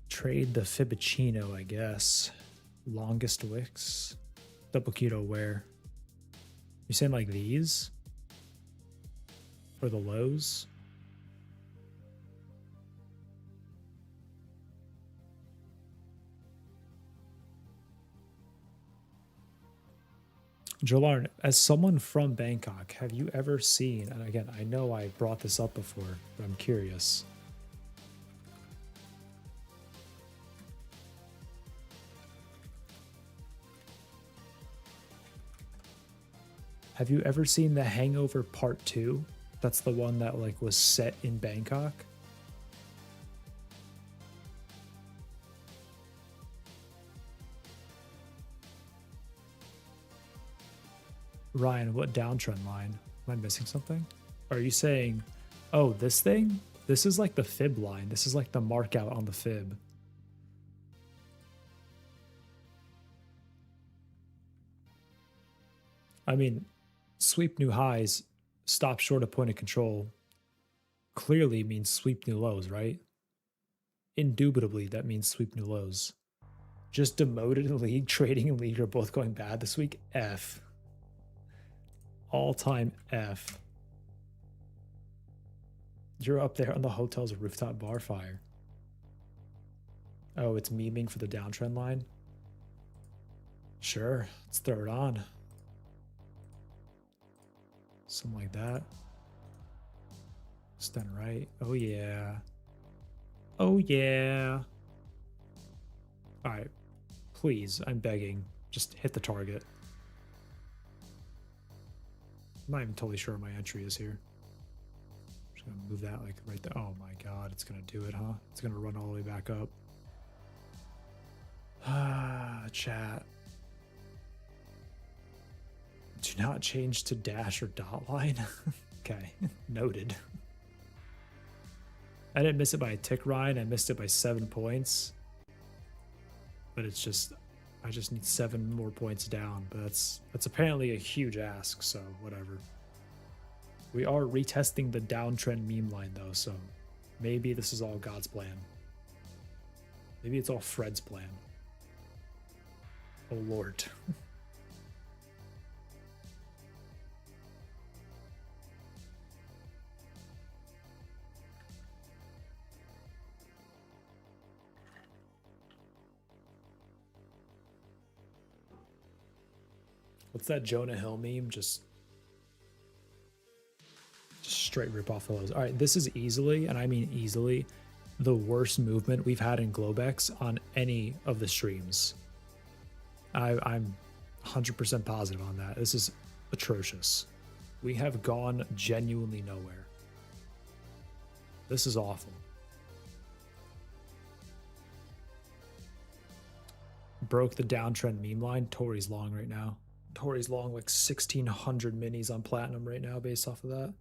trade the Fibicino, I guess. Longest wicks. Double keto where? You saying like these? Or the lows? Jolarn, as someone from Bangkok, have you ever seen, and again, I know I brought this up before, but I'm curious. Have you ever seen The Hangover Part 2? That's the one that like was set in Bangkok. Ryan, what downtrend line? Am I missing something? Are you saying, oh, this thing? This is like the fib line. This is like the mark out on the fib. I mean, sweep new highs, stop short of point of control clearly means sweep new lows, right? Indubitably, that means sweep new lows. Just demoted in league, trading in league are both going bad this week. F. All-time F. You're up there on the hotel's rooftop bar fire. Oh, it's memeing for the downtrend line? Sure, let's throw it on. Something like that. Extend right. Oh yeah. Oh yeah. All right, please, I'm begging. Just hit the target. I'm not even totally sure where my entry is here. I'm just gonna move that like right there. Oh my god, it's gonna do it, huh? It's gonna run all the way back up. Ah, chat. Do not change to dash or dot line. Okay, noted. I didn't miss it by a tick, Ryan. I missed it by 7 points. But it's just, I just need 7 more points down. But that's apparently a huge ask, so whatever. We are retesting the downtrend meme line though, so maybe this is all God's plan. Maybe it's all Fred's plan. Oh Lord. What's that Jonah Hill meme? Just straight rip off the lows. All right, this is easily, and I mean easily, the worst movement we've had in Globex on any of the streams. I'm 100% positive on that. This is atrocious. We have gone genuinely nowhere. This is awful. Broke the downtrend meme line. Tori's long right now. Tori's long like 1,600 minis on platinum right now based off of that.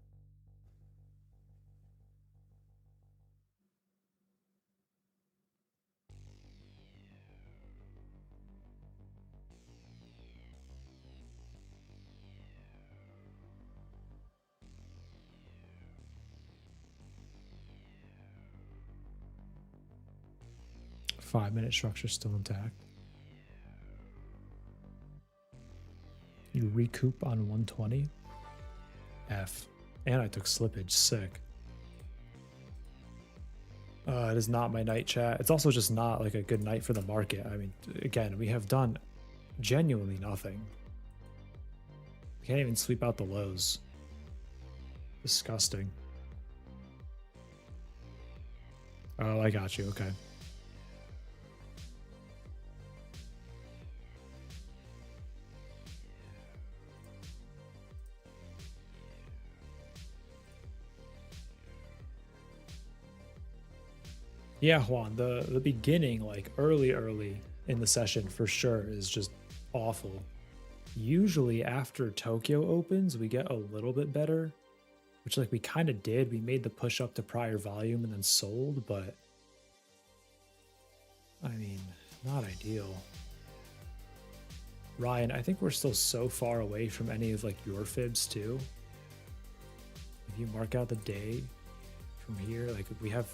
Five-minute structure still intact. You recoup on 120. F. And I took slippage. Sick. It is not my night, chat. It's also just not like a good night for the market. I mean, again, we have done genuinely nothing. We can't even sweep out the lows. Disgusting. Oh, I got you. Okay. Yeah, Juan, the beginning, like early in the session for sure is just awful. Usually after Tokyo opens, we get a little bit better, which like we kind of did. We made the push up to prior volume and then sold, but I mean, not ideal. Ryan, I think we're still so far away from any of like your fibs too. If you mark out the day from here, like we have,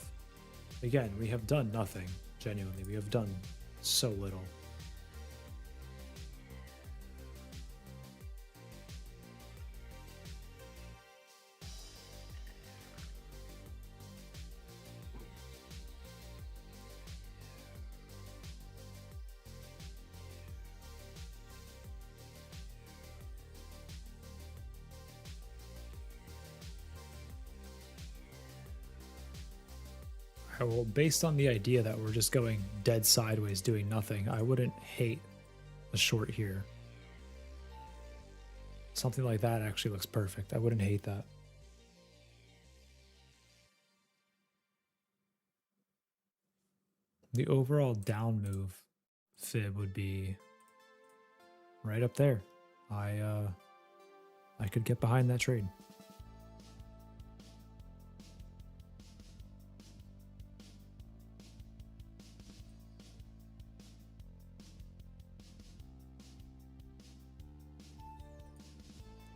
again, we have done nothing, genuinely. We have done so little. Well, based on the idea that we're just going dead sideways doing nothing, I wouldn't hate a short here. Something like that actually looks perfect. I wouldn't hate that. The overall down move fib would be right up there. I could get behind that trade.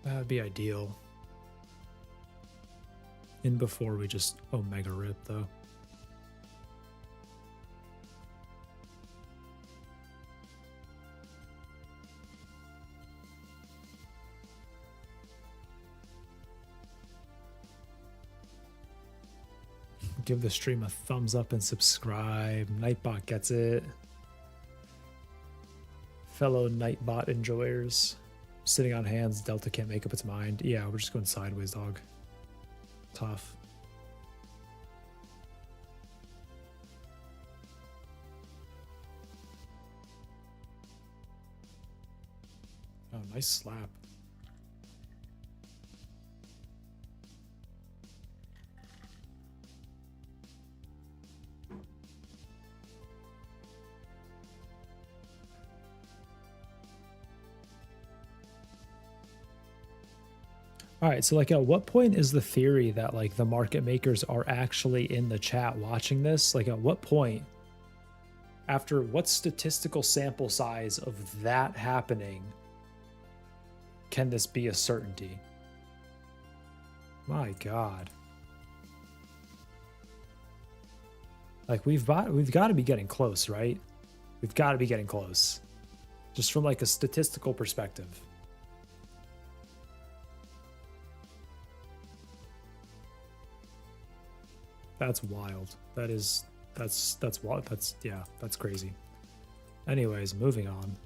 That'd be ideal. In before we just omega rip though. Give the stream a thumbs up and subscribe. Nightbot gets it. fellow Nightbot enjoyers. Sitting on hands, Delta can't make up its mind. Yeah, we're just going sideways, dog. Tough. Oh, nice slap. All right, so like at what point is the theory that like the market makers are actually in the chat watching this? Like at what point, after what statistical sample size of that happening, can this be a certainty? My God. Like we've got to be getting close, right? We've got to be getting close. Just from like a statistical perspective. That's wild. That's wild. That's crazy. Anyways, moving on.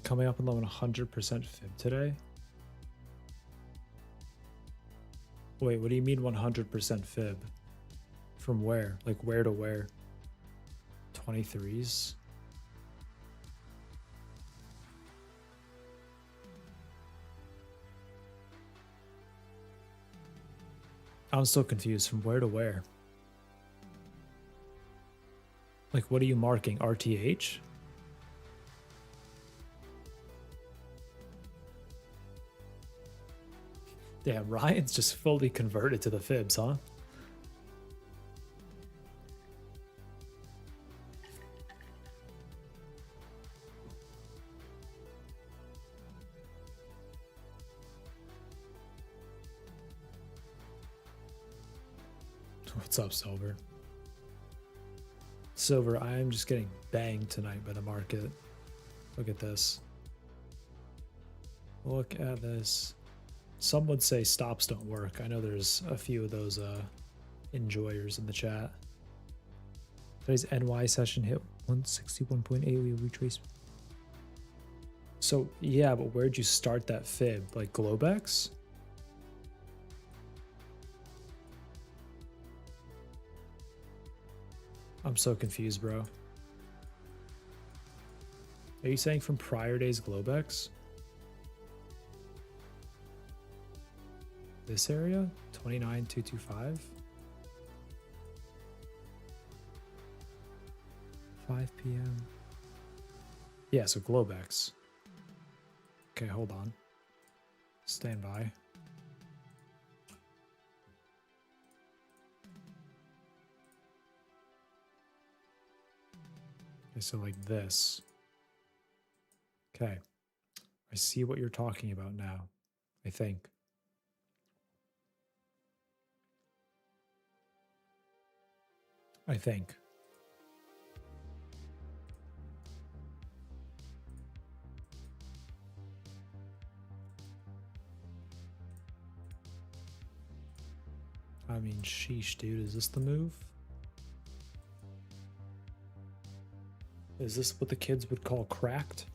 Coming up on 100% fib today? Wait, what do you mean 100% fib? From where? Like where to where? 23s? I'm still confused. From where to where? Like what are you marking? RTH? Damn, Ryan's just fully converted to the fibs, huh? What's up, Silver? Silver, I am just getting banged tonight by the market. Look at this. Look at this. Some would say stops don't work. I know there's a few of those enjoyers in the chat. Today's NY session hit 161.8. We retraced. So yeah, but where'd you start that fib? Like Globex? I'm so confused, bro. Are you saying from prior days Globex? This area? 29,225? 5 p.m. Yeah, so Globex. Okay, hold on. Stand by. Okay, so like this. Okay. I see what you're talking about now, I think. I think. I mean, sheesh, dude. Is this the move? Is this what the kids would call cracked?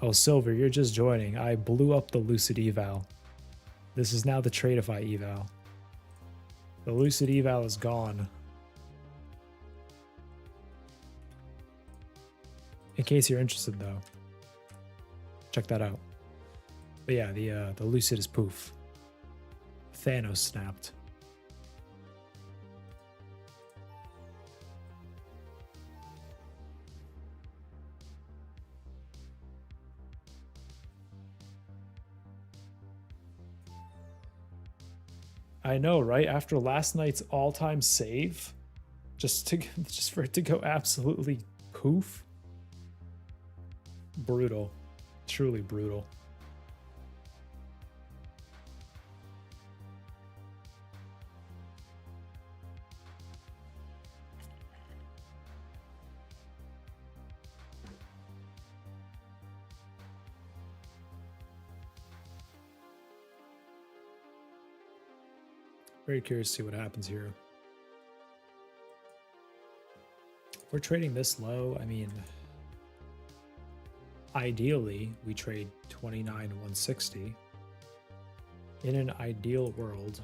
Oh, Silver, you're just joining. I blew up the Lucid eval. This is now the Tradeify eval. The Lucid eval is gone. In case you're interested, though, check that out. But yeah, the Lucid is poof. Thanos snapped. I know, right? After last night's all-time save, just for it to go absolutely poof. Brutal. Truly brutal. Very curious to see what happens here. We're trading this low. I mean, ideally, we trade 29,160. In an ideal world.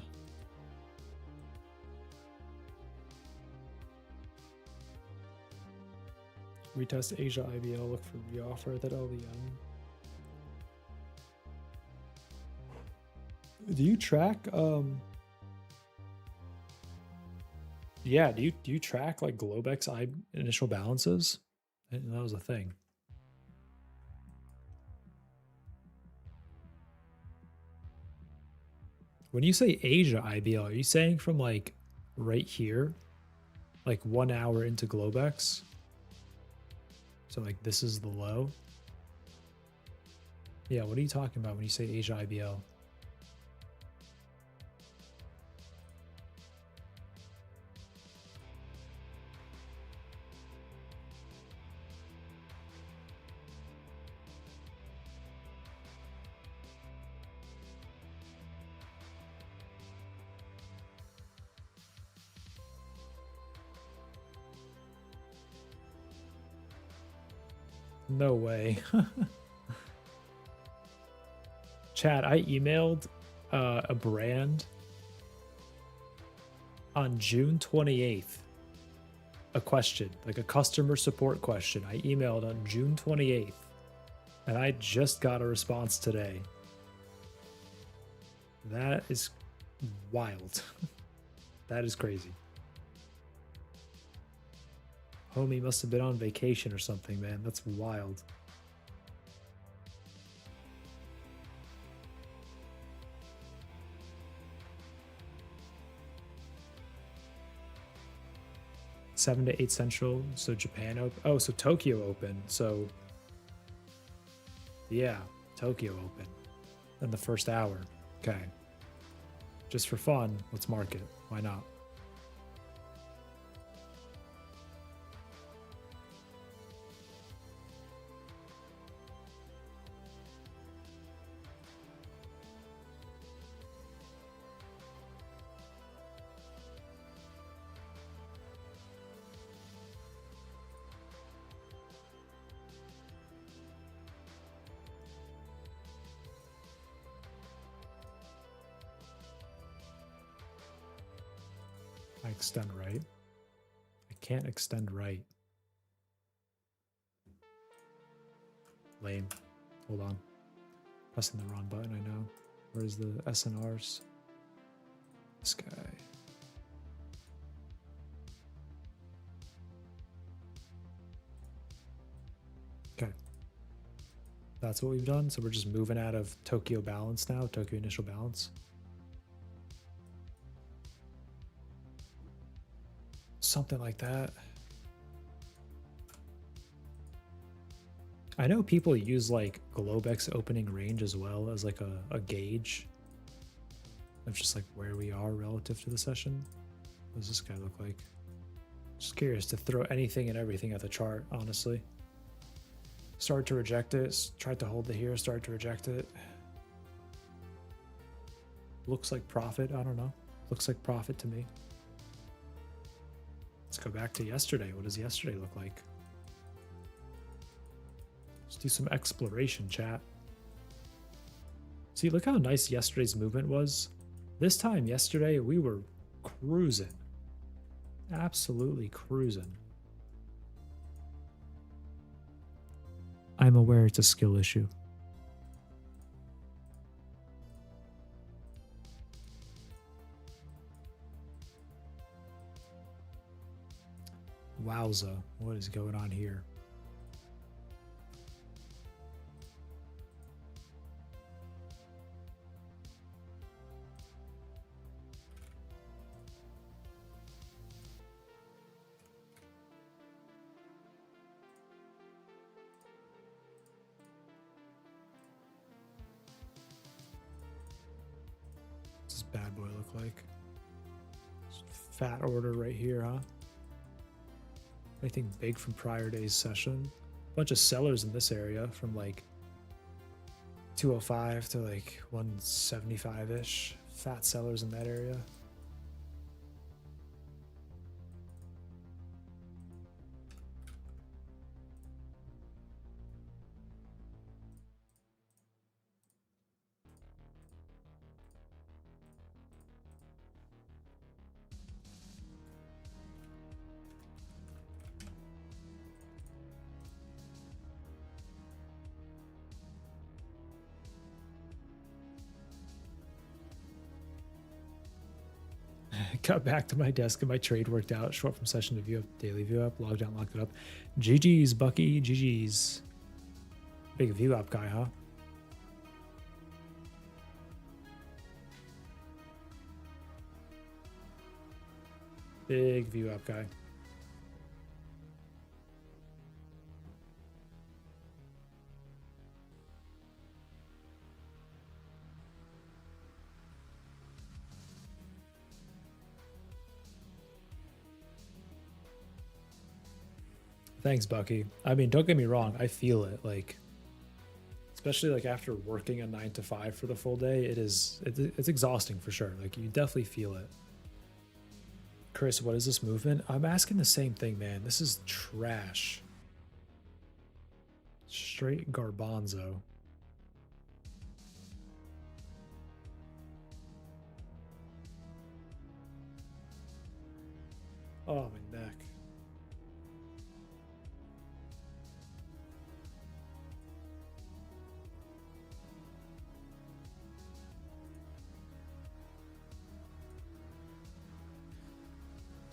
Retest Asia IBL, look for reoffer that LVM. Do you track yeah, do you track like Globex initial balances? I didn't know that was a thing. When you say Asia IBL, are you saying from like right here, like 1 hour into Globex? So like this is the low? Yeah, what are you talking about when you say Asia IBL? No way. Chad, I emailed a brand on June 28th. A question, like a customer support question. I emailed on June 28th. And I just got a response today. That is wild. That is crazy. Homie must have been on vacation or something, man. That's wild. Seven to 8 Central. So Japan open. Oh, so Tokyo open. So yeah, Tokyo open in the first hour. Okay. Just for fun, let's mark it. Why not? I extend right. I can't extend right. Lame. Hold on. Pressing the wrong button, I know. Where's the SNRs? This guy. Okay. That's what we've done. So we're just moving out of Tokyo balance now, Tokyo initial balance. Something like that. I know people use like Globex opening range as well as like a gauge of just like where we are relative to the session. What does this guy look like? Just curious to throw anything and everything at the chart, honestly. Started to reject it, tried to hold it here, started to reject it. Looks like profit, I don't know. Looks like profit to me. Let's go back to yesterday. What does yesterday look like? Let's do some exploration, chat. See, look how nice yesterday's movement was. This time yesterday, we were cruising. Absolutely cruising. I'm aware it's a skill issue. Wowza, what is going on here? What's this bad boy look like? Fat order right here, huh? Anything big from prior day's session? Bunch of sellers in this area from like 205 to like 175-ish. Fat sellers in that area. Got back to my desk and my trade worked out. Short from session to view up, daily view up, logged out, locked it up. GG's, Bucky, GG's. Big view up guy, huh? Big view up guy. Thanks, Bucky. I mean, don't get me wrong. I feel it. Like, especially like after working a 9 to 5 for the full day, it's exhausting for sure. Like, you definitely feel it. Chris, what is this movement? I'm asking the same thing, man. This is trash. Straight garbanzo. Oh, my neck.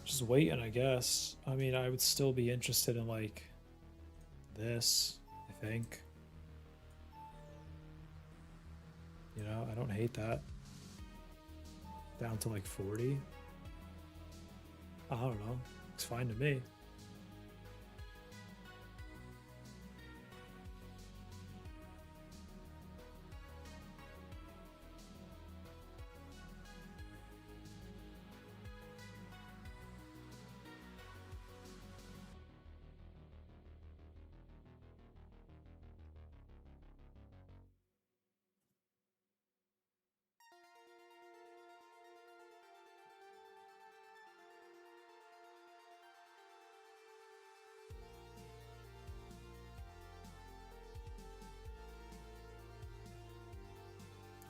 Just waiting, I guess. I mean, I would still be interested in like this, I think. You know, I don't hate that. Down to like 40. I don't know. Looks fine to me.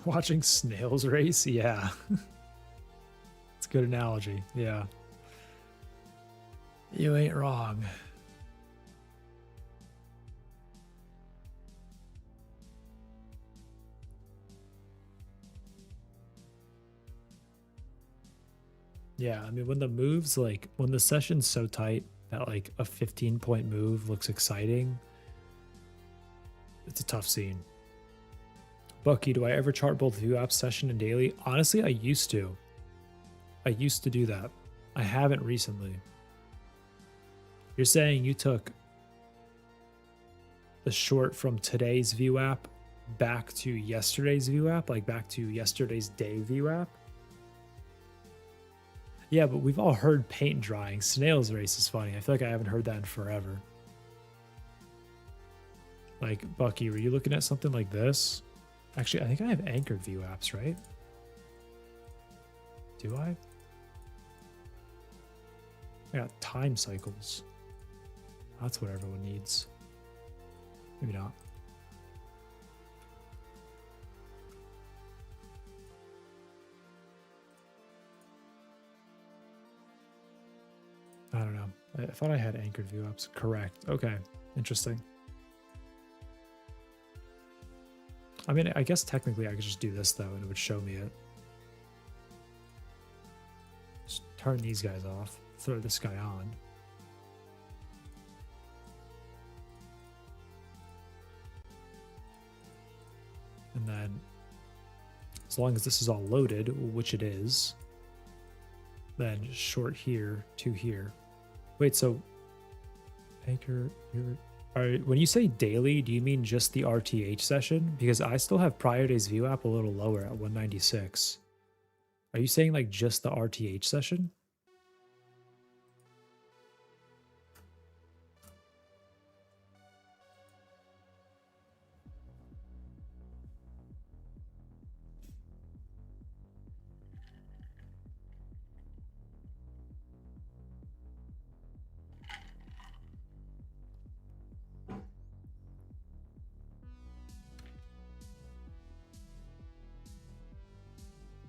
Watching snails race? Yeah. It's a good analogy. Yeah. You ain't wrong. Yeah, I mean, when the moves, like, when the session's so tight that, like, a 15-point move looks exciting, it's a tough scene. Bucky, do I ever chart both view app session and daily? Honestly, I used to. I used to do that. I haven't recently. You're saying you took the short from today's view app back to yesterday's view app, like back to yesterday's day view app? Yeah, but we've all heard paint drying. Snails race is funny. I feel like I haven't heard that in forever. Like, Bucky, were you looking at something like this? Actually, I think I have anchored view apps, right? Do I? I got time cycles. That's what everyone needs. Maybe not. I don't know. I thought I had anchored view apps. Correct. Okay. Interesting. I mean, I guess technically I could just do this though and it would show me it. Just turn these guys off. Throw this guy on. And then as long as this is all loaded, which it is, then short here to here. Wait, so anchor here. When you say daily, do you mean just the RTH session? Because I still have prior day's view app a little lower at 196. Are you saying like just the RTH session?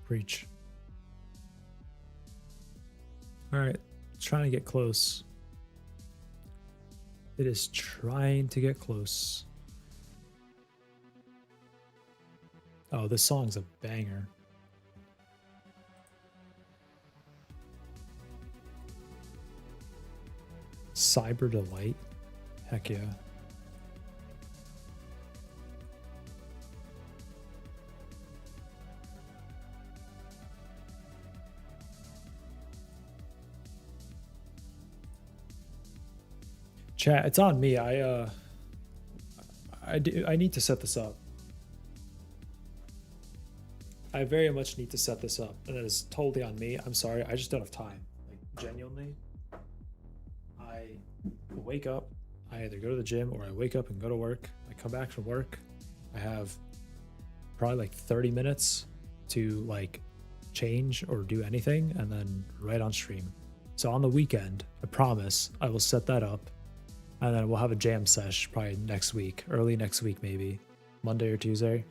Preach. All right, trying to get close. It is trying to get close. Oh, this song's a banger. Cyber Delight? Heck yeah. Chat, it's on me. I need to set this up. I very much need to set this up, and it is totally on me. I'm sorry, I just don't have time. Like, genuinely, I wake up, I either go to the gym or I wake up and go to work. I come back from work, I have probably like 30 minutes to like change or do anything, and then right on stream. So on the weekend, I promise I will set that up, and then we'll have a jam sesh probably next week, early next week maybe, Monday or Tuesday.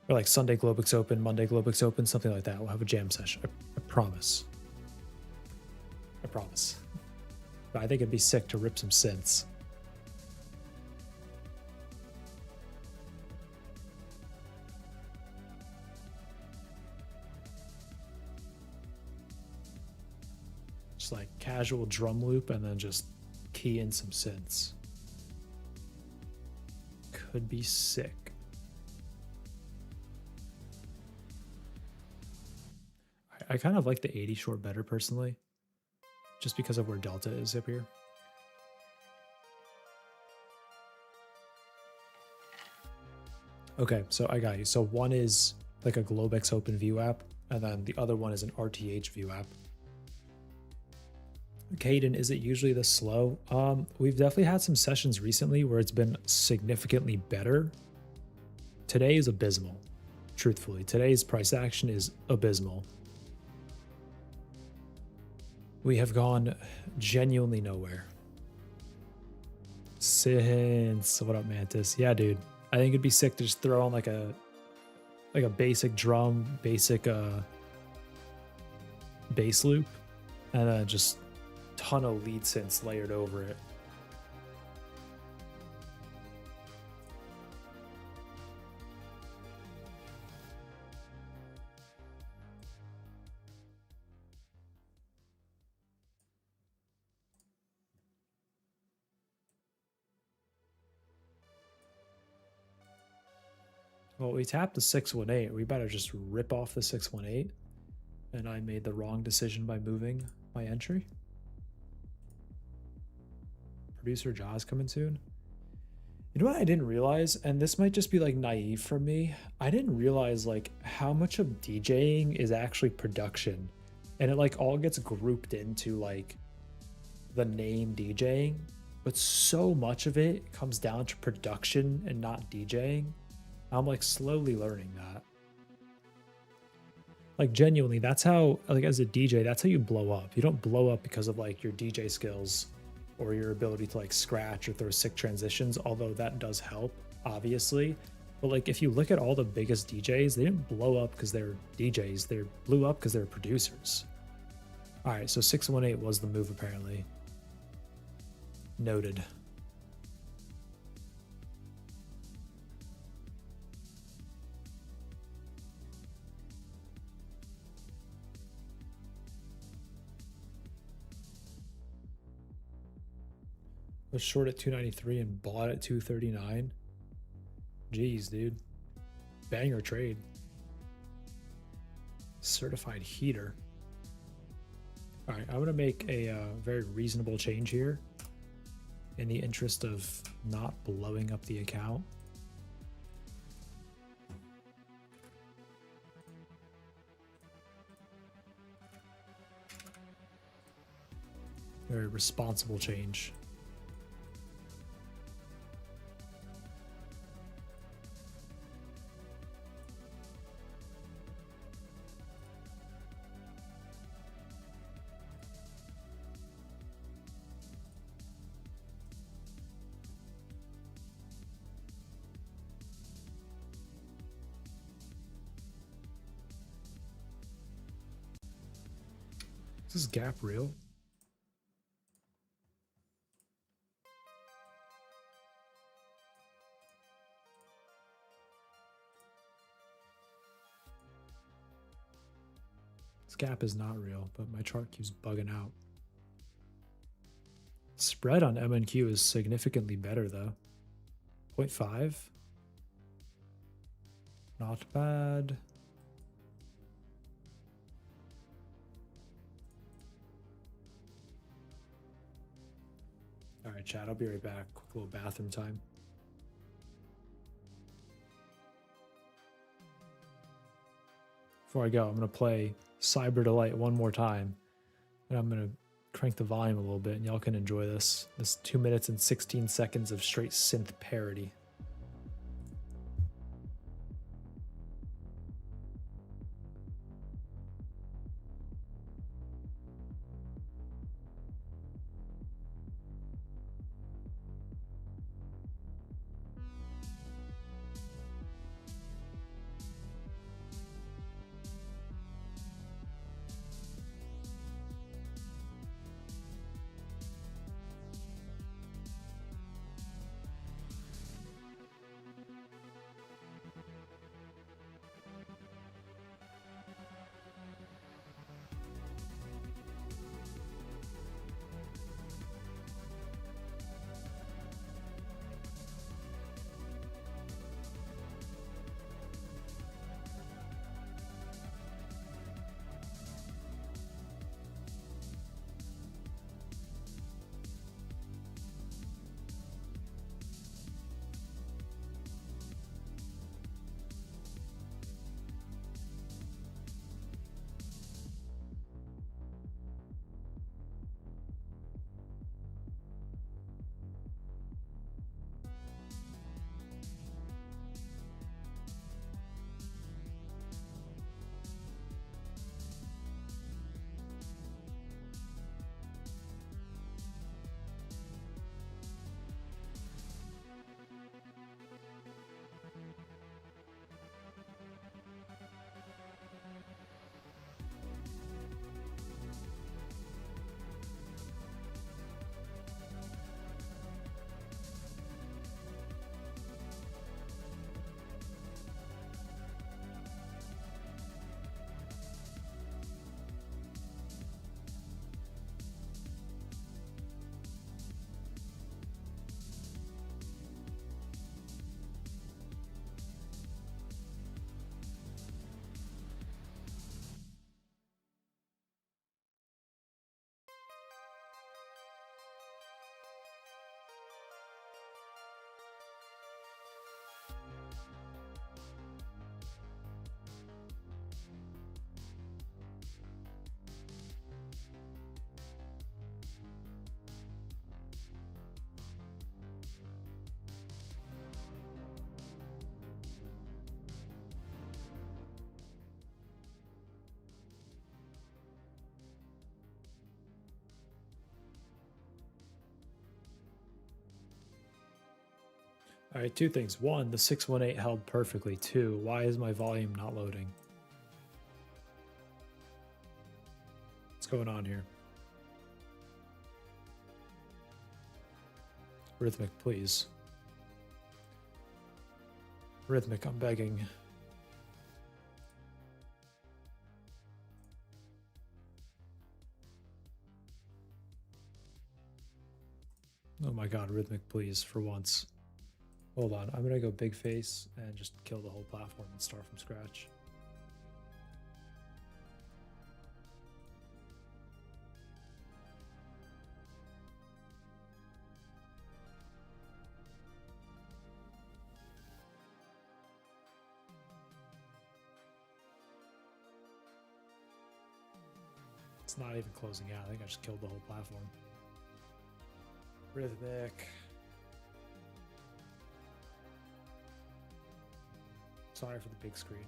Or like Sunday Globix Open, Monday Globix Open, something like that. We'll have a jam session. I promise. I promise. But I think it'd be sick to rip some synths. Just like casual drum loop and then just key in some synths. Could be sick. I kind of like the 80 short better personally, just because of where Delta is up here. Okay, so I got you. So one is like a Globex Open view app, and then the other one is an RTH view app. Caden, is it usually this slow? We've definitely had some sessions recently where it's been significantly better. Today is abysmal, truthfully. Today's price action is abysmal. We have gone genuinely nowhere. Since, what up, Mantis? Yeah, dude. I think it'd be sick to just throw on like a basic drum, basic bass loop, and then just ton of lead synths layered over it. Well, we tapped the 618. We better just rip off the 618. And I made the wrong decision by moving my entry. Producer Jaws coming soon. You know what I didn't realize, and this might just be like naive from me, I didn't realize like how much of DJing is actually production. And it like all gets grouped into like the name DJing, but so much of it comes down to production and not DJing. I'm like slowly learning that. Like genuinely, that's how, like as a DJ, that's how you blow up. You don't blow up because of like your DJ skills or your ability to like scratch or throw sick transitions, although that does help, obviously. But like if you look at all the biggest DJs, they didn't blow up because they're DJs, they blew up because they're producers. All right, so 618 was the move apparently. Noted. Was short at 293 and bought at 239. Jeez, dude. Banger trade. Certified heater. All right, I'm going to make a very reasonable change here in the interest of not blowing up the account. Very responsible change. Is this gap real? This gap is not real, but my chart keeps bugging out. Spread on MNQ is significantly better though. 0.5. Not bad. All right, chat, I'll be right back. Quick little bathroom time. Before I go, I'm going to play Cyber Delight one more time. And I'm going to crank the volume a little bit, and y'all can enjoy this. This 2 minutes and 16 seconds of straight synth parody. All right, two things. One, the 618 held perfectly. Two, why is my volume not loading? What's going on here? Rhythmic, please. Rhythmic, I'm begging. Oh my god, Rhythmic, please, for once. Hold on, I'm gonna go big face and just kill the whole platform and start from scratch. It's not even closing out. I think I just killed the whole platform. Rhythmic. Sorry for the big screen.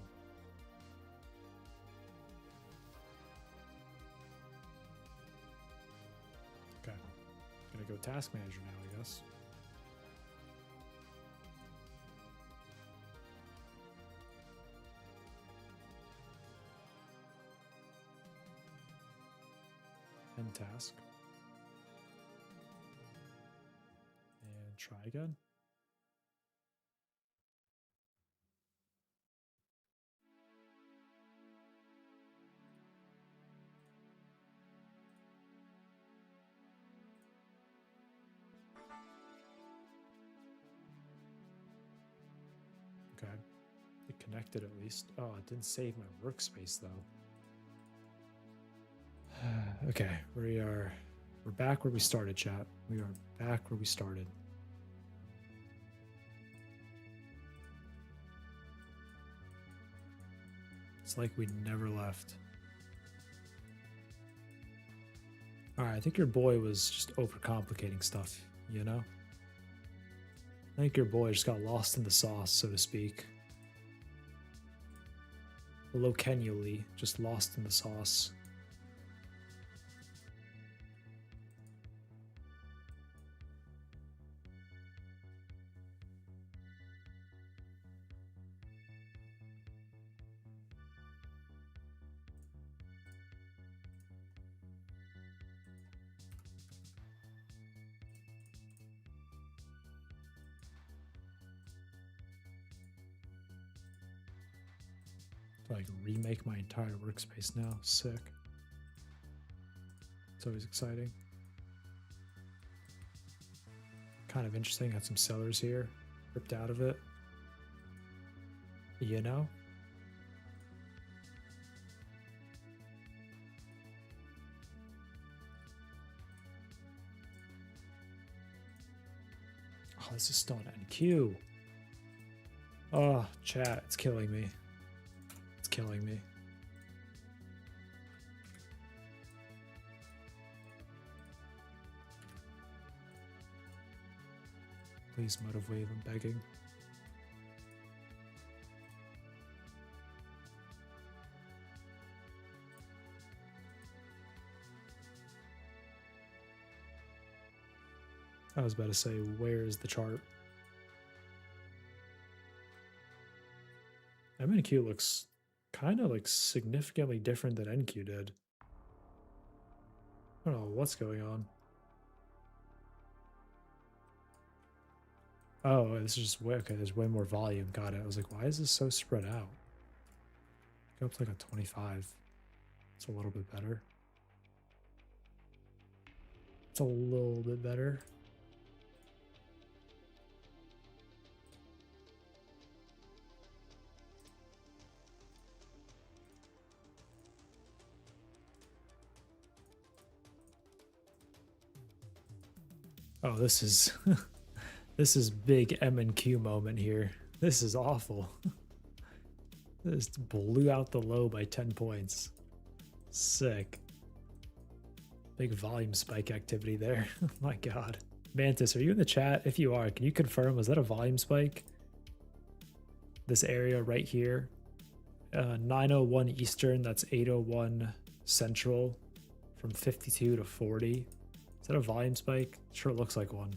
Okay. Gonna go task manager now, I guess. End task. And try again. Okay. It connected at least. Oh, it didn't save my workspace though. Okay, we're back where we started, chat. We are back where we started. It's like we never left. All right, I think your boy was just overcomplicating stuff, you know? I think your boy just got lost in the sauce, so to speak. Locanually, just lost in the sauce. Like remake my entire workspace now. Sick. It's always exciting. Kind of interesting. Had some sellers here. Ripped out of it. You know? Oh, this is still an NQ. Oh, chat. It's killing me. Killing me. Please motive wave, I'm begging. I was about to say, where is the chart? MNQ looks kind of like significantly different than NQ did. I don't know what's going on. Oh, this is just way, okay, there's way more volume. Got it. I was like, why is this so spread out? Go up to like a 25. It's a little bit better. It's a little bit better. Oh, this is this is big M and Q moment here. This is awful. This blew out the low by 10 points. Sick. Big volume spike activity there. Oh my god. Mantis, are you in the chat? If you are, can you confirm, was that a volume spike? This area right here. 901 Eastern, that's 801 Central from 52 to 40. Is that a volume spike? Sure looks like one.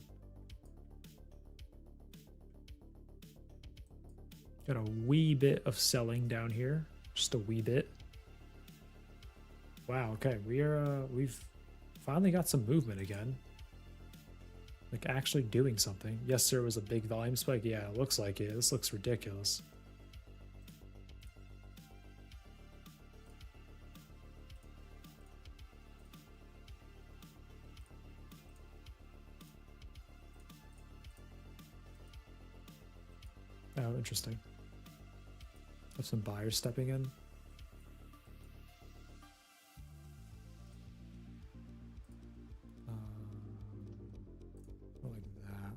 Got a wee bit of selling down here. Just a wee bit. Wow, okay. We've finally got some movement again. Like actually doing something. Yes, there was a big volume spike. Yeah, it looks like it. This looks ridiculous. Oh, interesting. Have some buyers stepping in. Like that.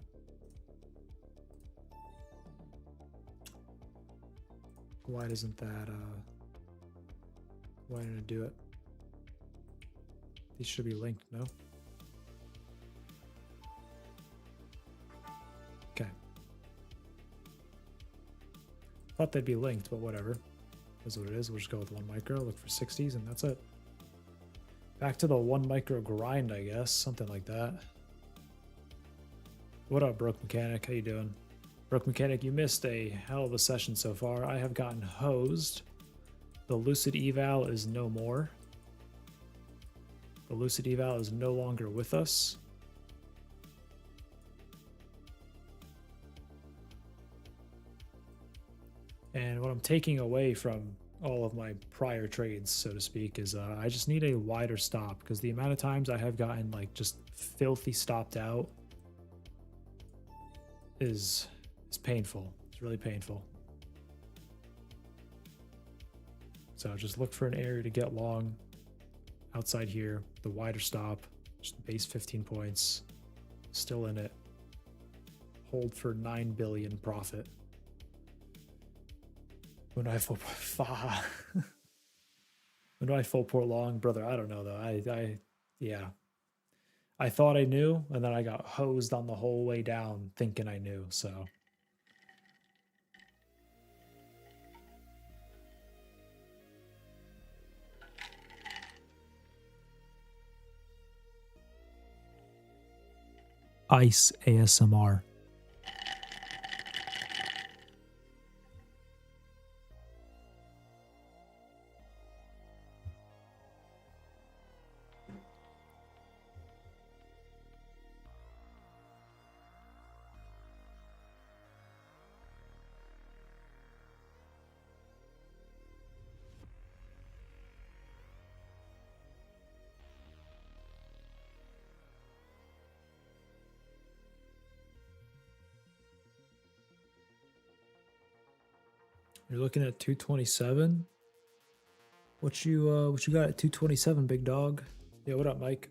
Why doesn't that, why didn't it do it? These should be linked, no? Thought they'd be linked, but whatever. That's what it is. We'll just go with 1 micro, look for 60s, and that's it. Back to the 1 micro grind, I guess. Something like that. What up, Broke Mechanic? How you doing? Broke Mechanic, you missed a hell of a session so far. I have gotten hosed. The Lucid eval is no more. The Lucid eval is no longer with us. And what I'm taking away from all of my prior trades, so to speak, is I just need a wider stop, because the amount of times I have gotten like just filthy stopped out is painful. It's really painful. So just look for an area to get long outside here, the wider stop, just base 15 points, still in it. Hold for 9 billion profit. When do I full when do I full port long, brother? I don't know though. Yeah. I thought I knew, and then I got hosed on the whole way down thinking I knew, so. Ice ASMR. You're looking at 227. What you got at 227, big dog? Yeah, what up, Mike?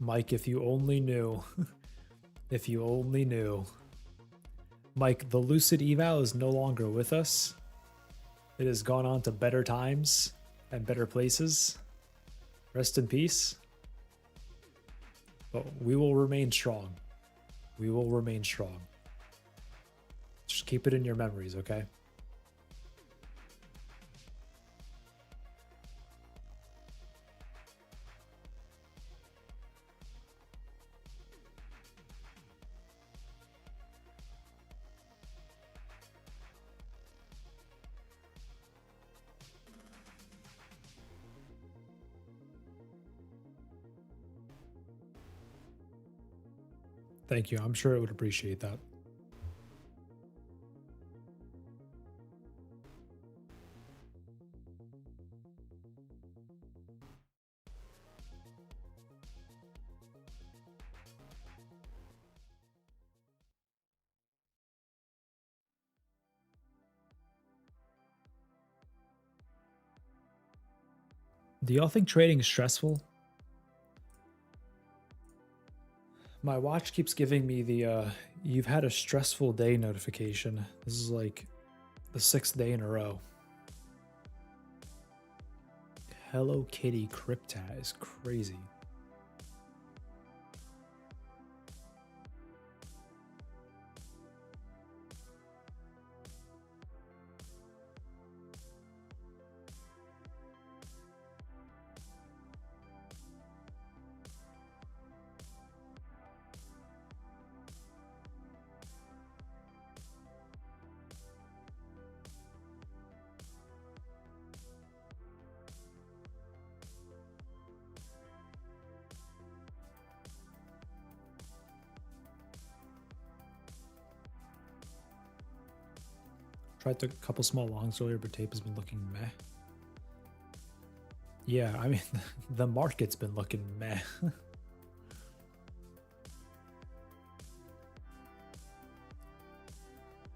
Mike, if you only knew. If you only knew. Mike, the Lucid eval is no longer with us. It has gone on to better times and better places. Rest in peace. But we will remain strong. We will remain strong. Just keep it in your memories, okay? Thank you. I'm sure it would appreciate that. Do y'all think trading is stressful? My watch keeps giving me the you've had a stressful day notification. This is like the 6th day in a row. Hello Kitty Crypta is crazy. Tried a couple small longs earlier, but tape has been looking meh. Yeah, I mean, the market's been looking meh.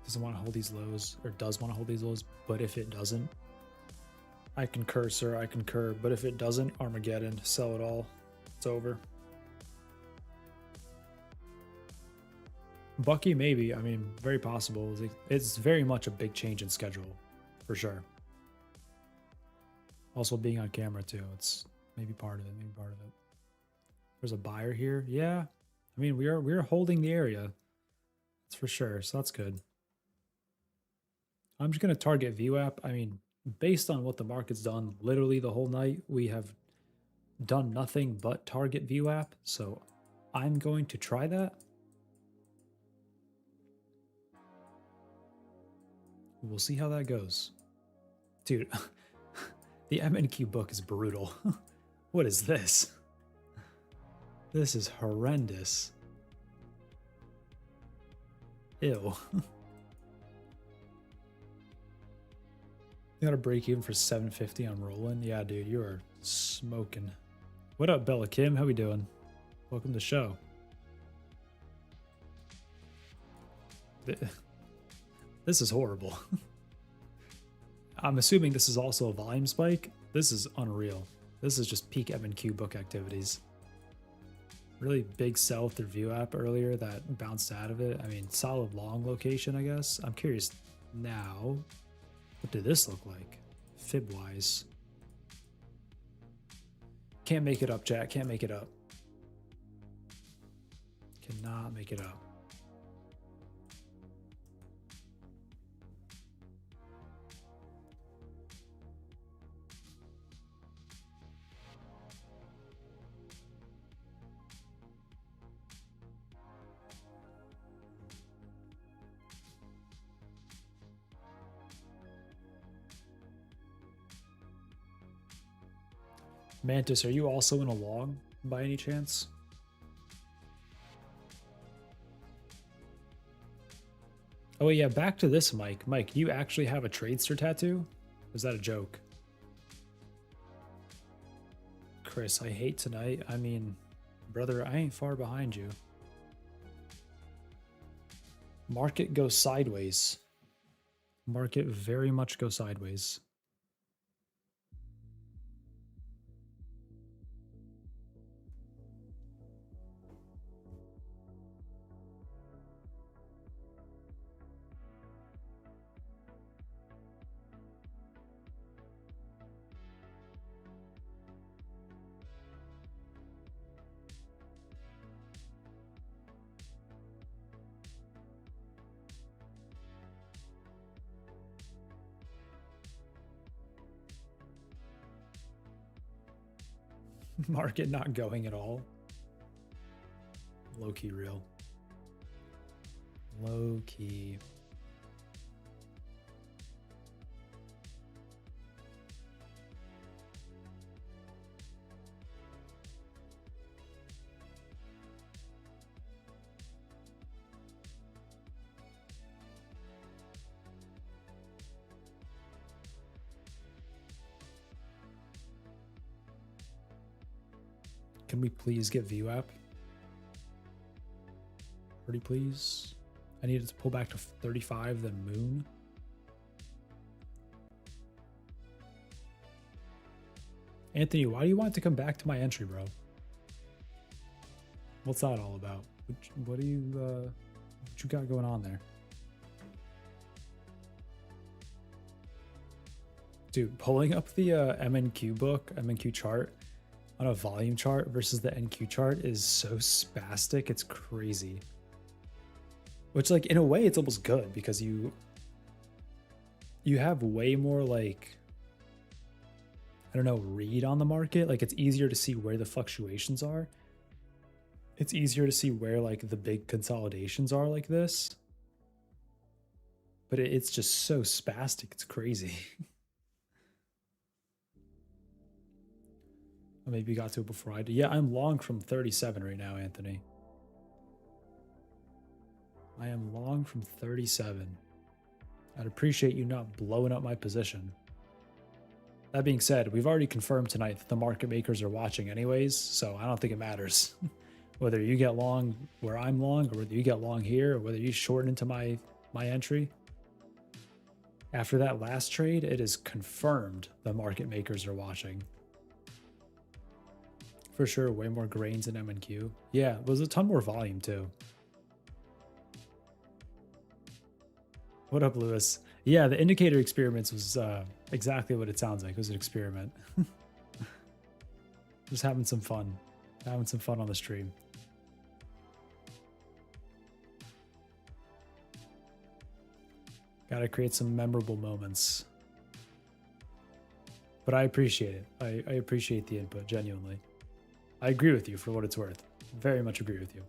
Doesn't want to hold these lows, or does want to hold these lows, but if it doesn't, I concur, sir, I concur. But if it doesn't, Armageddon, sell it all. It's over. Bucky, maybe. I mean, very possible. It's very much a big change in schedule, for sure. Also, being on camera too. It's maybe part of it. Maybe part of it. There's a buyer here. Yeah, I mean, we're holding the area. That's for sure. So that's good. I'm just gonna target VWAP. I mean, based on what the market's done, literally the whole night, we have done nothing but target VWAP. So I'm going to try that. We'll see how that goes. Dude, the MNQ book is brutal. What is this? This is horrendous. Ew. You got to break even for 750 on rolling. Yeah, dude, you are smoking. What up, Bella Kim? How we doing? Welcome to the show. This is horrible. I'm assuming this is also a volume spike. This is unreal. This is just peak M&Q book activities. Really big sell through VWAP earlier that bounced out of it. I mean, solid long location, I guess. I'm curious now, what did this look like? Fib-wise. Can't make it up, chat. Can't make it up. Cannot make it up. Mantis, are you also in a long by any chance? Oh yeah, back to this, Mike. Mike, you actually have a Tradester tattoo? Or is that a joke? Chris, I hate tonight. I mean, brother, I ain't far behind you. Market goes sideways. Market very much goes sideways. Market not going at all. Low-key real. Low-key. Can we please get VWAP? Pretty please. I needed to pull back to 35, then moon. Anthony, why do you want to come back to my entry, bro? What's that all about? What do you what you got going on there? Dude, pulling up the MNQ book, MNQ chart on a volume chart versus the NQ chart is so spastic, it's crazy. Which, like, in a way it's almost good because you have way more, like, I don't know, read on the market. Like, it's easier to see where the fluctuations are. It's easier to see where, like, the big consolidations are like this. But it's just so spastic, it's crazy. Maybe you got to it before I did. Yeah, I'm long from 37 right now, Anthony. I am long from 37. I'd appreciate you not blowing up my position. That being said, we've already confirmed tonight that the market makers are watching anyways, so I don't think it matters. Whether you get long where I'm long, or whether you get long here, or whether you shorten into my entry. After that last trade, it is confirmed the market makers are watching. For sure, way more grains in M&Q. Yeah, it was a ton more volume too. What up, Lewis? Yeah, the indicator experiments was exactly what it sounds like. It was an experiment. Just having some fun. Having some fun on the stream. Gotta create some memorable moments. But I appreciate it. I appreciate the input, genuinely. I agree with you for what it's worth. Very much agree with you.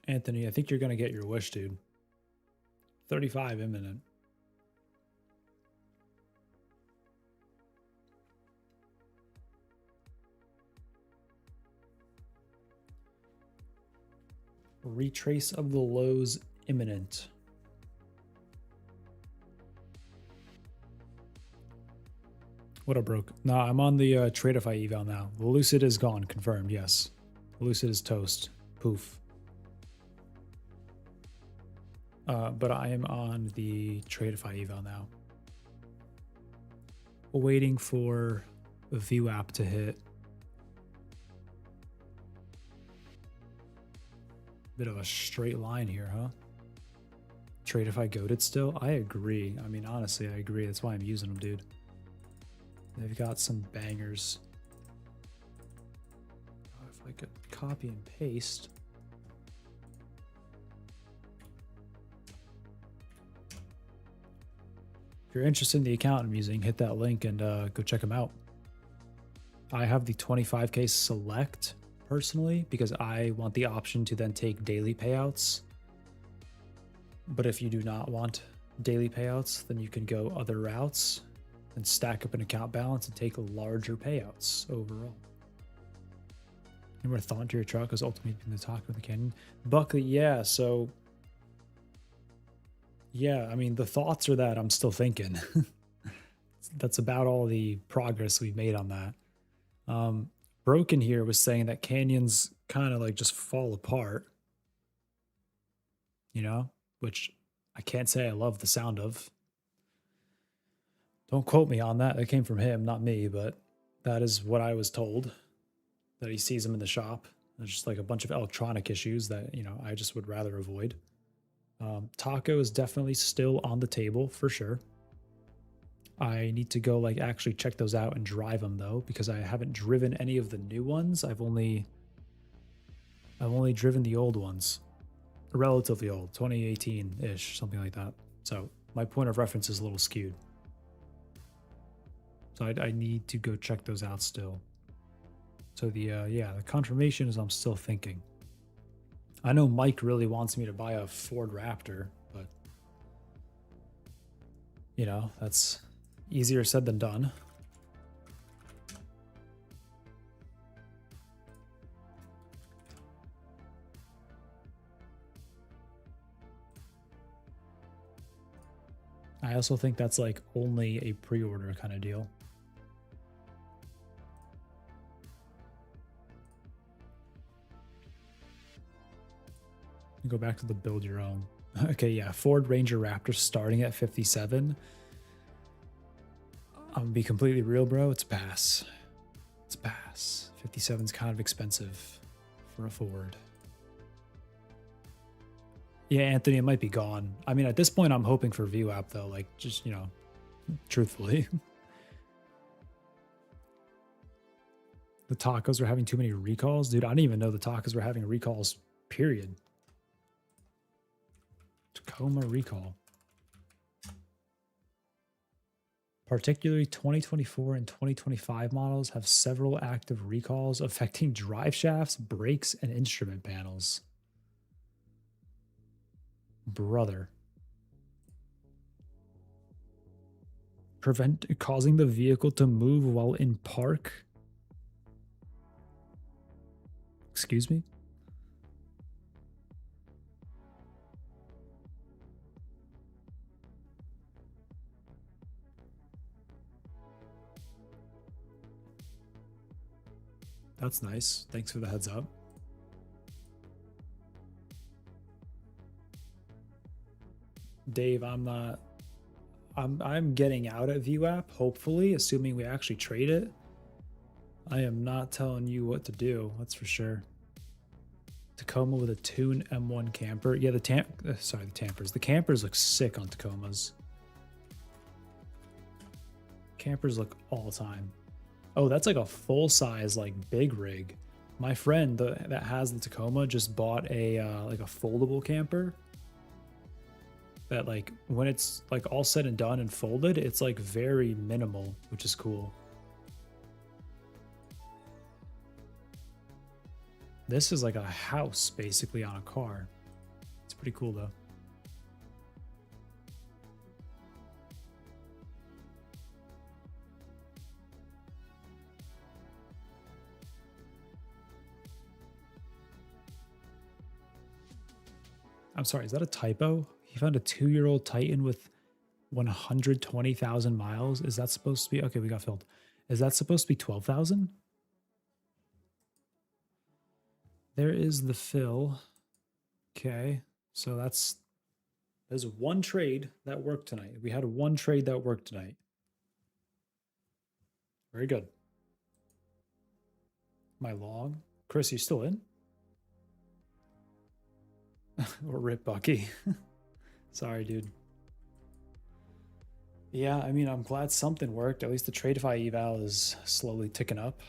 Anthony, I think you're going to get your wish, dude. 35 imminent. Retrace of the lows imminent. What up, broke? Nah, I'm on the Tradeify eval now. The Lucid is gone, confirmed, yes. Lucid is toast. Poof. But I am on the Tradeify eval now. Waiting for a VWAP to hit. Bit of a straight line here, huh? Tradeify goated still? I agree. I mean, honestly, I agree. That's why I'm using them, dude. They've got some bangers. If I could copy and paste. If you're interested in the account I'm using, hit that link and go check them out. I have the 25K select personally because I want the option to then take daily payouts. But if you do not want daily payouts, then you can go other routes and stack up an account balance and take larger payouts overall. And more thought into your truck is ultimately the talk of the canyon. Buckley, yeah, so yeah, I mean, the thoughts are that I'm still thinking. That's about all the progress we've made on that. Broken here was saying that canyons kind of like just fall apart, you know, which I can't say I love the sound of. Don't quote me on that. That came from him, not me, but that is what I was told, that he sees them in the shop. There's just like a bunch of electronic issues that, you know, I just would rather avoid. Taco is definitely still on the table for sure. I need to go like actually check those out and drive them though, because I haven't driven any of the new ones. I've only driven the old ones, relatively old, 2018-ish, something like that. So my point of reference is a little skewed. So I need to go check those out still. So the confirmation is I'm still thinking. I know Mike really wants me to buy a Ford Raptor, but you know, that's easier said than done. I also think that's like only a pre-order kind of deal. Go back to the build your own. Okay, yeah, Ford Ranger Raptor starting at 57. I'm gonna be completely real, bro. It's a pass. It's a pass. 57 is kind of expensive for a Ford. Yeah, Anthony, it might be gone. I mean, at this point, I'm hoping for VWAP though. Like, just, you know, truthfully. The tacos are having too many recalls? Dude, I didn't even know the tacos were having recalls, period. Tacoma recall. Particularly 2024 and 2025 models have several active recalls affecting drive shafts, brakes, and instrument panels. Brother. Causing the vehicle to move while in park? Excuse me? That's nice. Thanks for the heads up. Dave, I'm getting out at VWAP, hopefully, assuming we actually trade it. I am not telling you what to do, that's for sure. Tacoma with a Tune M1 camper. Yeah, the Tampers. The campers look sick on Tacomas. Campers look all time. Oh, that's like a full-size, like, big rig. My friend that has the Tacoma just bought a like a foldable camper that, like, when it's like all said and done and folded, it's like very minimal, which is cool. This is like a house basically on a car. It's pretty cool though. I'm sorry, is that a typo? He found a 2-year-old Titan with 120,000 miles. Is that supposed to be, okay, we got filled. Is that supposed to be 12,000? There is the fill. Okay, so there's one trade that worked tonight. We had one trade that worked tonight. Very good. My log. Chris, you still in? Or Rip Bucky. Sorry, dude. Yeah, I mean, I'm glad something worked. At least the Tradeify eval is slowly ticking up.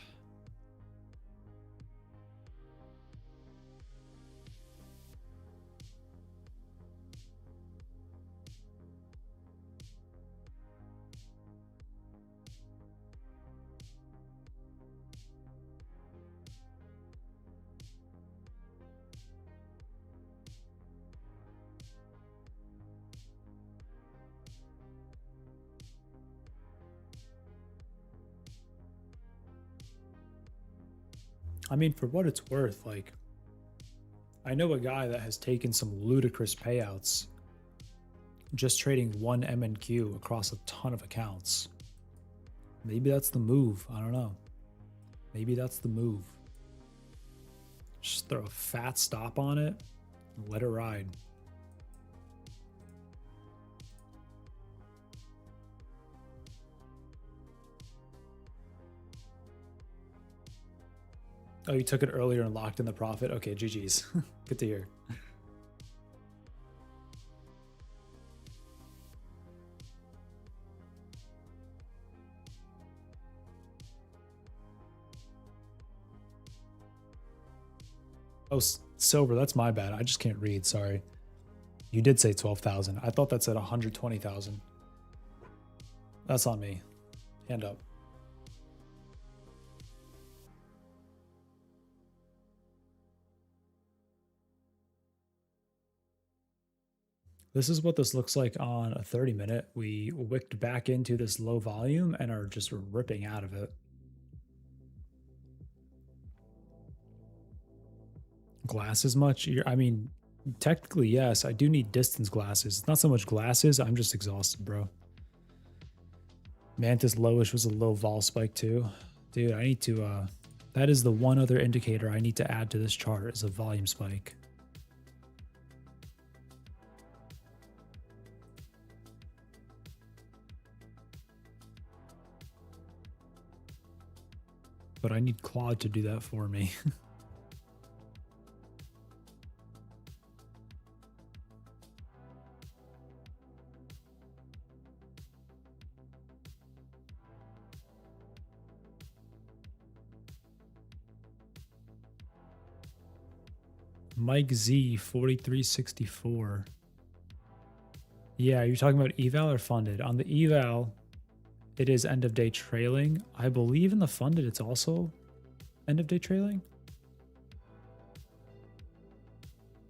I mean, for what it's worth, like, I know a guy that has taken some ludicrous payouts just trading one MNQ across a ton of accounts. Maybe that's the move. I don't know. Maybe that's the move. Just throw a fat stop on it and let it ride. Oh, you took it earlier and locked in the profit? Okay, GG's. Good to hear. Oh, silver, that's my bad. I just can't read, sorry. You did say 12,000. I thought that said 120,000. That's on me. Hand up. This is what this looks like on a 30-minute. We wicked back into this low volume and are just ripping out of it. Glasses much? I mean, technically, yes. I do need distance glasses. Not so much glasses. I'm just exhausted, bro. Mantis lowish was a low vol spike too. Dude, I need to... that is the one other indicator I need to add to this chart is a volume spike. but I need Claude to do that for me. Mike Z 4364. Yeah, you're talking about eval or funded? On the eval, it is end of day trailing. I believe in the funded, it's also end of day trailing.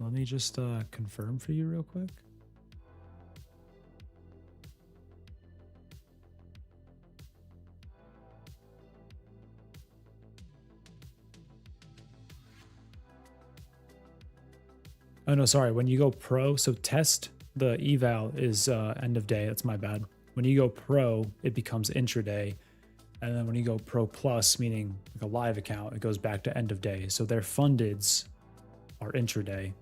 Let me just confirm for you real quick. Oh no, sorry. When you go pro, so test, the eval is end of day. That's my bad. When you go pro, it becomes intraday. And then when you go pro plus, meaning like a live account, it goes back to end of day. So their fundeds are intraday.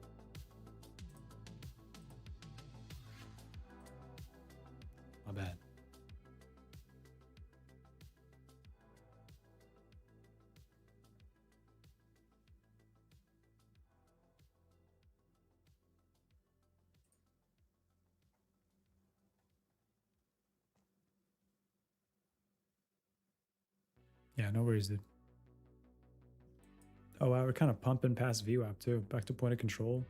My bad. Yeah, no worries, dude. Oh wow, we're kind of pumping past VWAP too. Back to point of control.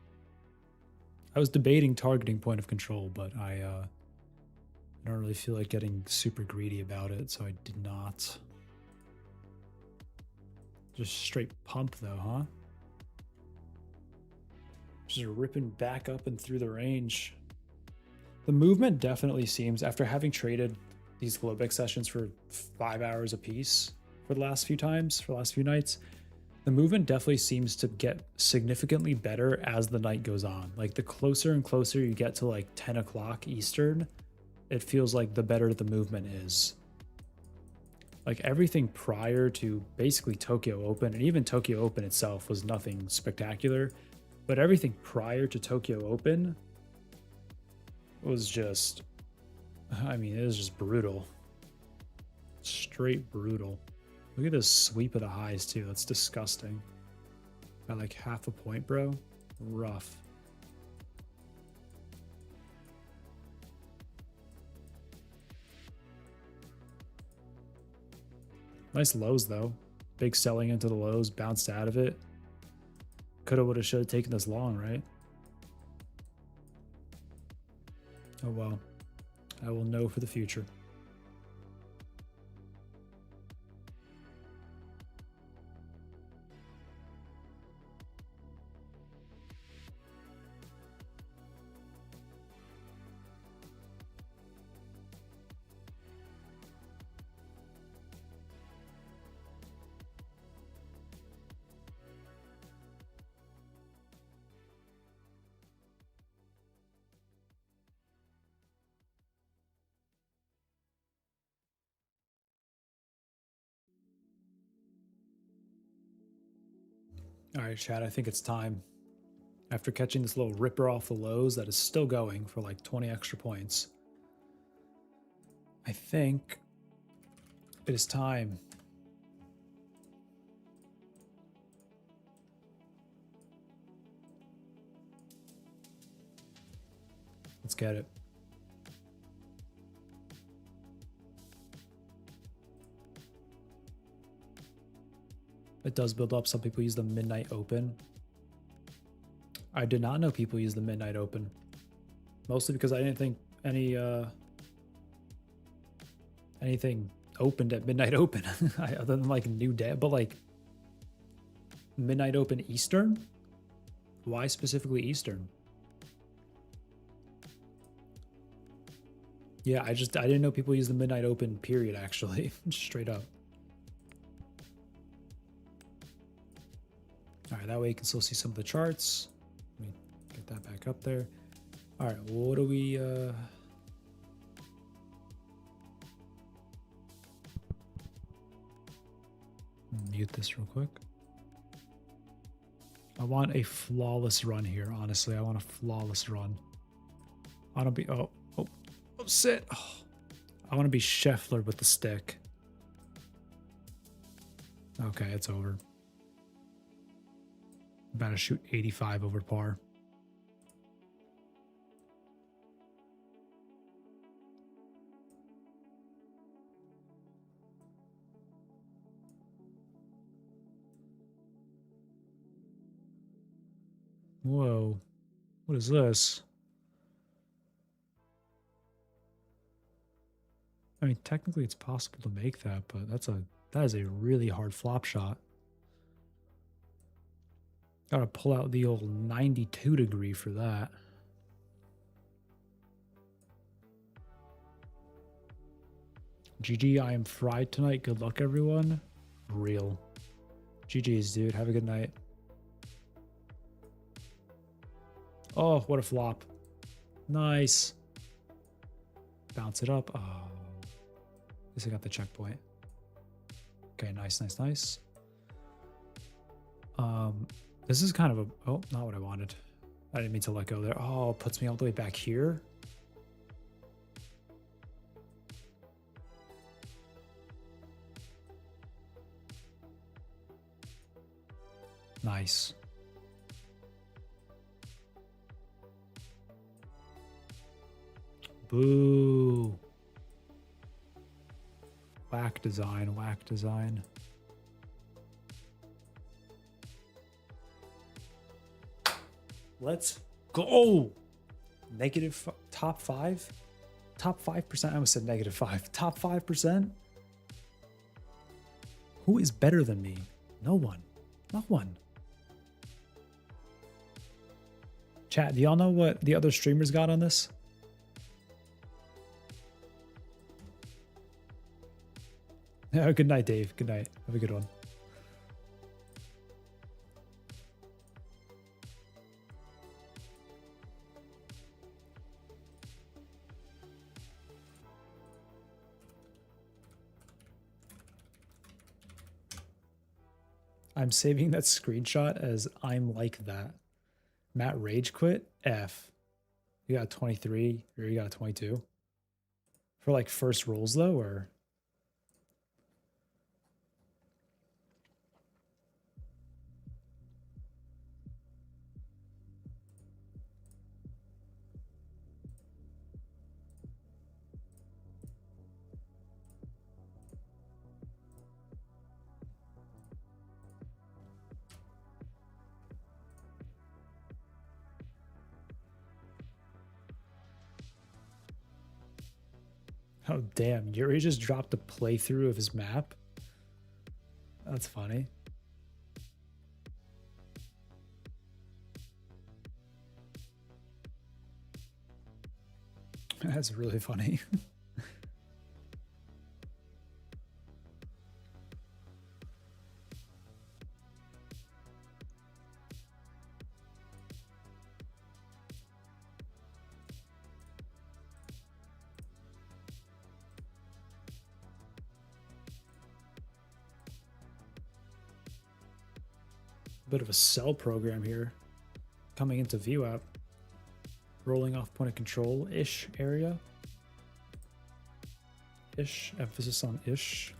I was debating targeting point of control, but I don't really feel like getting super greedy about it, so I did not. Just straight pump though, huh? Just ripping back up and through the range. The movement definitely seems, after having traded these Globex sessions for 5 hours a piece for the last few times, for the last few nights, the movement definitely seems to get significantly better as the night goes on. Like the closer and closer you get to like 10 o'clock Eastern, it feels like the better the movement is. Like everything prior to basically Tokyo Open, and even Tokyo Open itself was nothing spectacular, but everything prior to Tokyo Open was just, I mean, it was just brutal. Straight brutal. Look at this sweep of the highs too. That's disgusting. By like half a point, bro. Rough. Nice lows though. Big selling into the lows, bounced out of it. Coulda, woulda, shoulda taken this long, right? Oh well. I will know for the future. All right, Chad, I think it's time. After catching this little ripper off the lows that is still going for like 20 extra points, I think it is time. Let's get it. It does build up. Some people use the midnight open. I did not know people use the midnight open. Mostly because I didn't think anything opened at midnight open other than like new day, but like midnight open Eastern? Why specifically Eastern? Yeah, I didn't know people use the midnight open period actually. Straight up. All right, that way you can still see some of the charts. Let me get that back up there. All right, what do we mute this real quick. I want a flawless run here, honestly. I want a flawless run. I want to be oh sit. Oh. I want to be Scheffler with the stick. Okay, it's over. About to shoot 85 over par. Whoa. What is this? I mean, technically it's possible to make that, but that is a really hard flop shot. Gotta pull out the old 92 degree for that. GG, I am fried tonight. Good luck, everyone. Real. GG's, dude. Have a good night. Oh, what a flop. Nice. Bounce it up. Oh. At least I got the checkpoint. Okay, nice, nice, nice. This is kind of a... Oh, not what I wanted. I didn't mean to let go there. Oh, it puts me all the way back here. Nice. Boo. Whack design, whack design. Let's go. Negative top 5? Top 5%? I almost said negative 5. Top 5%? Who is better than me? No one. No one. Chat, do y'all know what the other streamers got on this? Yeah, good night, Dave. Good night. Have a good one. I'm saving that screenshot as I'm like that. Matt rage quit. F. You got a 23 or you got a 22 for like first rolls though, or oh damn, Yuri just dropped a playthrough of his map. That's funny. That's really funny. Bit of a cell program here coming into view app, rolling off point of control ish area, ish, emphasis on ish.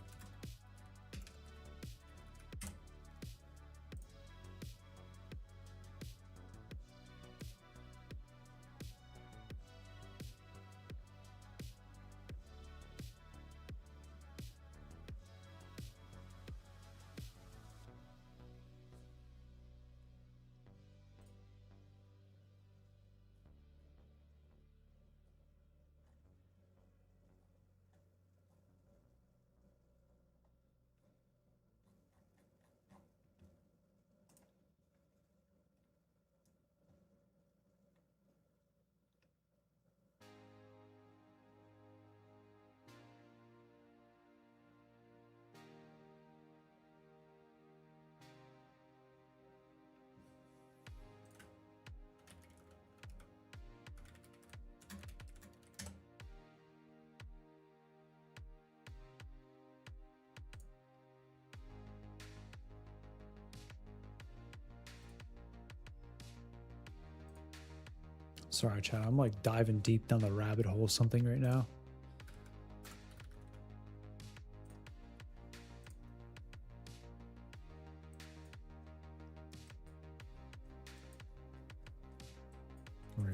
Sorry, chat. I'm like diving deep down the rabbit hole of something right now.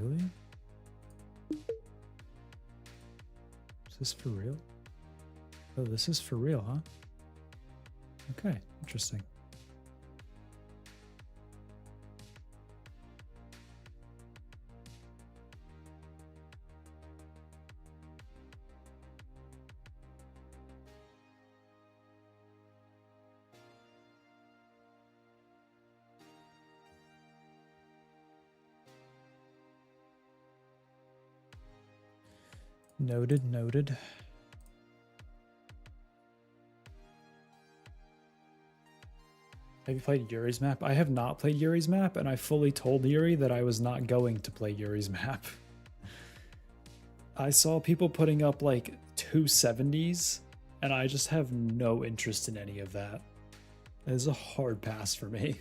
Really? Is this for real? Oh, this is for real, huh? Okay, interesting. Noted, noted. Have you played Yuri's map? I have not played Yuri's map, and I fully told Yuri that I was not going to play Yuri's map. I saw people putting up like 270s, and I just have no interest in any of that. It is a hard pass for me.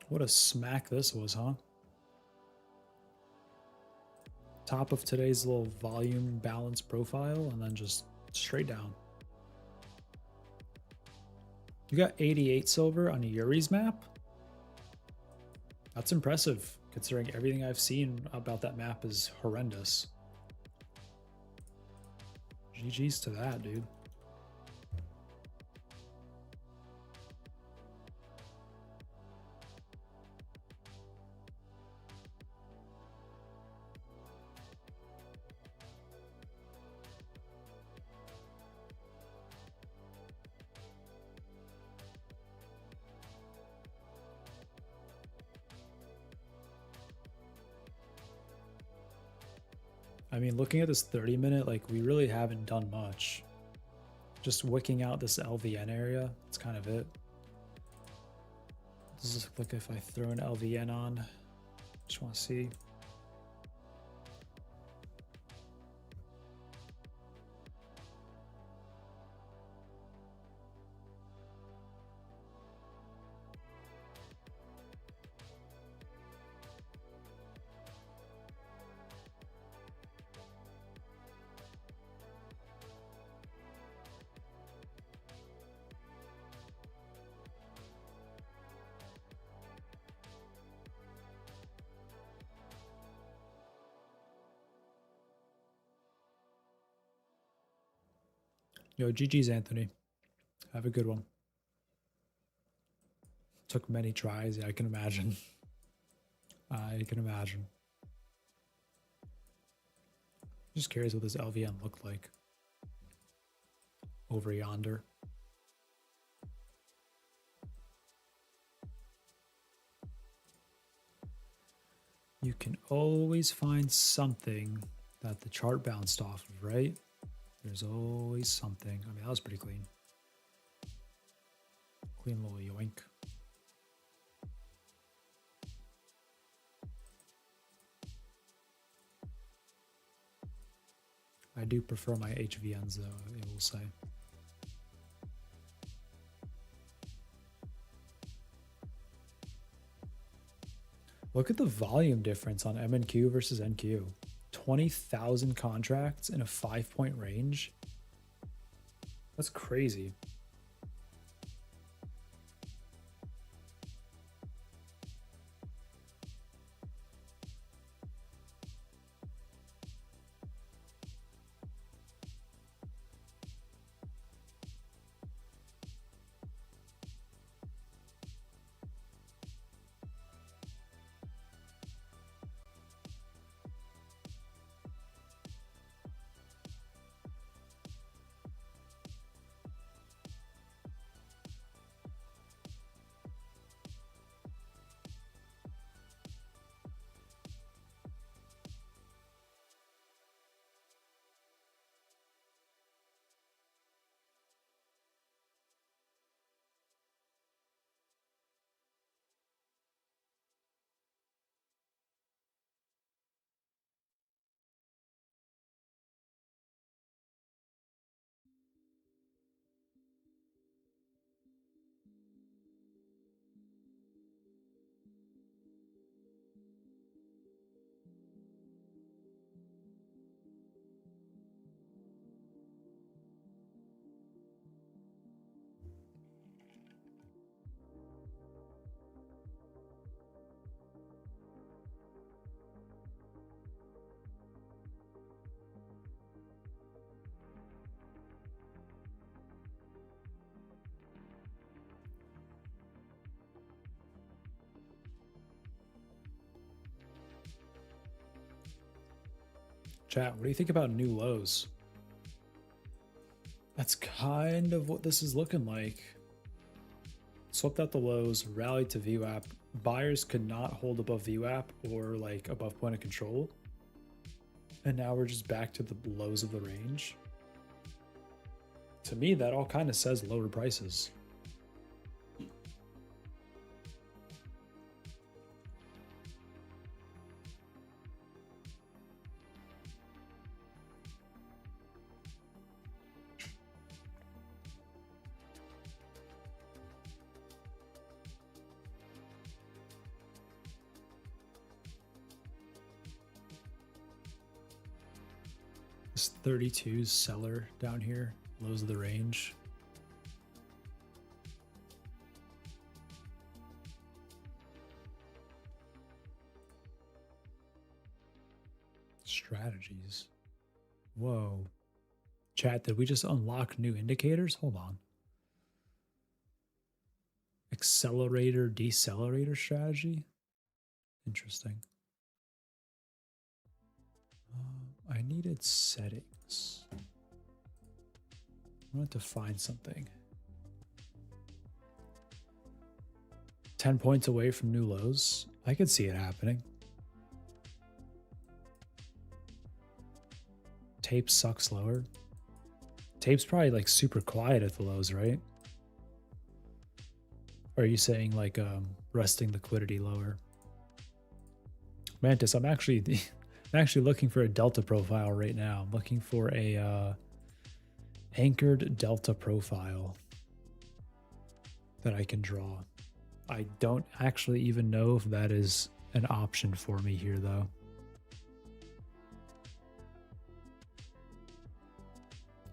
What a smack this was, huh? Top of today's little volume balance profile, and then just straight down. You got 88 silver on Yuri's map? That's impressive, considering everything I've seen about that map is horrendous. GG's to that, dude. I mean, looking at this 30-minute, like, we really haven't done much. Just wicking out this LVN area, that's kind of it. Does this look like if I throw an LVN on? Just want to see. Yo, GG's, Anthony. Have a good one. Took many tries. Yeah, I can imagine. I can imagine. Just curious what this LVN looked like over yonder. You can always find something that the chart bounced off of, right? There's always something. I mean, that was pretty clean. Clean little yoink. I do prefer my HVNs though, I will say. Look at the volume difference on MNQ versus NQ. 20,000 contracts in a 5-point range. That's crazy. Chat, what do you think about new lows? That's kind of what this is looking like. Swept out the lows, rallied to VWAP. Buyers could not hold above VWAP or like above point of control. And now we're just back to the lows of the range. To me, that all kind of says lower prices. This 32 seller down here, lows of the range. Strategies. Whoa. Chat, did we just unlock new indicators? Hold on. Accelerator, decelerator strategy? Interesting. I needed settings. I wanted to find something. 10 points away from new lows. I could see it happening. Tape sucks lower. Tape's probably like super quiet at the lows, right? Or are you saying like resting liquidity lower? Mantis, I'm actually looking for a delta profile right now. I'm looking for a anchored delta profile that I can draw. I don't actually even know if that is an option for me here though.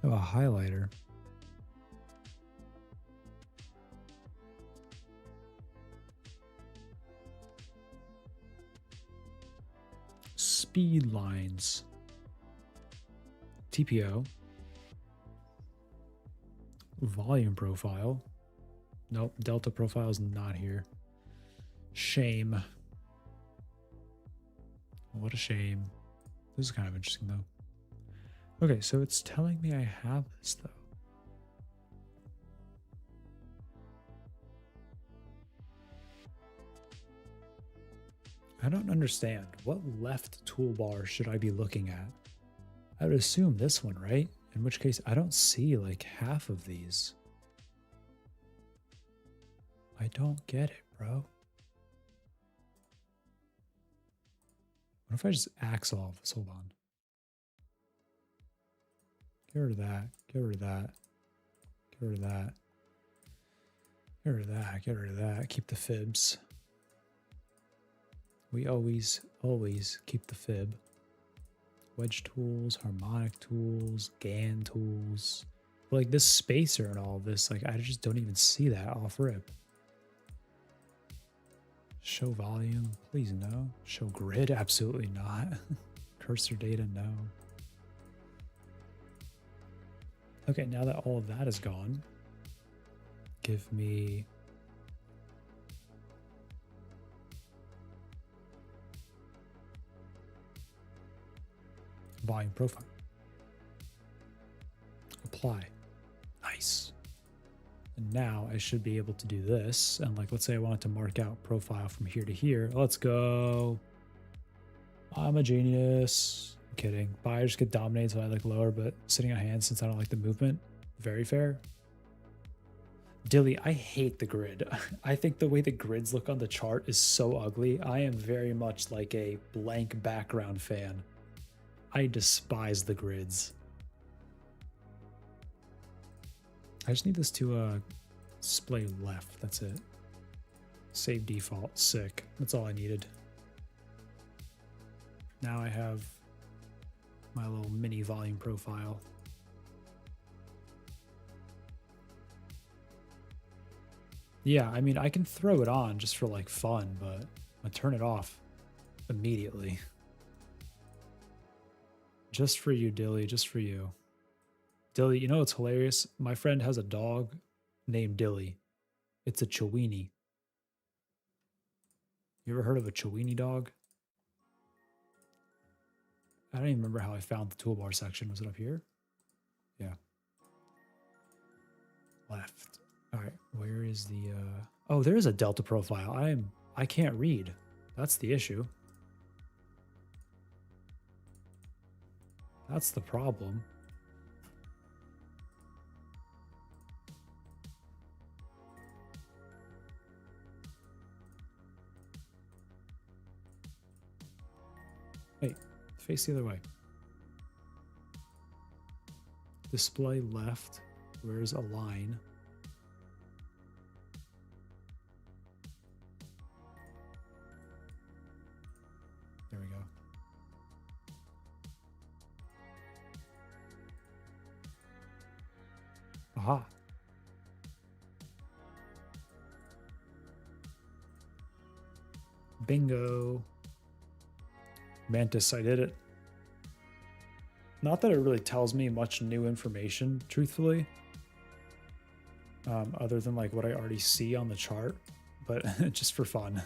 Oh, a highlighter. Speed lines. TPO. Volume profile. Nope, delta profile is not here. Shame. What a shame. This is kind of interesting though. Okay, so it's telling me I have this though. I don't understand. What left toolbar should I be looking at? I would assume this one, right? In which case, I don't see like half of these. I don't get it, bro. What if I just axe all of this? Hold on. Get rid of that. Get rid of that. Get rid of that. Get rid of that. Get rid of that. Keep the fibs. We always keep the fib. Wedge tools, harmonic tools, GAN tools. But like this spacer and all of this, like I just don't even see that off rip. Show volume, please no. Show grid, absolutely not. Cursor data, no. Okay, now that all of that is gone, give me volume profile. Apply. Nice. And now I should be able to do this. And like, let's say I wanted to mark out profile from here to here. Let's go. I'm a genius. I'm kidding. Buyers get dominated, so I like lower, but sitting on hands since I don't like the movement. Very fair. Dilly, I hate the grid. I think the way the grids look on the chart is so ugly. I am very much like a blank background fan. I despise the grids. I just need this to display left. That's it. Save default. Sick. That's all I needed. Now I have my little mini volume profile. Yeah, I mean, I can throw it on just for like fun, but I'm gonna turn it off immediately. Just for you, Dilly, just for you. Dilly, you know what's hilarious? My friend has a dog named Dilly. It's a Chiweenie. You ever heard of a Chiweenie dog? I don't even remember how I found the toolbar section. Was it up here? Yeah. Left. All right. Where is the oh, there is a delta profile. I can't read. That's the issue. That's the problem. Wait, face the other way. Display left. Where's align? There we go. Aha. Bingo. Mantis, I did it. Not that it really tells me much new information, truthfully. Other than like what I already see on the chart, but just for fun.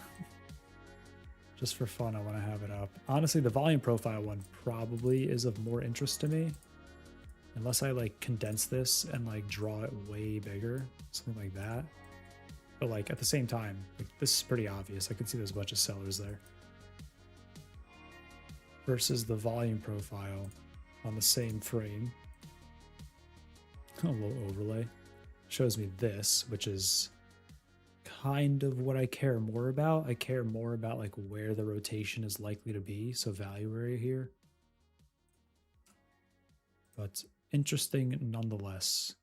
Just for fun, I want to have it up. Honestly, the volume profile one probably is of more interest to me. Unless I like condense this and like draw it way bigger, something like that. But like at the same time, like, this is pretty obvious. I can see there's a bunch of sellers there. Versus the volume profile on the same frame. A little overlay. Shows me this, which is kind of what I care more about. I care more about like where the rotation is likely to be. So value area here. But interesting nonetheless.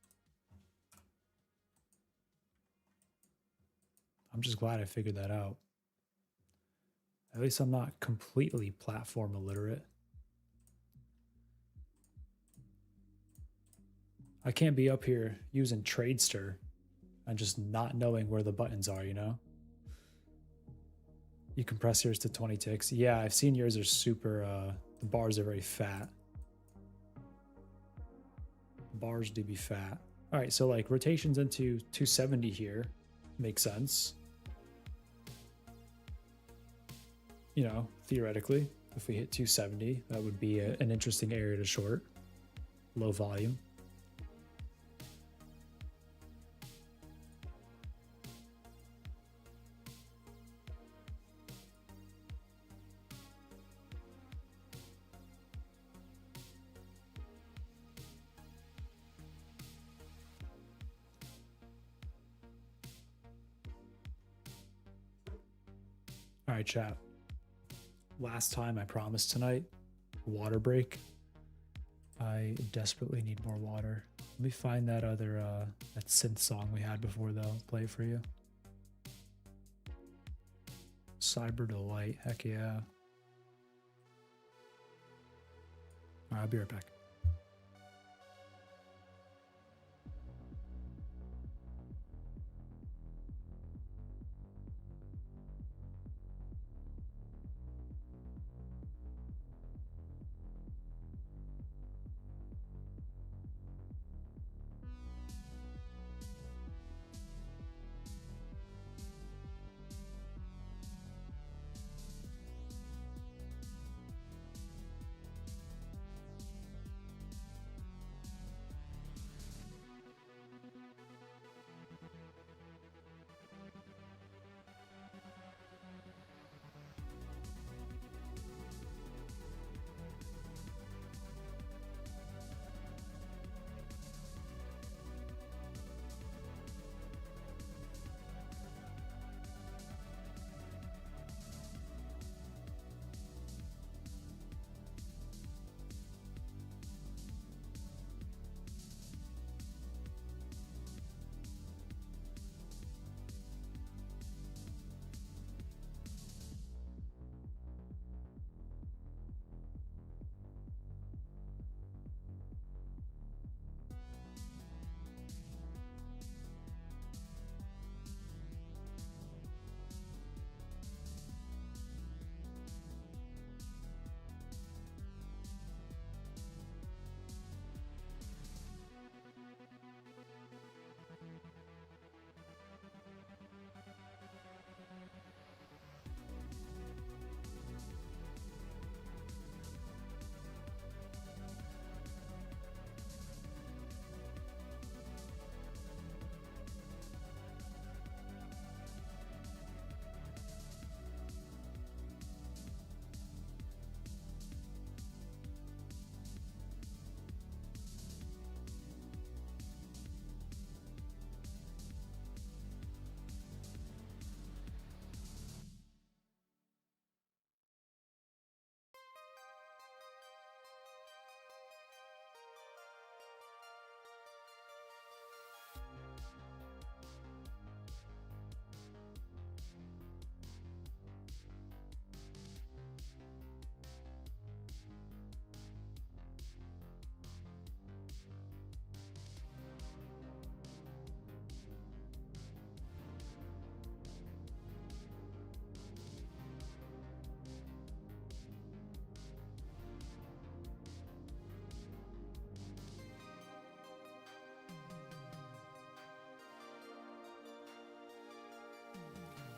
I'm just glad I figured that out. At least I'm not completely platform illiterate. I can't be up here using TRADESTER and just not knowing where the buttons are, you know? You compress yours to 20 ticks. Yeah, I've seen yours are super, the bars are very fat. Bars do be fat. All right, so like rotations into 270 here makes sense. You know, theoretically, if we hit 270, that would be an interesting area to short. Low volume. All right, chat. Last time I promised tonight, water break. I desperately need more water. Let me find that other, that synth song we had before though. Play it for you. Cyber Delight, heck yeah. All right, I'll be right back.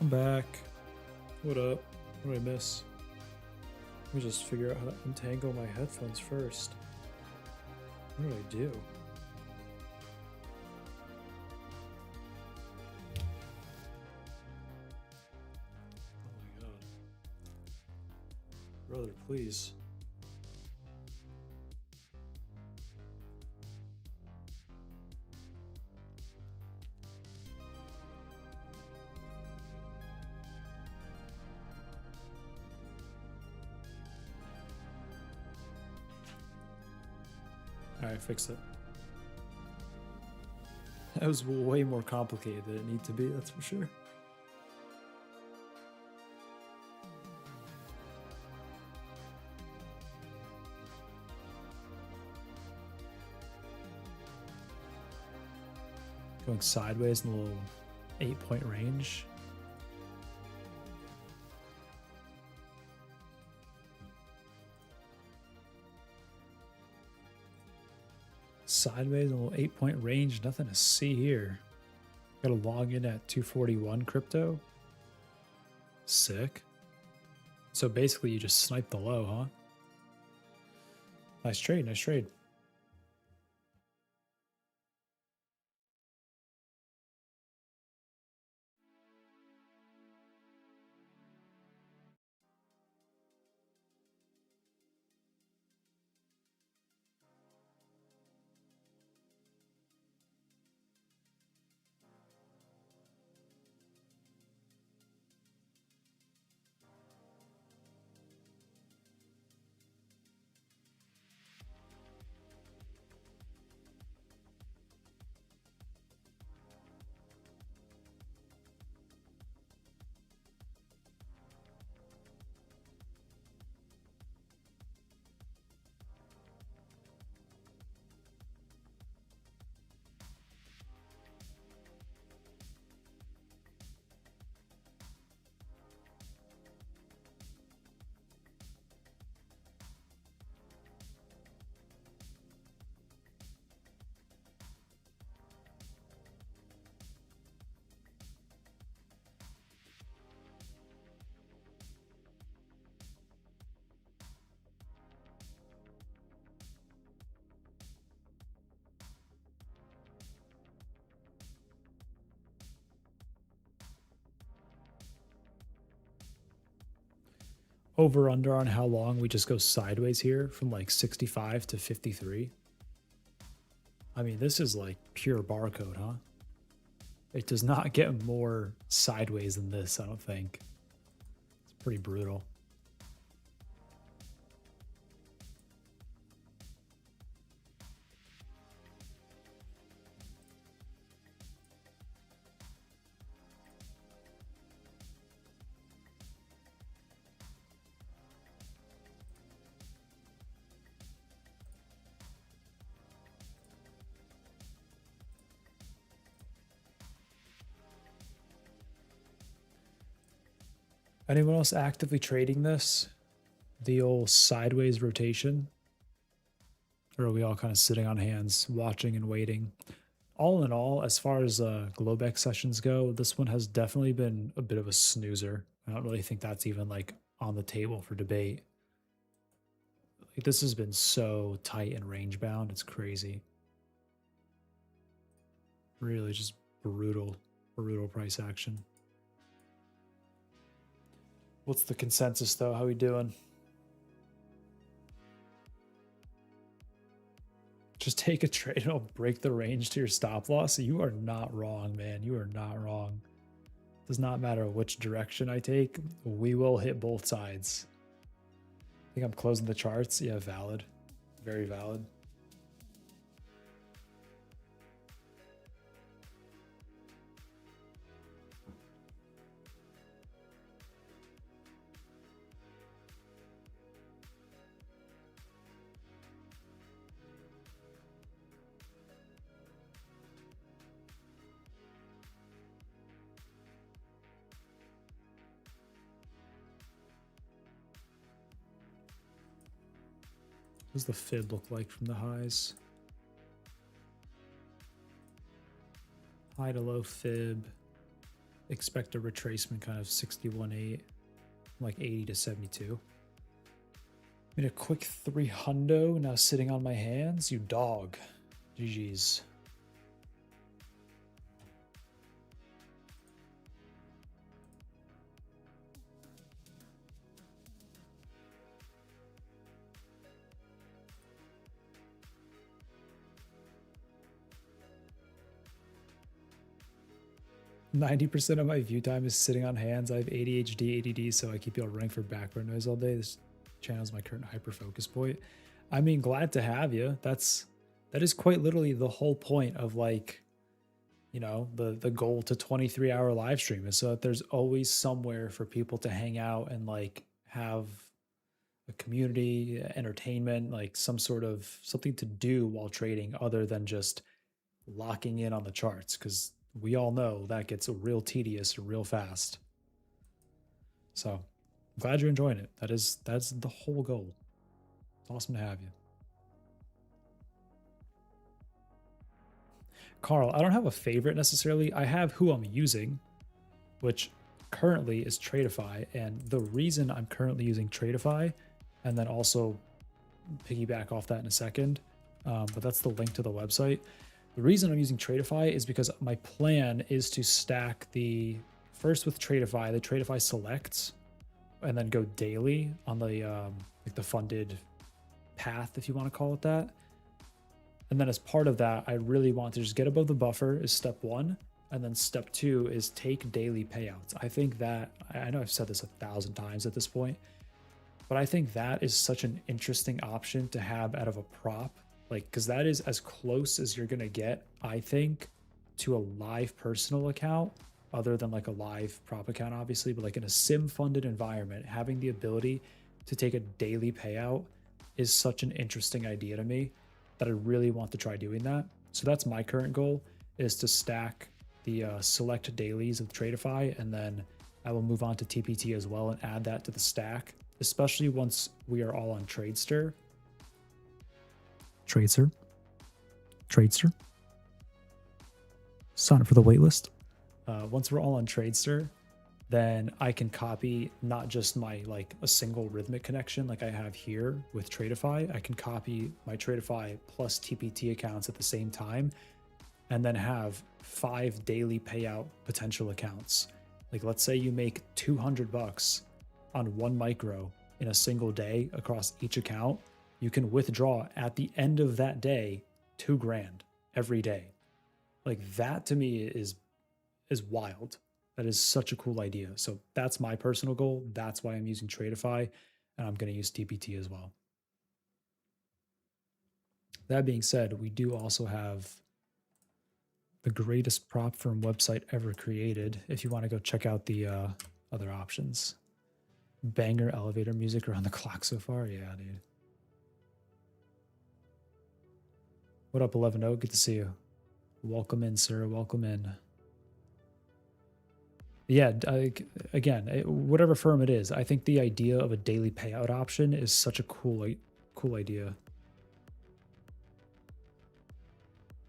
I'm back. What up? What did I miss? Let me just figure out how to untangle my headphones first. What do I do? Oh my god. Brother, please. Alright, fix it. That was way more complicated than it needed to be, that's for sure. Going sideways in a little 8-point range. Sideways, a little 8-point range, nothing to see here. Gotta log in at 241 crypto. Sick. So basically you just snipe the low, huh? Nice trade, nice trade. Over under on how long we just go sideways here from like 65 to 53. I mean, this is like pure barcode, huh? It does not get more sideways than this, I don't think. It's pretty brutal. Anyone else actively trading this? The old sideways rotation? Or are we all kind of sitting on hands, watching and waiting? All in all, as far as Globex sessions go, this one has definitely been a bit of a snoozer. I don't really think that's even like on the table for debate. Like, this has been so tight and range bound, it's crazy. Really just brutal, brutal price action. What's the consensus though? How we doing? Just take a trade and it'll break the range to your stop loss. You are not wrong, man. You are not wrong. Does not matter which direction I take. We will hit both sides. I think I'm closing the charts. Yeah, valid. Very valid. What does the fib look like from the highs? High to low fib. expect a retracement kind of 61.8, like 80 to 72. Made a quick 300 now sitting on my hands. You dog. GG's. %of my view time is sitting on hands. I have ADHD, ADD, so I keep y'all running for background noise all day. This channel is my current hyper focus point. I mean, glad to have you. That is quite literally the whole point of, like, you know, the goal to 23-hour live stream is so that there's always somewhere for people to hang out and like have a community, entertainment, like some sort of something to do while trading other than just locking in on the charts, because we all know that gets real tedious real fast. So I'm glad you're enjoying it. That's the whole goal. It's awesome to have you. Carl, I don't have a favorite necessarily. I have who I'm using, which currently is Tradeify. And the reason I'm currently using Tradeify, and then also piggyback off that in a second, but that's the link to the website. The reason I'm using Tradeify is because my plan is to stack first with Tradeify, the Tradeify selects, and then go daily on the like the funded path, if you want to call it that. And then as part of that, I really want to just get above the buffer is step one. And then step two is take daily payouts. I think that, I know I've said this 1,000 times at this point, but I think that is such an interesting option to have out of a prop. Like, because that is as close as you're going to get, I think, to a live personal account, other than like a live prop account, obviously, but like in a sim funded environment, having the ability to take a daily payout is such an interesting idea to me that I really want to try doing that. So that's my current goal, is to stack the select dailies of Tradeify, and then I will move on to TPT as well and add that to the stack, especially once we are all on Tradester. Tradester. Sign up for the waitlist. Once we're all on Tradester, then I can copy not just my like a single rhythmic connection like I have here with Tradeify. I can copy my Tradeify plus TPT accounts at the same time, and then have 5 daily payout potential accounts. Like, let's say you make $200 on one micro in a single day across each account. You can withdraw at the end of that day $2,000 every day. Like, that to me is wild. That is such a cool idea. So that's my personal goal. That's why I'm using Tradeify, and I'm going to use TPT as well. That being said, we do also have the greatest prop firm website ever created, if you want to go check out the other options. Banger elevator music around the clock so far. Yeah, dude. What up, 11-0? Good to see you. Welcome in, sir. Welcome in. Yeah, again, whatever firm it is, I think the idea of a daily payout option is such a cool idea.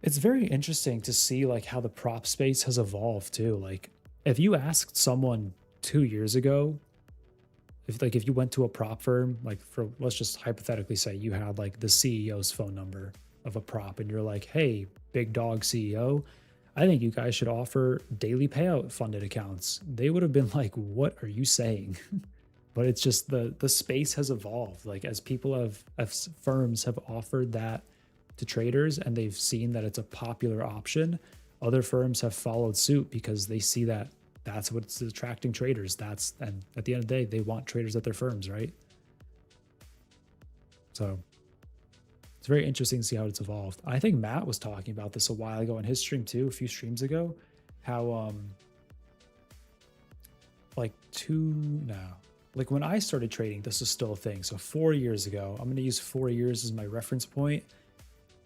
It's very interesting to see like how the prop space has evolved too. Like, if you asked someone 2 years ago, if you went to a prop firm, like, for, let's just hypothetically say you had like the CEO's phone number of a prop, and you're like, hey, big dog CEO, I think you guys should offer daily payout funded accounts. They would have been like, what are you saying? But it's just the space has evolved. Like, as firms have offered that to traders and they've seen that it's a popular option, other firms have followed suit because they see that that's what's attracting traders. And at the end of the day, they want traders at their firms, right? So it's very interesting to see how it's evolved. I think Matt was talking about this a while ago in his stream too, a few streams ago, how like when I started trading, this is still a thing. So 4 years ago, I'm going to use 4 years as my reference point.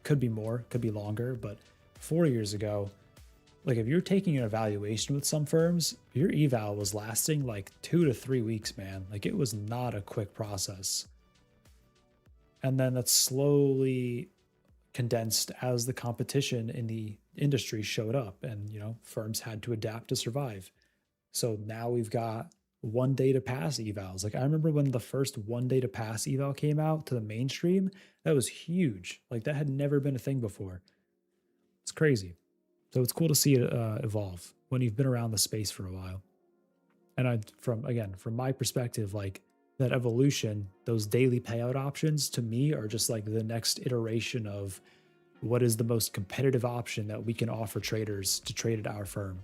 Could be more, could be longer, but 4 years ago, like, if you're taking an evaluation with some firms, your eval was lasting like 2 to 3 weeks, man. Like, it was not a quick process. And then that's slowly condensed as the competition in the industry showed up, and, you know, firms had to adapt to survive. So now we've got 1 day to pass evals. Like I remember when the first 1 day to pass eval came out to the mainstream, that was huge. Like that had never been a thing before. It's crazy. So it's cool to see it evolve when you've been around the space for a while. And from my perspective, like that evolution, those daily payout options to me are just like the next iteration of what is the most competitive option that we can offer traders to trade at our firm.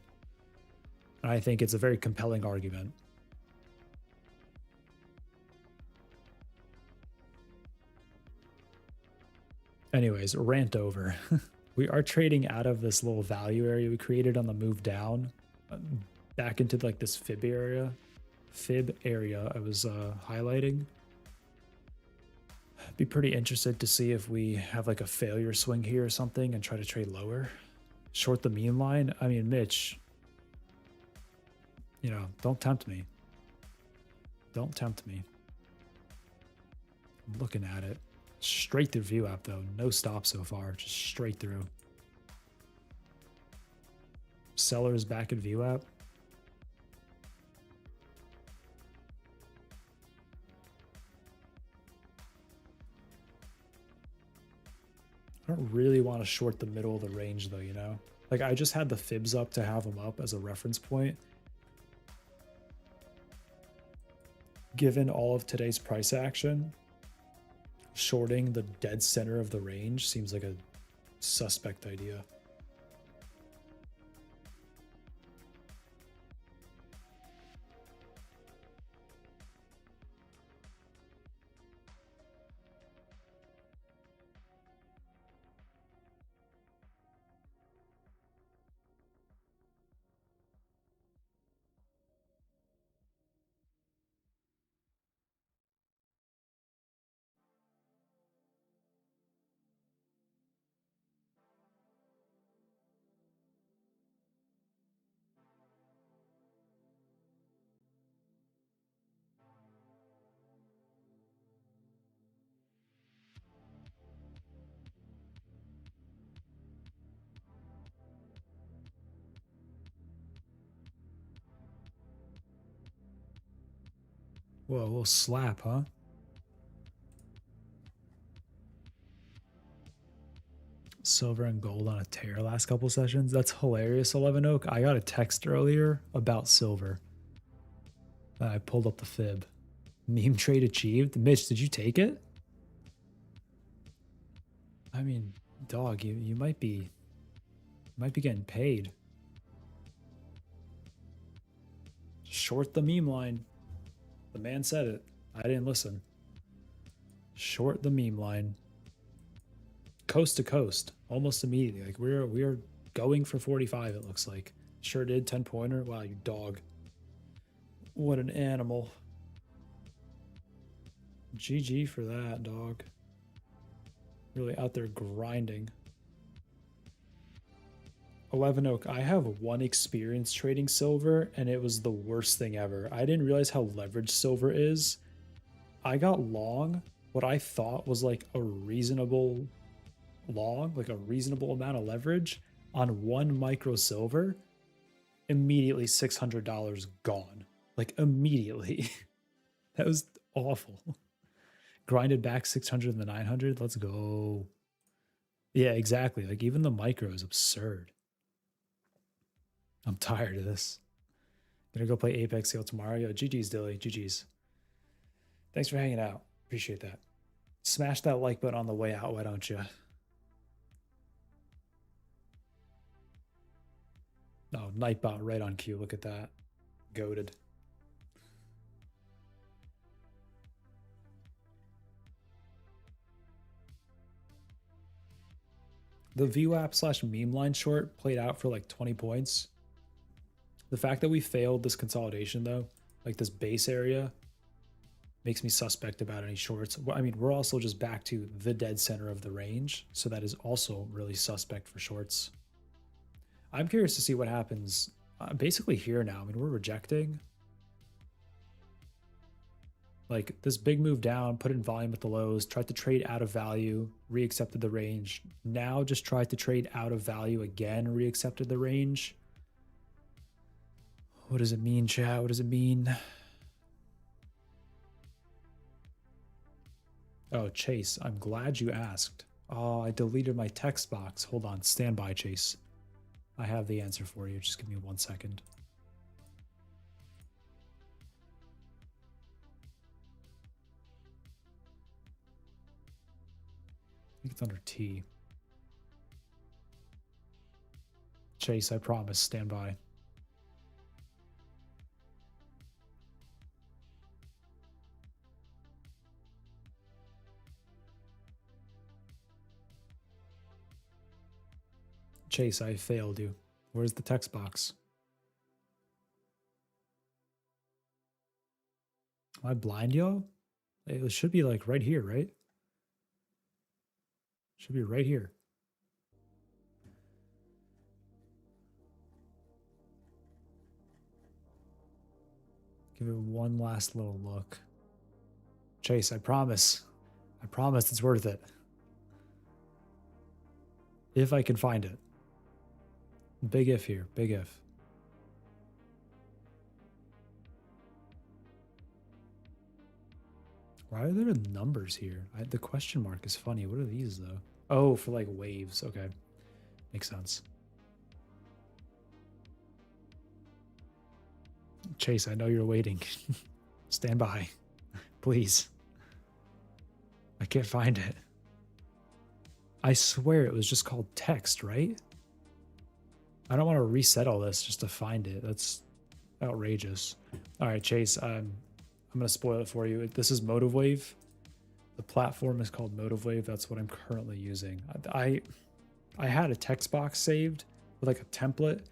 And I think it's a very compelling argument. Anyways, rant over. We are trading out of this little value area we created on the move down back into like this fib area I was highlighting. Be pretty interested to see if we have like a failure swing here or something and try to trade lower. Short the mean line. I mean, Mitch, don't tempt me. Don't tempt me. I'm looking at it. Straight through view app though. No stop so far. Just straight through. Sellers back at view app. I don't really want to short the middle of the range though, Like I just had the fibs up to have them up as a reference point. Given all of today's price action, shorting the dead center of the range seems like a suspect idea. Whoa, a little slap, huh? Silver and gold on a tear last couple sessions. That's hilarious, 11 Oak. I got a text earlier about silver. I pulled up the fib. Meme trade achieved. Mitch, did you take it? I mean, dog, you might be getting paid. Short the meme line. The man said it. I didn't listen. Short the meme line. Coast to coast, almost immediately. Like we are going for 45. It looks like. Sure did. 10-pointer. Wow, you dog. What an animal. GG for that, dog. Really out there grinding. 11 Oak, I have one experience trading silver, and it was the worst thing ever. I didn't realize how leveraged silver is. I got long what I thought was like a reasonable long, like a reasonable amount of leverage on one micro silver. Immediately $600 gone. Like immediately. That was awful. Grinded back 600 and the 900. Let's go. Yeah, exactly. Like even the micro is absurd. I'm tired of this. Gonna go play Apex Seal tomorrow. Yo, GG's, Dilly. GG's. Thanks for hanging out. Appreciate that. Smash that like button on the way out, why don't you? Oh, Nightbot right on cue. Look at that. Goated. The VWAP / meme line short played out for like 20 points. The fact that we failed this consolidation though, like this base area, makes me suspect about any shorts. I mean, we're also just back to the dead center of the range, so that is also really suspect for shorts. I'm curious to see what happens basically here now. I mean, we're rejecting. Like this big move down, put in volume at the lows, tried to trade out of value, reaccepted the range. Now just tried to trade out of value again, reaccepted the range. What does it mean, chat? What does it mean? Oh, Chase, I'm glad you asked. Oh, I deleted my text box. Hold on, stand by, Chase. I have the answer for you. Just give me 1 second. I think it's under T. Chase, I promise, stand by. Chase, I failed you. Where's the text box? Am I blind, yo? It should be like right here, right? Should be right here. Give it one last little look. Chase, I promise. I promise it's worth it. If I can find it. Big if here, big if. Why are there numbers here? The question mark is funny. What are these though? Oh, for like waves. Okay. Makes sense. Chase, I know you're waiting. Stand by. Please. I can't find it. I swear it was just called text, right? I don't want to reset all this just to find it. That's outrageous. All right, Chase, I'm going to spoil it for you. This is MotiveWave. The platform is called MotiveWave. That's what I'm currently using. I had a text box saved with like a template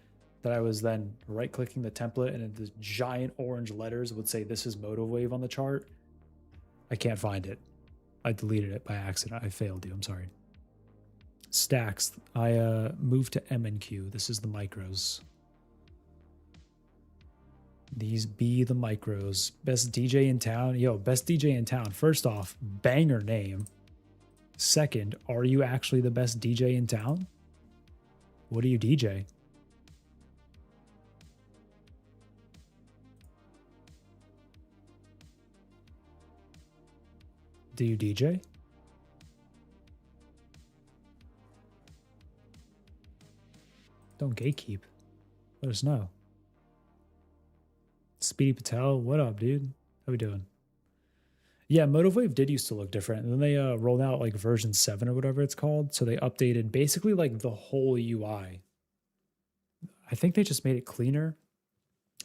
that I was then right-clicking the template, and the giant orange letters would say, "This is MotiveWave" on the chart. I can't find it. I deleted it by accident. I failed you. I'm sorry. Stacks. I moved to MNQ. This is the micros. These be the micros. Best DJ in town. Yo, best DJ in town. First off, banger name. Second, are you actually the best DJ in town? What do you DJ? Do you DJ? Don't gatekeep. Let us know. Speedy Patel, what up, dude? How we doing? Yeah, MotiveWave did used to look different. And then they rolled out like version 7 or whatever it's called. So they updated basically like the whole UI. I think they just made it cleaner.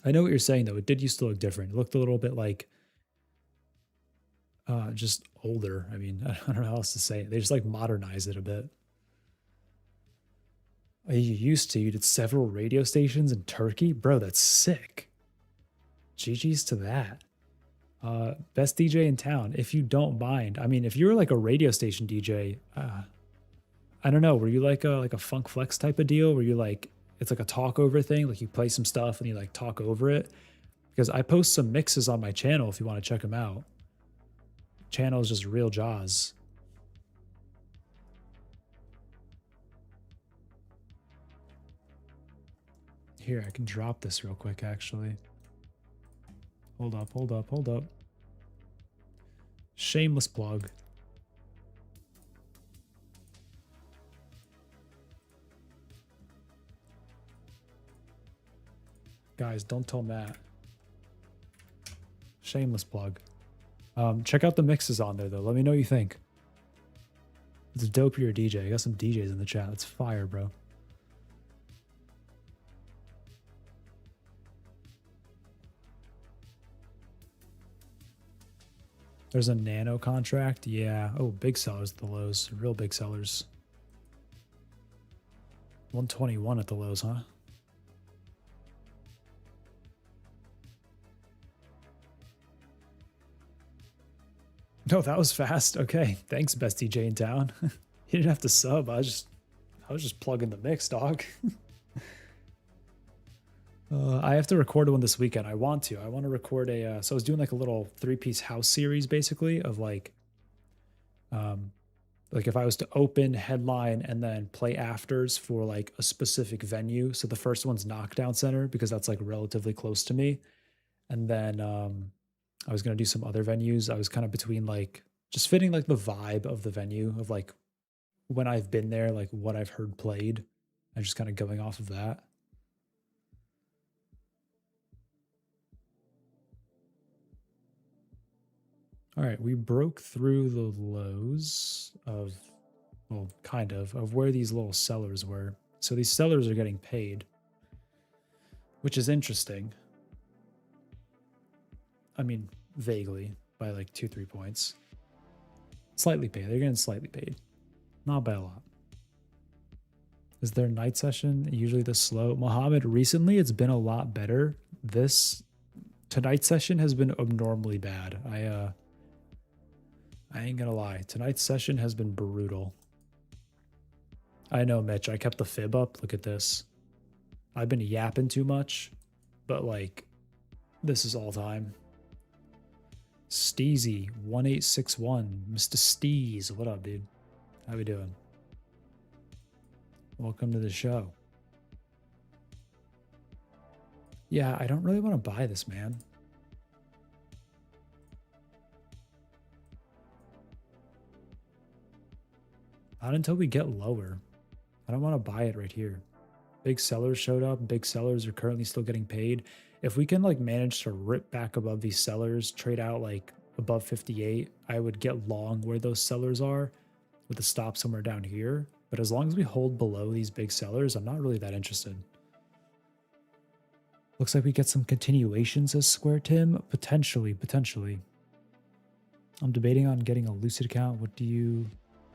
I know what you're saying though. It did used to look different. It looked a little bit like just older. I mean, I don't know how else to say it. They just like modernized it a bit. You used to. You did several radio stations in Turkey? Bro, that's sick. GG's to that. Best DJ in town, if you don't mind. I mean, if you were like a radio station DJ, I don't know, were you like a funk flex type of deal where you like, it's like a talk over thing, like you play some stuff and you like talk over it? Because I post some mixes on my channel if you want to check them out. Channel is just Real Jaws. Here, I can drop this real quick actually. Hold up, hold up, hold up. Shameless plug. Guys, don't tell Matt. Shameless plug. Check out the mixes on there though. Let me know what you think. It's a dopier DJ. I got some DJs in the chat. It's fire, bro. There's a nano contract. Yeah. Oh, big sellers at the lows. Real big sellers. 121 at the lows, huh? No, that was fast. Okay. Thanks, best DJ in town. You didn't have to sub. I was just plugging the mix, dog. I have to record one this weekend. I want to record a, so I was doing like a little 3-piece house series basically of like, Like if I was to open, headline, and then play afters for like a specific venue. So the first one's Knockdown Center because that's like relatively close to me. And then I was gonna do some other venues. I was kind of between like just fitting like the vibe of the venue of like when I've been there, like what I've heard played, and just kind of going off of that. All right, we broke through the lows of, well, kind of where these little sellers were. So these sellers are getting paid, which is interesting. I mean, vaguely by like 2-3 points. Slightly paid. They're getting slightly paid. Not by a lot. Is their night session usually this slow? Mohammed, recently it's been a lot better. This tonight's session has been abnormally bad. I ain't gonna lie. Tonight's session has been brutal. I know, Mitch. I kept the fib up. Look at this. I've been yapping too much, but like, this is all time. Steezy 1861, Mr. Steez, what up, dude? How we doing? Welcome to the show. Yeah, I don't really want to buy this, man. Not until we get lower. I don't want to buy it right here. Big sellers showed up. Big sellers are currently still getting paid. If we can like manage to rip back above these sellers, trade out like above 58, I would get long where those sellers are with a stop somewhere down here. But as long as we hold below these big sellers, I'm not really that interested. Looks like we get some continuations as Square Tim. Potentially. I'm debating on getting a Lucid account. What do you...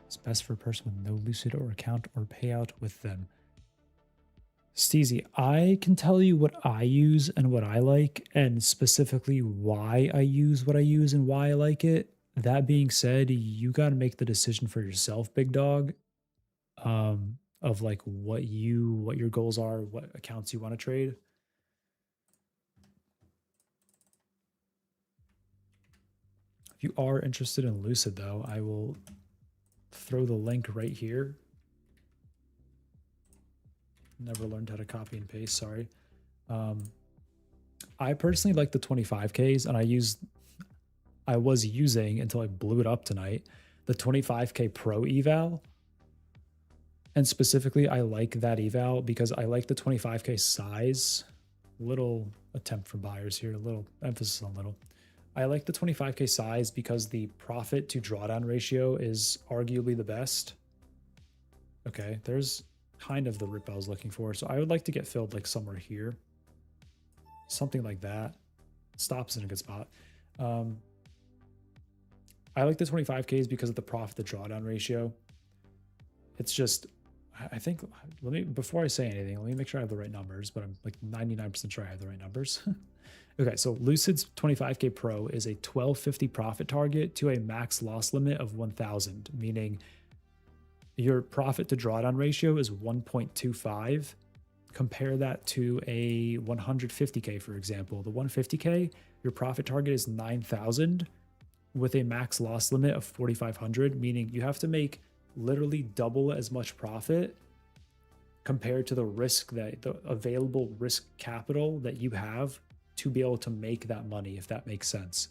It's best for a person with no Lucid or account or payout with them. Steezy, I can tell you what I use and what I like, and specifically why I use what I use and why I like it. That being said, you got to make the decision for yourself, big dog, of like what your goals are, what accounts you want to trade. If you are interested in Lucid, though, I will throw the link right here. Never learned how to copy and paste, sorry. I personally like the 25Ks, and I was using until I blew it up tonight, the 25K Pro eval. And specifically, I like that eval because I like the 25K size. Little attempt for buyers here, a little emphasis on little. I like the 25K size because the profit to drawdown ratio is arguably the best. Okay, there's kind of the rip I was looking for. So I would like to get filled like somewhere here. Something like that. Stops in a good spot. I like the 25Ks because of the profit to drawdown ratio. It's just, I think, before I say anything, let me make sure I have the right numbers, but I'm like 99% sure I have the right numbers. Okay, so Lucid's 25K Pro is a 1250 profit target to a max loss limit of 1000, meaning your profit to drawdown ratio is 1.25. Compare that to a 150K, for example. The 150K, your profit target is 9,000 with a max loss limit of 4,500, meaning you have to make literally double as much profit compared to the available risk capital that you have to be able to make that money, if that makes sense.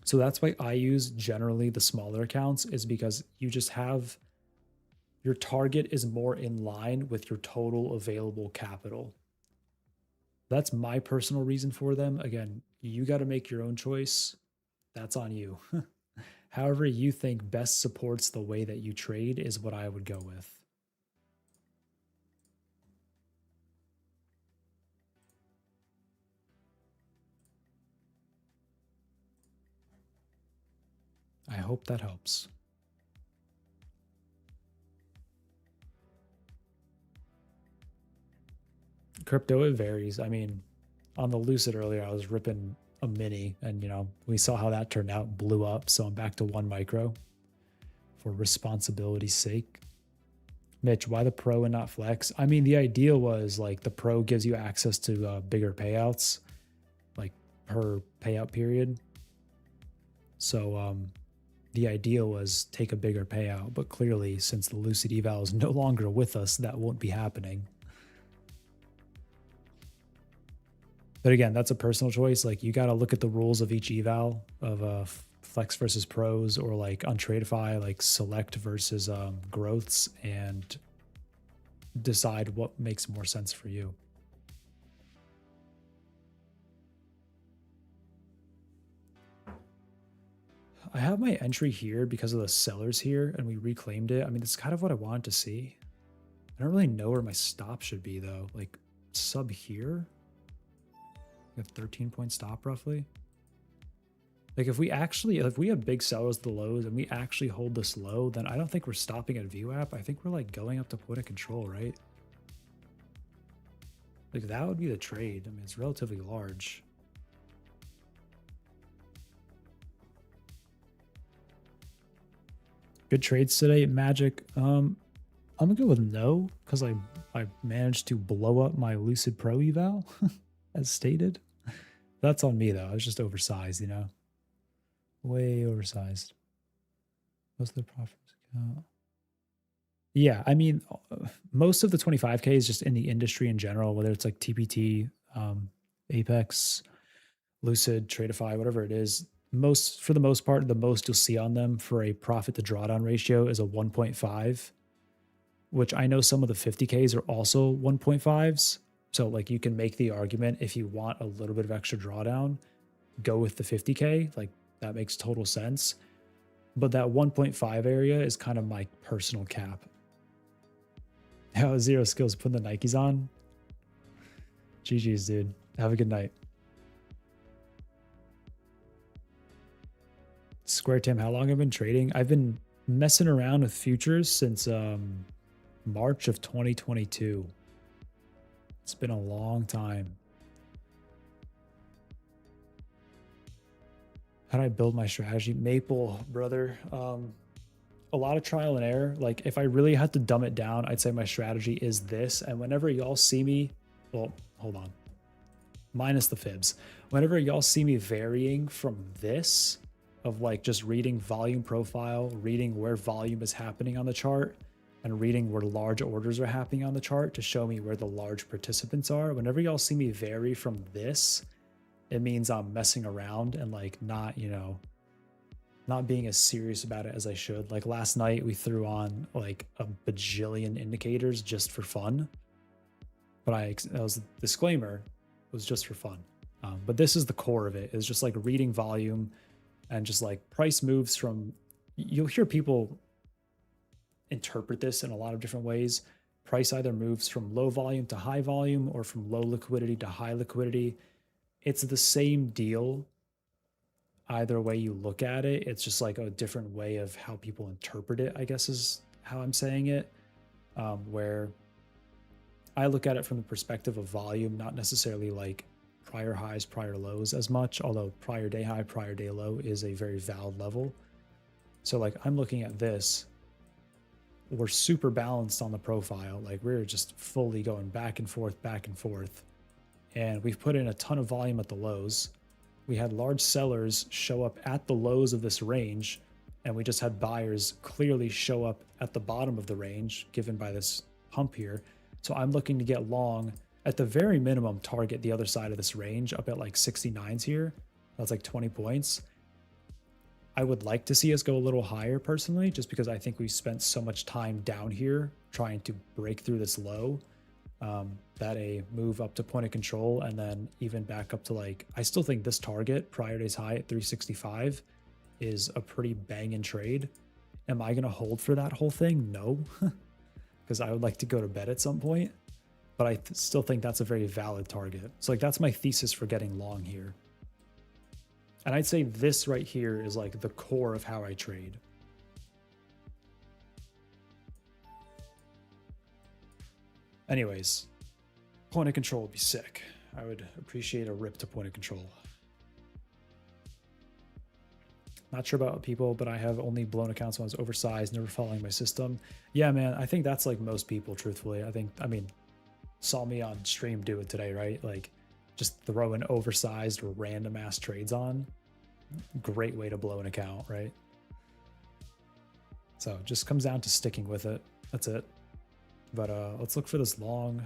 So that's why I use generally the smaller accounts, is because you just have your target is more in line with your total available capital. That's my personal reason for them. Again, you got to make your own choice. That's on you. However you think best supports the way that you trade is what I would go with. I hope that helps. Crypto, it varies. I mean, on the Lucid earlier, I was ripping a mini, and we saw how that turned out, blew up. So I'm back to 1 micro for responsibility's sake. Mitch, why the Pro and not Flex? I mean, the idea was like the Pro gives you access to bigger payouts, like per payout period. So the idea was take a bigger payout, but clearly since the Lucid eval is no longer with us, that won't be happening. But again, that's a personal choice. Like, you got to look at the rules of each eval of flex versus pros, or like on Tradeify, like select versus growths, and decide what makes more sense for you. I have my entry here because of the sellers here, and we reclaimed it. I mean, that's kind of what I wanted to see. I don't really know where my stop should be though. Like sub here, a 13-point stop roughly. Like if we have big sellers at the lows and we actually hold this low, then I don't think we're stopping at VWAP. I think we're like going up to point of control, right? Like that would be the trade. I mean, it's relatively large. Good trades today, Magic. I'm gonna go with no, because I managed to blow up my Lucid Pro eval as stated. That's on me though. I was just oversized, you know, way oversized. Most of the profits count. Yeah, I mean, most of the 25K is just in the industry in general, whether it's like TPT, Apex, Lucid, Tradeify, whatever it is. For the most part, the most you'll see on them for a profit to drawdown ratio is a 1.5, which I know some of the 50Ks are also 1.5s. So like you can make the argument, if you want a little bit of extra drawdown, go with the 50K. Like that makes total sense. But that 1.5 area is kind of my personal cap. How zero skills putting the Nikes on? GG's, dude. Have a good night. Square Tim, how long have I been trading? I've been messing around with futures since March of 2022. It's been a long time. How do I build my strategy? Maple, brother. A lot of trial and error. Like if I really had to dumb it down, I'd say my strategy is this. And whenever y'all see me, well, hold on. Minus the fibs. Whenever y'all see me varying from this, of like just reading volume profile, reading where volume is happening on the chart, and reading where large orders are happening on the chart to show me where the large participants are. Whenever y'all see me vary from this, it means I'm messing around and like not, you know, not being as serious about it as I should. Like last night we threw on like a bajillion indicators just for fun. But that was a disclaimer, it was just for fun. But this is the core of it, is just like reading volume and just like price moves from, you'll hear people interpret this in a lot of different ways. Price either moves from low volume to high volume or from low liquidity to high liquidity. It's the same deal. Either way you look at it, it's just like a different way of how people interpret it, I guess is how I'm saying it. Where I look at it from the perspective of volume, not necessarily like prior highs, prior lows as much, although prior day high, prior day low is a very valid level. So like I'm looking at this, we're super balanced on the profile. Like we're just fully going back and forth, and we've put in a ton of volume at the lows. We had large sellers show up at the lows of this range, and we just had buyers clearly show up at the bottom of the range given by this pump here. So I'm looking to get long, at the very minimum, target the other side of this range up at like 69s here. That's like 20 points. I would like to see us go a little higher personally, just because I think we've spent so much time down here trying to break through this low, that a move up to point of control and then even back up to like, I still think this target prior day's high at 365 is a pretty banging trade. Am I going to hold for that whole thing? No, because I would like to go to bed at some point, but I still think that's a very valid target. So like, that's my thesis for getting long here. And I'd say this right here is like the core of how I trade. Anyways, point of control would be sick. I would appreciate a rip to point of control. Not sure about people, but I have only blown accounts when I was oversized, never following my system. Yeah, man, I think that's like most people, truthfully. I mean, saw me on stream do it today, right? Like just throw an oversized or random ass trades on. Great way to blow an account, right? So it just comes down to sticking with it. That's it. But let's look for this long.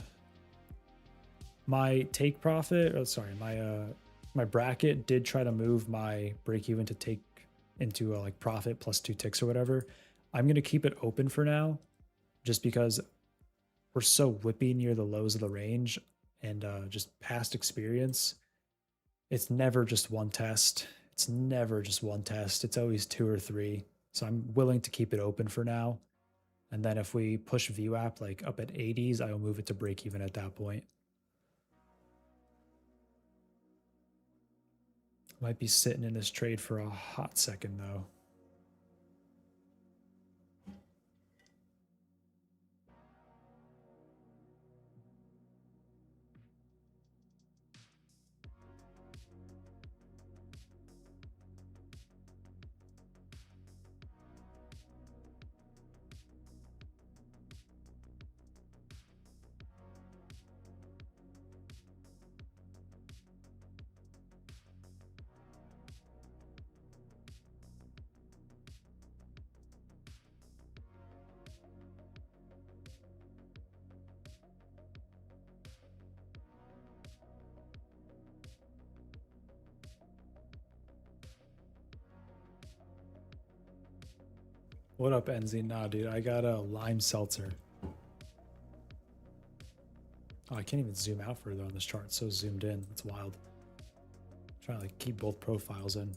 My take profit, or sorry, my bracket did try to move my break even to take into a like profit plus 2 ticks or whatever. I'm gonna keep it open for now, just because we're so whippy near the lows of the range, and just past experience, it's never just one test. It's never just one test. It's always 2 or 3. So I'm willing to keep it open for now. And then if we push VWAP like up at 80s, I will move it to break even at that point. Might be sitting in this trade for a hot second though. What up, Enzy? Nah, dude, I got a lime seltzer. Oh, I can't even zoom out further on this chart. It's so zoomed in. It's wild. I'm trying to like keep both profiles in.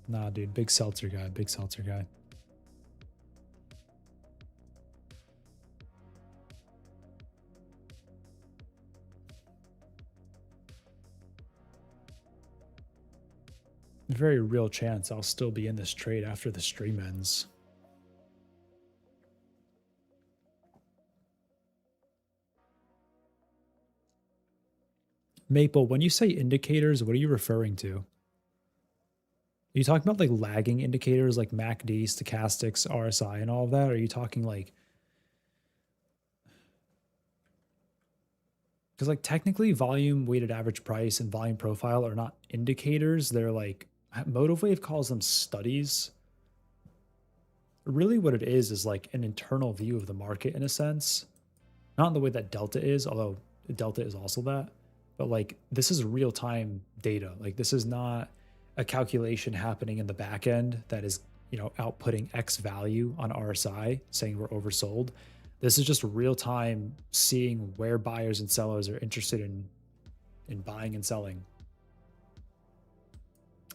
Nah, dude, big seltzer guy, big seltzer guy. Very real chance I'll still be in this trade after the stream ends. Maple, when you say indicators, what are you referring to? Are you talking about like lagging indicators like MACD, stochastics, RSI, and all of that? Or are you talking like, because like technically volume weighted average price and volume profile are not indicators. They're like, Motivewave calls them studies. Really what it is like an internal view of the market in a sense. Not in the way that Delta is, although Delta is also that. But like this is real-time data. Like this is not a calculation happening in the back end that is, you know, outputting X value on RSI saying we're oversold. This is just real-time seeing where buyers and sellers are interested in buying and selling.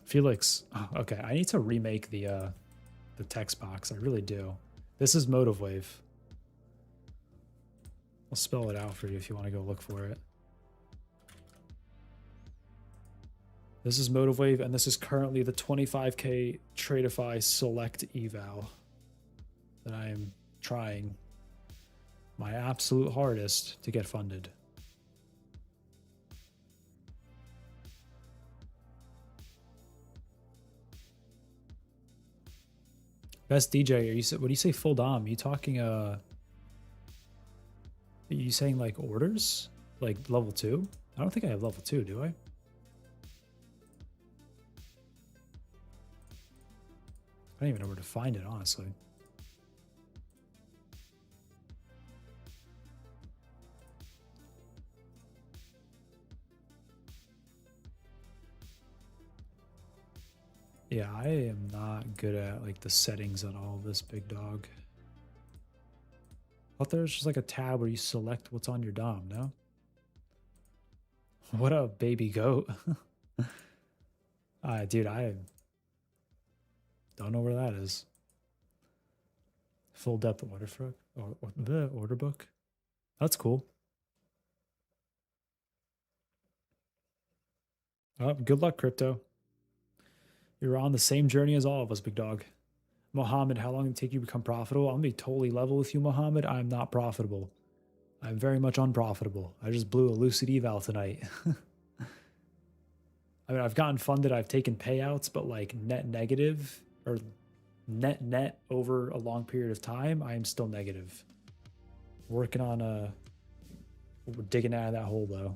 Felix, oh, okay, I need to remake the text box. I really do. This is Motivewave. I'll spell it out for you if you want to go look for it. This is Motivewave, and this is currently the 25K Tradeify Select eval that I am trying my absolute hardest to get funded. Best DJ, what do you say full dom? Are you talking are you saying like orders? Like level 2? I don't think I have level 2, do I? I don't even know where to find it, honestly. Yeah, I am not good at like the settings on all of this, big dog. I thought there was just like a tab where you select what's on your dom, no? What up, baby goat? Dude, I don't know where that is. Full depth order book or the order book. That's cool. Oh, good luck, crypto. You're on the same journey as all of us, big dog. Mohammed, how long did it take you to become profitable? I'm gonna be totally level with you, Mohammed. I'm not profitable. I'm very much unprofitable. I just blew a Lucid eval tonight. I mean, I've gotten funded, I've taken payouts, but like net negative or net over a long period of time, I am still negative. Working on digging out of that hole though.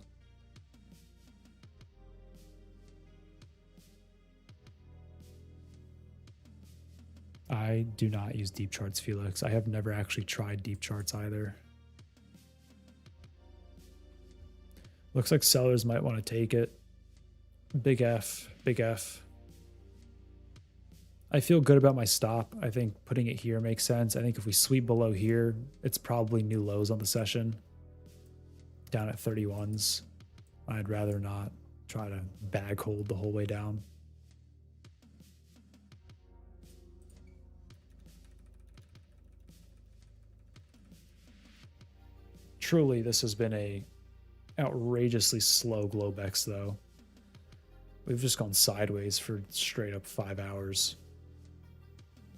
I do not use deep charts, Felix. I have never actually tried deep charts either. Looks like sellers might want to take it. Big F, big F. I feel good about my stop. I think putting it here makes sense. I think if we sweep below here, it's probably new lows on the session. Down at 31s. I'd rather not try to bag hold the whole way down. Truly, this has been a outrageously slow Globex, though. We've just gone sideways for straight up 5 hours.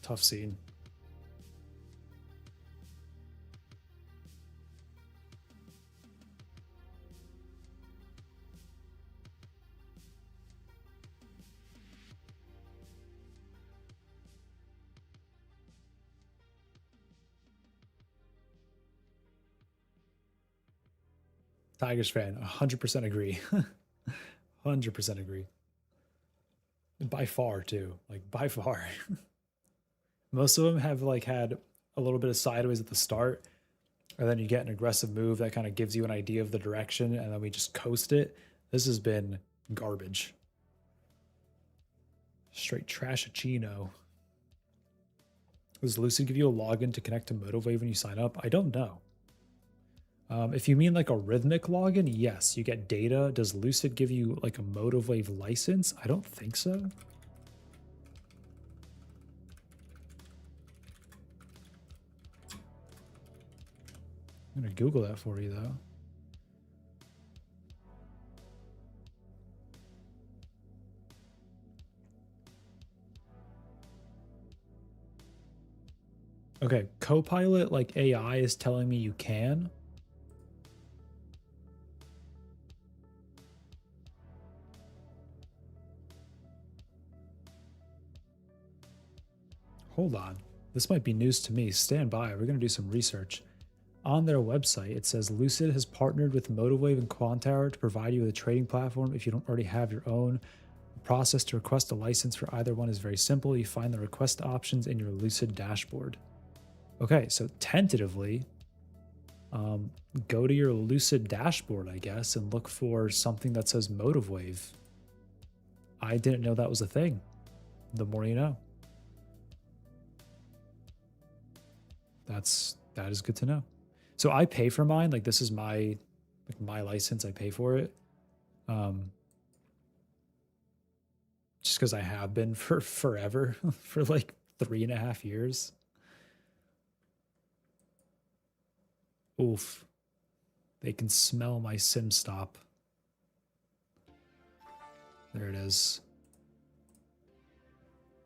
Tough scene. Tigers fan, 100% agree. 100% agree. By far, too. Like, by far. Most of them have, like, had a little bit of sideways at the start, and then you get an aggressive move that kind of gives you an idea of the direction, and then we just coast it. This has been garbage. Straight trashachino. Does Lucid give you a login to connect to MotiveWave when you sign up? I don't know. If you mean like a rhythmic login, yes, you get data. Does Lucid give you like a MotiveWave license? I don't think so. I'm gonna Google that for you though. Okay, Copilot like AI is telling me you can. Hold on. This might be news to me. Stand by. We're going to do some research. On their website, it says Lucid has partnered with MotiveWave and Quantower to provide you with a trading platform if you don't already have your own. The process to request a license for either one is very simple. You find the request options in your Lucid dashboard. Okay, so tentatively, go to your Lucid dashboard, I guess, and look for something that says MotiveWave. I didn't know that was a thing. The more you know. That is good to know. So I pay for mine. Like this is my license. I pay for it. Just because I have been for forever, for like 3.5 years. Oof. They can smell my sim stop. There it is.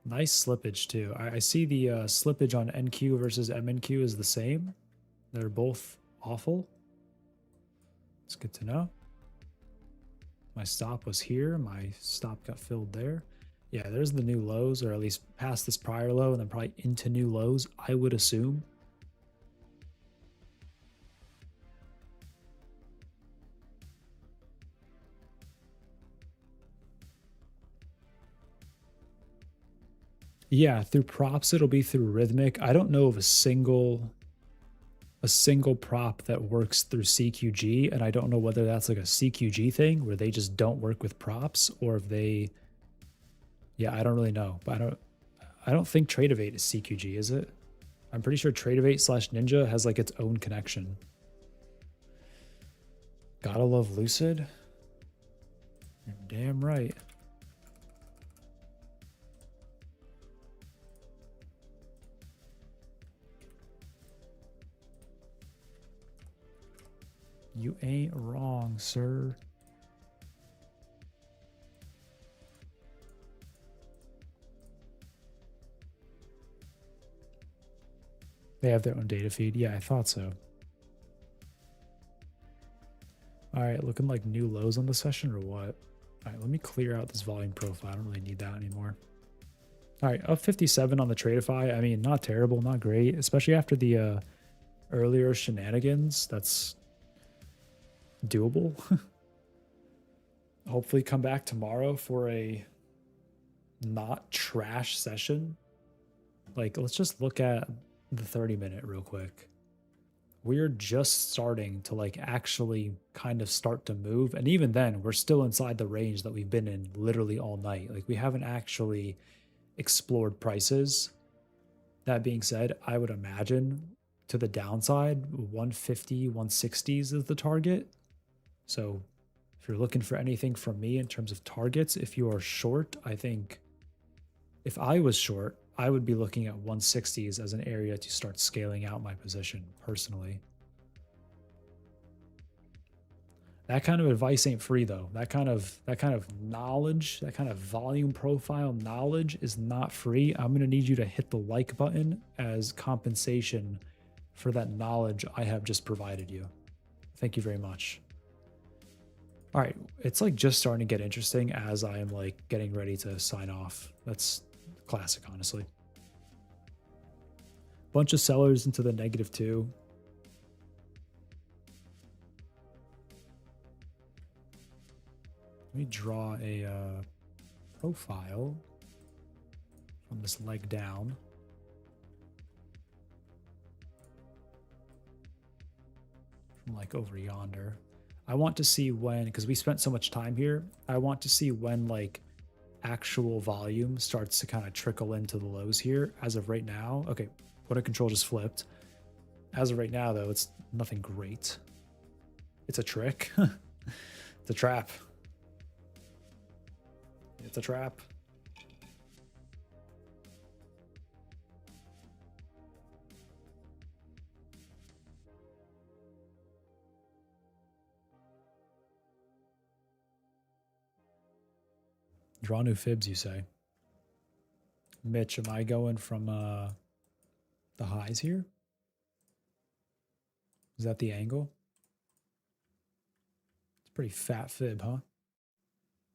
Nice slippage too. I see the slippage on NQ versus MNQ is the same. They're both awful. It's good to know. My stop was here. My stop got filled there. Yeah, there's the new lows, or at least past this prior low and then probably into new lows, I would assume. Yeah, through props, it'll be through rhythmic. I don't know of a single prop that works through CQG, and I don't know whether that's like a CQG thing where they just don't work with props, or if they, yeah, I don't really know. But I don't think Tradeify is CQG, is it? I'm pretty sure Tradeify/Ninja has like its own connection. Gotta love Lucid. You're damn right. You ain't wrong, sir. They have their own data feed. Yeah, I thought so. All right, looking like new lows on the session or what? All right, let me clear out this volume profile. I don't really need that anymore. All right, up 57 on the Tradeify. I mean, not terrible, not great, especially after the earlier shenanigans. That's doable. Hopefully come back tomorrow for a not trash session. like, let's just look at the 30-minute real quick. We're just starting to like actually kind of start to move. And even then, we're still inside the range that we've been in literally all night. Like we haven't actually explored prices. That being said, I would imagine to the downside, 150, 160s is the target. So if you're looking for anything from me in terms of targets, if you are short, I think if I was short, I would be looking at 160s as an area to start scaling out my position personally. That kind of advice ain't free though. That kind of knowledge, that kind of volume profile knowledge is not free. I'm going to need you to hit the like button as compensation for that knowledge I have just provided you. Thank you very much. All right, it's like just starting to get interesting as I am like getting ready to sign off. That's classic, honestly. Bunch of sellers into the -2. Let me draw a profile from this leg down. From like over yonder. I want to see when, because we spent so much time here, I want to see when like actual volume starts to kind of trickle into the lows here. As of right now, okay, point of control just flipped. As of right now, though, it's nothing great. It's a trick. It's a trap. It's a trap. Draw new fibs, you say? Mitch, am I going from the highs here? Is that the angle? It's a pretty fat fib, huh?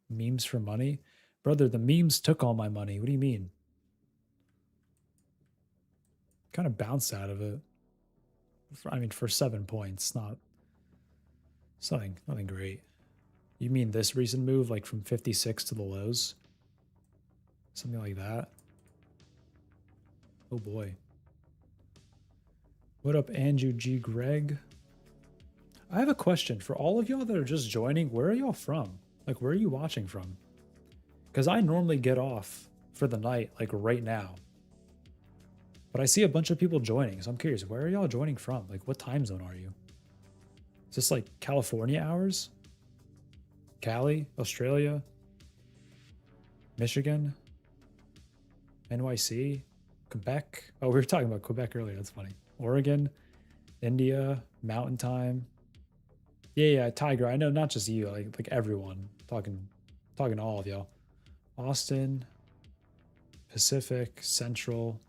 Memes for money? Brother, the memes took all my money. What do you mean? Kind of bounced out of it. I mean, for 7 points, not nothing great. You mean this recent move, like from 56 to the lows? Something like that? Oh boy. What up, Andrew G. Greg? I have a question for all of y'all that are just joining. Where are y'all from? Like, where are you watching from? Because I normally get off for the night, like right now. But I see a bunch of people joining, so I'm curious, where are y'all joining from? Like, what time zone are you? Is this like California hours? Cali? Australia? Michigan? NYC? Quebec? Oh, we were talking about Quebec earlier. That's funny. Oregon? India? Mountain time? Yeah, Tiger. I know not just you, like everyone. Talking to all of y'all. Austin, Pacific, Central,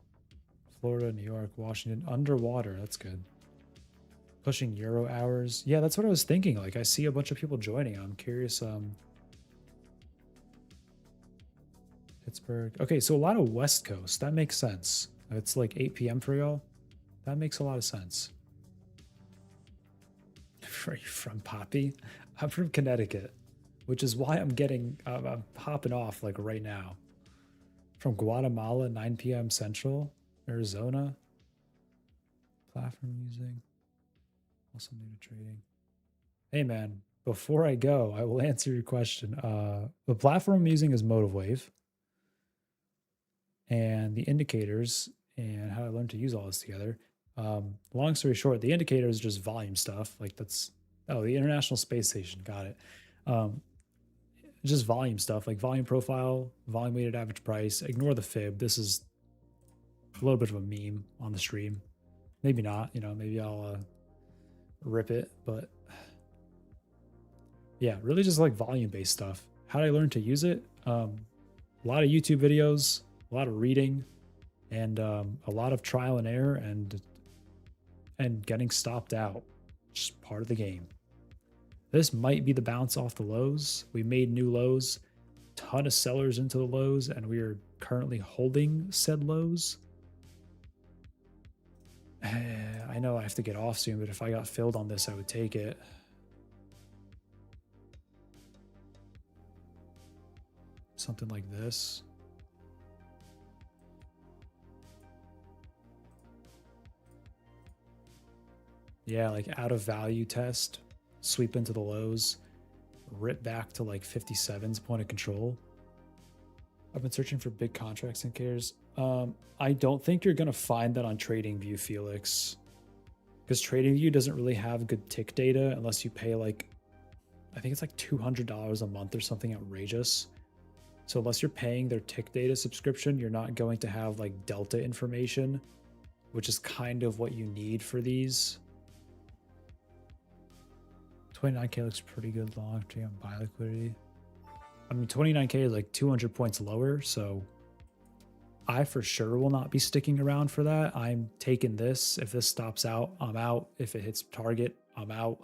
Florida, New York, Washington. Underwater. That's good. Pushing Euro hours. Yeah, that's what I was thinking. Like, I see a bunch of people joining. I'm curious. Pittsburgh. Okay, so a lot of West Coast. That makes sense. It's like 8 p.m. for y'all. That makes a lot of sense. Where are you from, Poppy? I'm from Connecticut, which is why I'm hopping off like right now. From Guatemala, 9 p.m. Central, Arizona. Platform using. Also new to trading. Hey man, before I go, I will answer your question. The platform I'm using is MotiveWave. And the indicators and how I learned to use all this together. Long story short, the indicator is just volume stuff. Like the International Space Station. Got it. Just volume stuff like volume profile, volume weighted average price. Ignore the fib. This is a little bit of a meme on the stream. Maybe not, maybe I'll rip it, but yeah, really just like volume based stuff. How did I learn to use it? A lot of YouTube videos, a lot of reading, and a lot of trial and error and getting stopped out. Just part of the game. This might be the bounce off the lows. We made new lows, ton of sellers into the lows, and we are currently holding said lows. I know I have to get off soon, but if I got filled on this, I would take it. Something like this. Yeah, like out of value test, sweep into the lows, rip back to like 57's point of control. I've been searching for big contracts indicators. I don't think you're gonna find that on TradingView, Felix, because TradingView doesn't really have good tick data unless you pay like, I think it's like $200 a month or something outrageous. So unless you're paying their tick data subscription, you're not going to have like delta information, which is kind of what you need for these. 29K looks pretty good long term buy liquidity. I mean, 29K is like 200 points lower, so I for sure will not be sticking around for that. I'm taking this. If this stops out, I'm out. If it hits target, I'm out.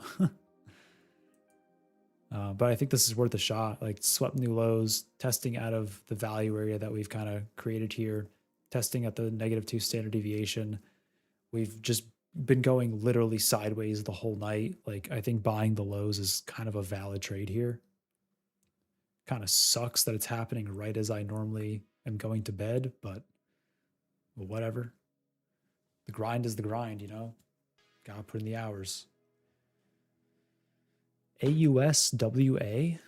But I think this is worth a shot. Like swept new lows, testing out of the value area that we've kind of created here, testing at the -2 standard deviation. We've just been going literally sideways the whole night. Like I think buying the lows is kind of a valid trade here. Kind of sucks that it's happening right as I normally am going to bed, but whatever. The grind is the grind, you know? Gotta put in the hours. AUSWA?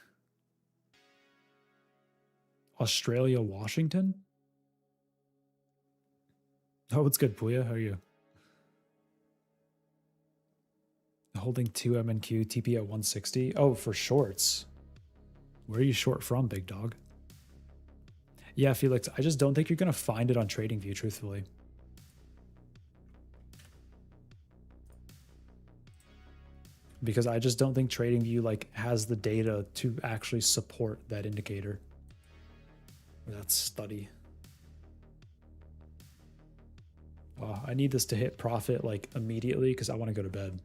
Australia, Washington? Oh, it's good, Puya. How are you? Holding 2 MNQ, TP at 160. Oh, for shorts. Where are you short from, big dog? Yeah, Felix, I just don't think you're going to find it on TradingView, truthfully. Because I just don't think TradingView like has the data to actually support that indicator. Or that study. Oh, I need this to hit profit like immediately because I want to go to bed.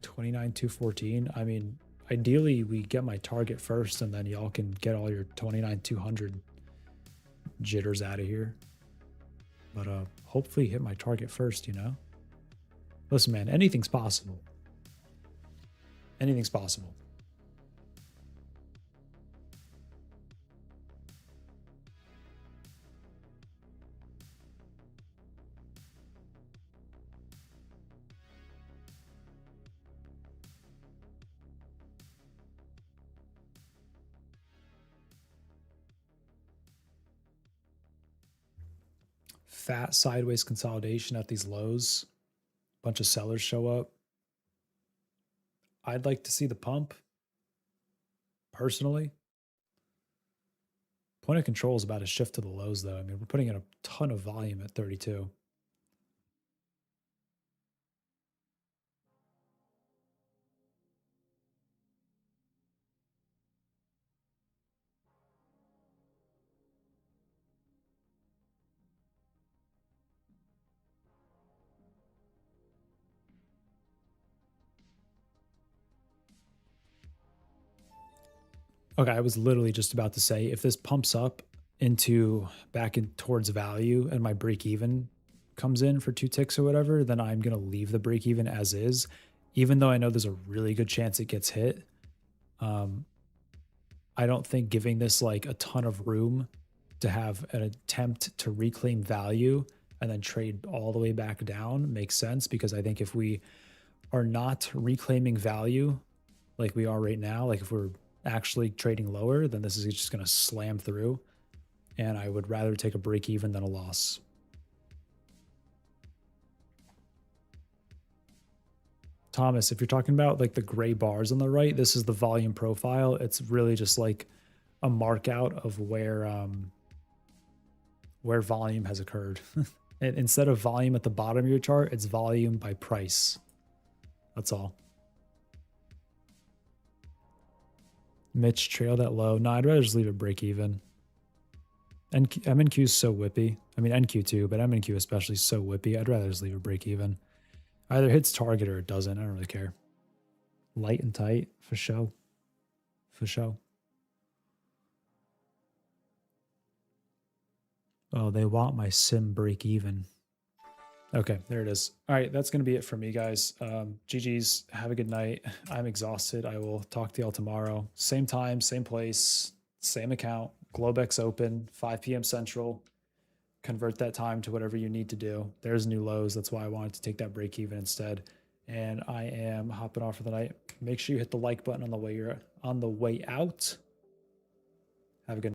$29,214. I mean, ideally we get my target first and then y'all can get all your 29,200 jitters out of here. But hopefully hit my target first, you know? Listen, man, anything's possible. Anything's possible. Fat sideways consolidation at these lows. Bunch of sellers show up. I'd like to see the pump, personally. Point of control is about to shift to the lows, though. I mean, we're putting in a ton of volume at 32. Okay, I was literally just about to say, if this pumps up into back in towards value and my break even comes in for 2 ticks or whatever, then I'm going to leave the break even as is, even though I know there's a really good chance it gets hit. I don't think giving this like a ton of room to have an attempt to reclaim value and then trade all the way back down makes sense, because I think if we are not reclaiming value like we are right now, like if we're actually trading lower, then this is just going to slam through, and I would rather take a break even than a loss. Thomas, if you're talking about like the gray bars on the right, this is the volume profile. It's really just like a mark out of where volume has occurred. And instead of volume at the bottom of your chart, it's volume by price. That's all. Mitch trailed at low. No, I'd rather just leave it break even. And MNQ is so whippy. I mean, NQ too, but MNQ especially is so whippy. I'd rather just leave it break even. Either hits target or it doesn't. I don't really care. Light and tight, for sure. For sure. Oh, they want my sim break even. Okay, there it is. All right, that's going to be it for me, guys. GG's. Have a good night. I'm exhausted. I will talk to y'all tomorrow. Same time, same place, same account. Globex open, 5 p.m. Central. Convert that time to whatever you need to do. There's new lows. That's why I wanted to take that break even instead. And I am hopping off for the night. Make sure you hit the like button on the way out. Have a good night.